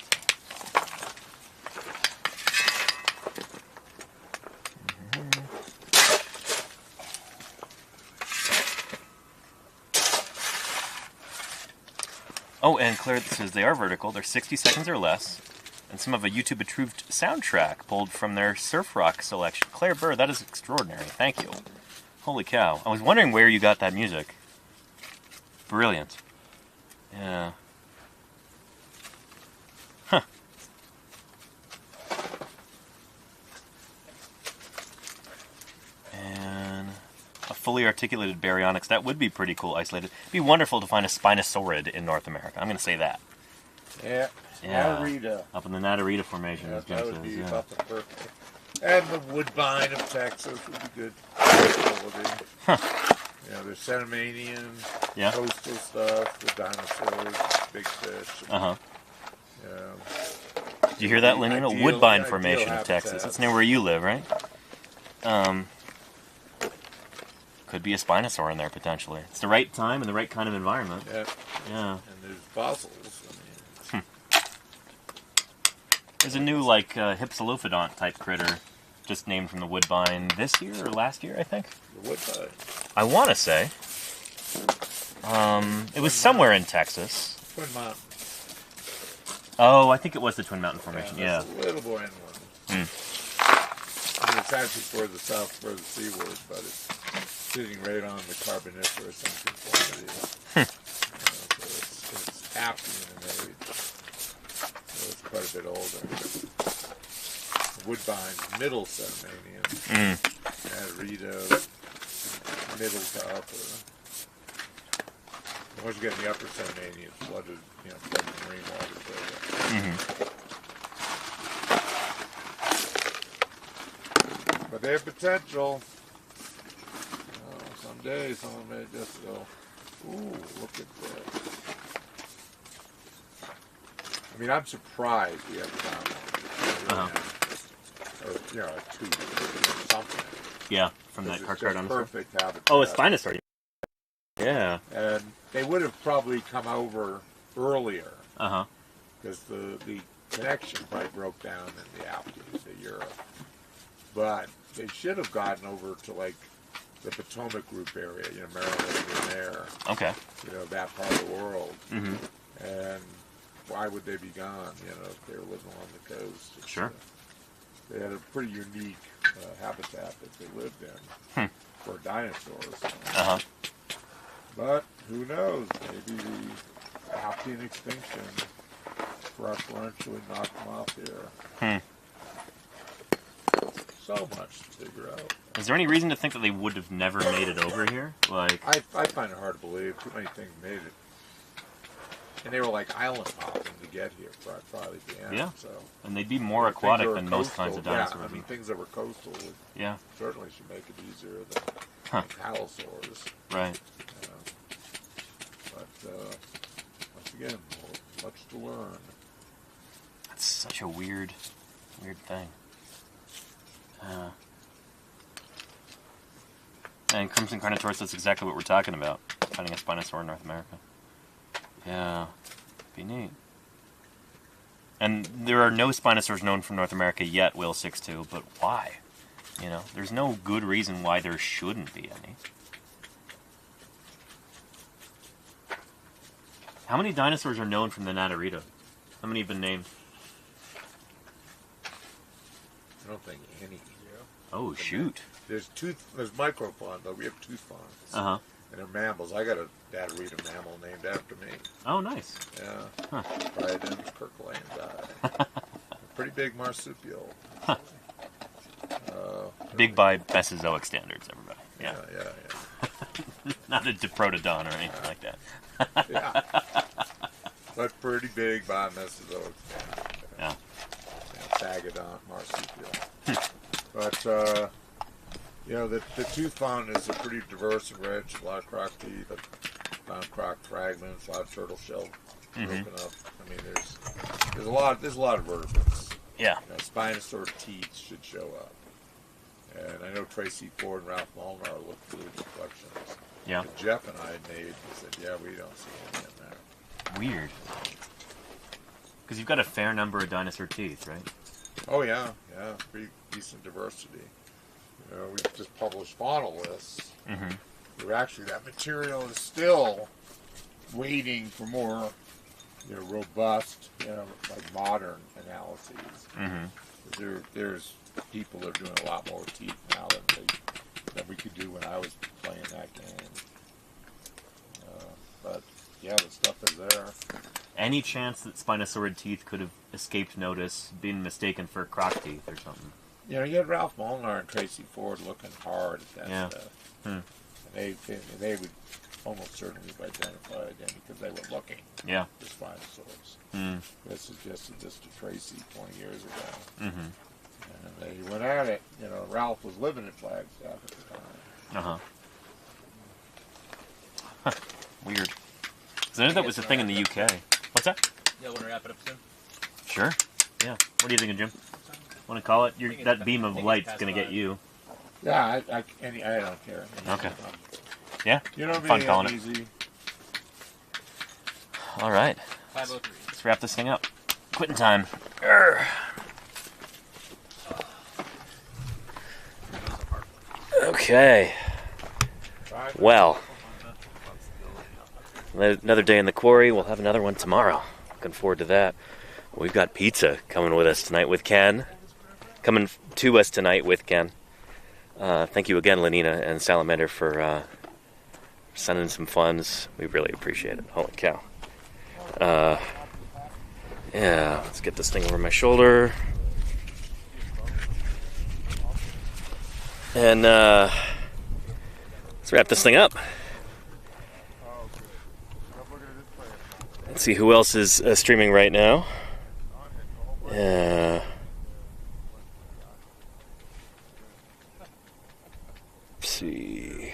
Oh, and Claire says they are vertical. They're 60 seconds or less. And some of a YouTube-approved soundtrack pulled from their surf rock selection. Claire Burr, that is extraordinary. Thank you. Holy cow. I was wondering where you got that music. Brilliant. Yeah. Huh. And a fully articulated baryonyx. That would be pretty cool, isolated. It'd be wonderful to find a Spinosaurid in North America. I'm going to say that. Yeah. Yeah. Natarita. Up in the Natarita Formation. Yeah, as Jim that would says, be yeah. about the perfect. And the woodbine of Texas would be good. Huh. You know, there's Cenomanian, Yeah. coastal stuff, the dinosaurs, big fish. Uh-huh. Yeah. Did you hear that, Lenina? Ideal- Woodbine ideal Formation of habitat. Texas. That's near where you live, right? Could be a Spinosaur in there, potentially. It's the right time and the right kind of environment. Yeah. Yeah. And there's fossils. I mean, There's a new, like, Hypsilophodont type critter just named from the Woodbine this year or last year, I think. the woodbine. I want to say. It was somewhere in Texas. Twin Mountain. Oh, I think it was the Twin Mountain Formation, yeah. That's a little boy in one. I mean, it's actually for the south, for the seaward, but it's sitting right on the Carboniferous unconformity. So it's Appian in age. So it's quite a bit older. Woodbine's middle Cenomanian. And Rita, middle to upper. And once you get in the upper Cenomanian, it's flooded, flooded marine water. But they have potential. Someday someone may just go, ooh, look at that. I mean, I'm surprised we haven't found one. Or, a tooth or something. Yeah, from that Carcart dinosaur. Perfect habitat. Oh, a Spinosaur. Yeah. And they would have probably come over earlier. Uh-huh. Because the connection probably broke down in the Alps to Europe. But they should have gotten over to, like, the Potomac Group area, Maryland and there. Okay. That part of the world. Mm-hmm. And why would they be gone, if they were living along the coast? Sure. They had a pretty unique habitat that they lived in for dinosaurs. Uh-huh. But who knows? Maybe the Appian extinction preferentially knocked them off here. So much to figure out. Is there any reason to think that they would have never made it over here? Like, I find it hard to believe. Too many things made it. And they were like island hopping to get here probably at the end. Yeah. So. And they'd be more aquatic than most kinds of dinosaurs. Yeah, I mean, things that were coastal would certainly should make it easier than allosaurs. Right. But once again, much to learn. That's such a weird thing. And Crimson Carnotaurus, that's exactly what we're talking about. Finding a Spinosaur in North America. Yeah. Be neat. And there are no Spinosaurs known from North America yet, Will 6'2", but why? There's no good reason why there shouldn't be any. How many dinosaurs are known from the Natarita? How many have been named? I don't think any. Oh, shoot. There's micropod, though. We have tooth fawns. Uh-huh. And they're mammals. I got a Natarita mammal named after me. Oh, nice. Yeah. Right in Kirkland. Pretty big marsupial. Big by Mesozoic standards, everybody. Yeah. Not a Diprotodon or anything like that. Yeah. But pretty big by Mesozoic standards. Yeah. Sagadont marsupial. But, the tooth fawn is a pretty diverse and rich. A lot of croc teeth, found croc fragments, a lot of turtle shell broken up. I mean, there's a lot of vertebrates. Yeah. Spinosaur teeth should show up. And I know Tracy Ford and Ralph Molnar looked through the collections. Yeah. But Jeff and I had made, he said, yeah, we don't see any in there. Weird. Because you've got a fair number of dinosaur teeth, right? Oh, yeah. Pretty decent diversity. We just published faunal lists. That material is still waiting for more, robust, like modern analyses. There's people that are doing a lot more teeth now than we could do when I was playing that game. But yeah, the stuff is there. Any chance that Spinosaurid teeth could have escaped notice, been mistaken for croc teeth or something? You had Ralph Molnar and Tracy Ford looking hard at that stuff. And they would almost certainly have identified them because they were looking for Spinosaurs. This suggested this to Tracy 20 years ago. And they went at it. Ralph was living in Flagstaff at the time. Weird. Because I know that was a thing in the UK. What's that? Yeah, want to wrap it up soon? Sure. Yeah. What are you thinking, Jim? Want to call it? That beam of light's going to get you. Yeah, I don't care. Okay. Yeah? You know, fun calling easy. it. All right. 5:03. Let's wrap this thing up. Quitting time. Urgh. Okay. Well, another day in the quarry. We'll have another one tomorrow. Looking forward to that. We've got pizza coming with us tonight with Ken. Coming to us tonight with Ken. Thank you again, Lenina and Salamander, for sending some funds. We really appreciate it. Holy cow. Yeah, let's get this thing over my shoulder. And let's wrap this thing up. Let's see who else is streaming right now. Let's see.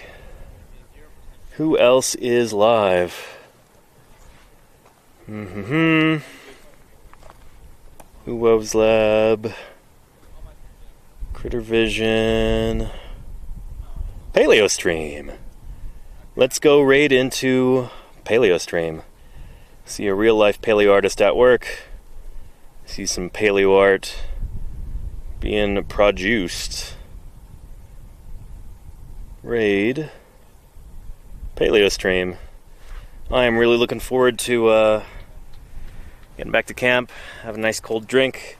Who else is live? Who Woves Lab? Critter Vision. PaleoStream. Let's go right into PaleoStream. See a real life paleo artist at work. See some paleo art being produced. Raid. PaleoStream. I am really looking forward to getting back to camp, have a nice cold drink,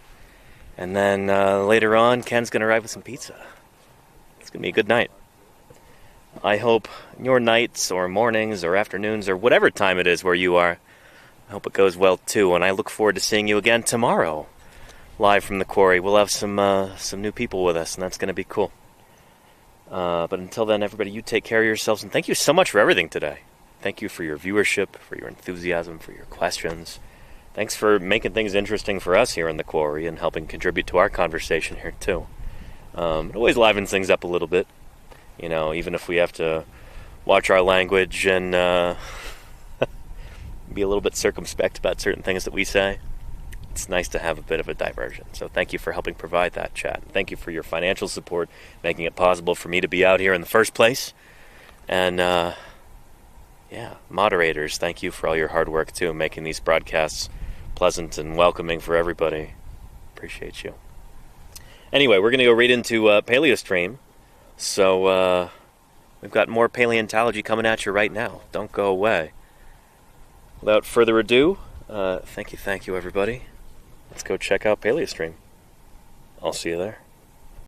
and then later on, Ken's going to arrive with some pizza. It's going to be a good night. I hope your nights or mornings or afternoons or whatever time it is where you are, I hope it goes well too, and I look forward to seeing you again tomorrow, live from the quarry. We'll have some new people with us, and that's going to be cool. But until then, everybody, you take care of yourselves, and thank you so much for everything today. Thank you for your viewership, for your enthusiasm, for your questions. Thanks for making things interesting for us here in the quarry and helping contribute to our conversation here too. It always livens things up a little bit, you know, even if we have to watch our language and be a little bit circumspect about certain things that we say. It's nice to have a bit of a diversion. So thank you for helping provide that, chat. Thank you for your financial support, making it possible for me to be out here in the first place. And yeah, moderators, thank you for all your hard work too, making these broadcasts pleasant and welcoming for everybody. Appreciate you. Anyway, we're going to go right into PaleoStream. So we've got more paleontology coming at you right now. Don't go away. Without further ado, thank you, everybody. Let's go check out PaleoStream. I'll see you there.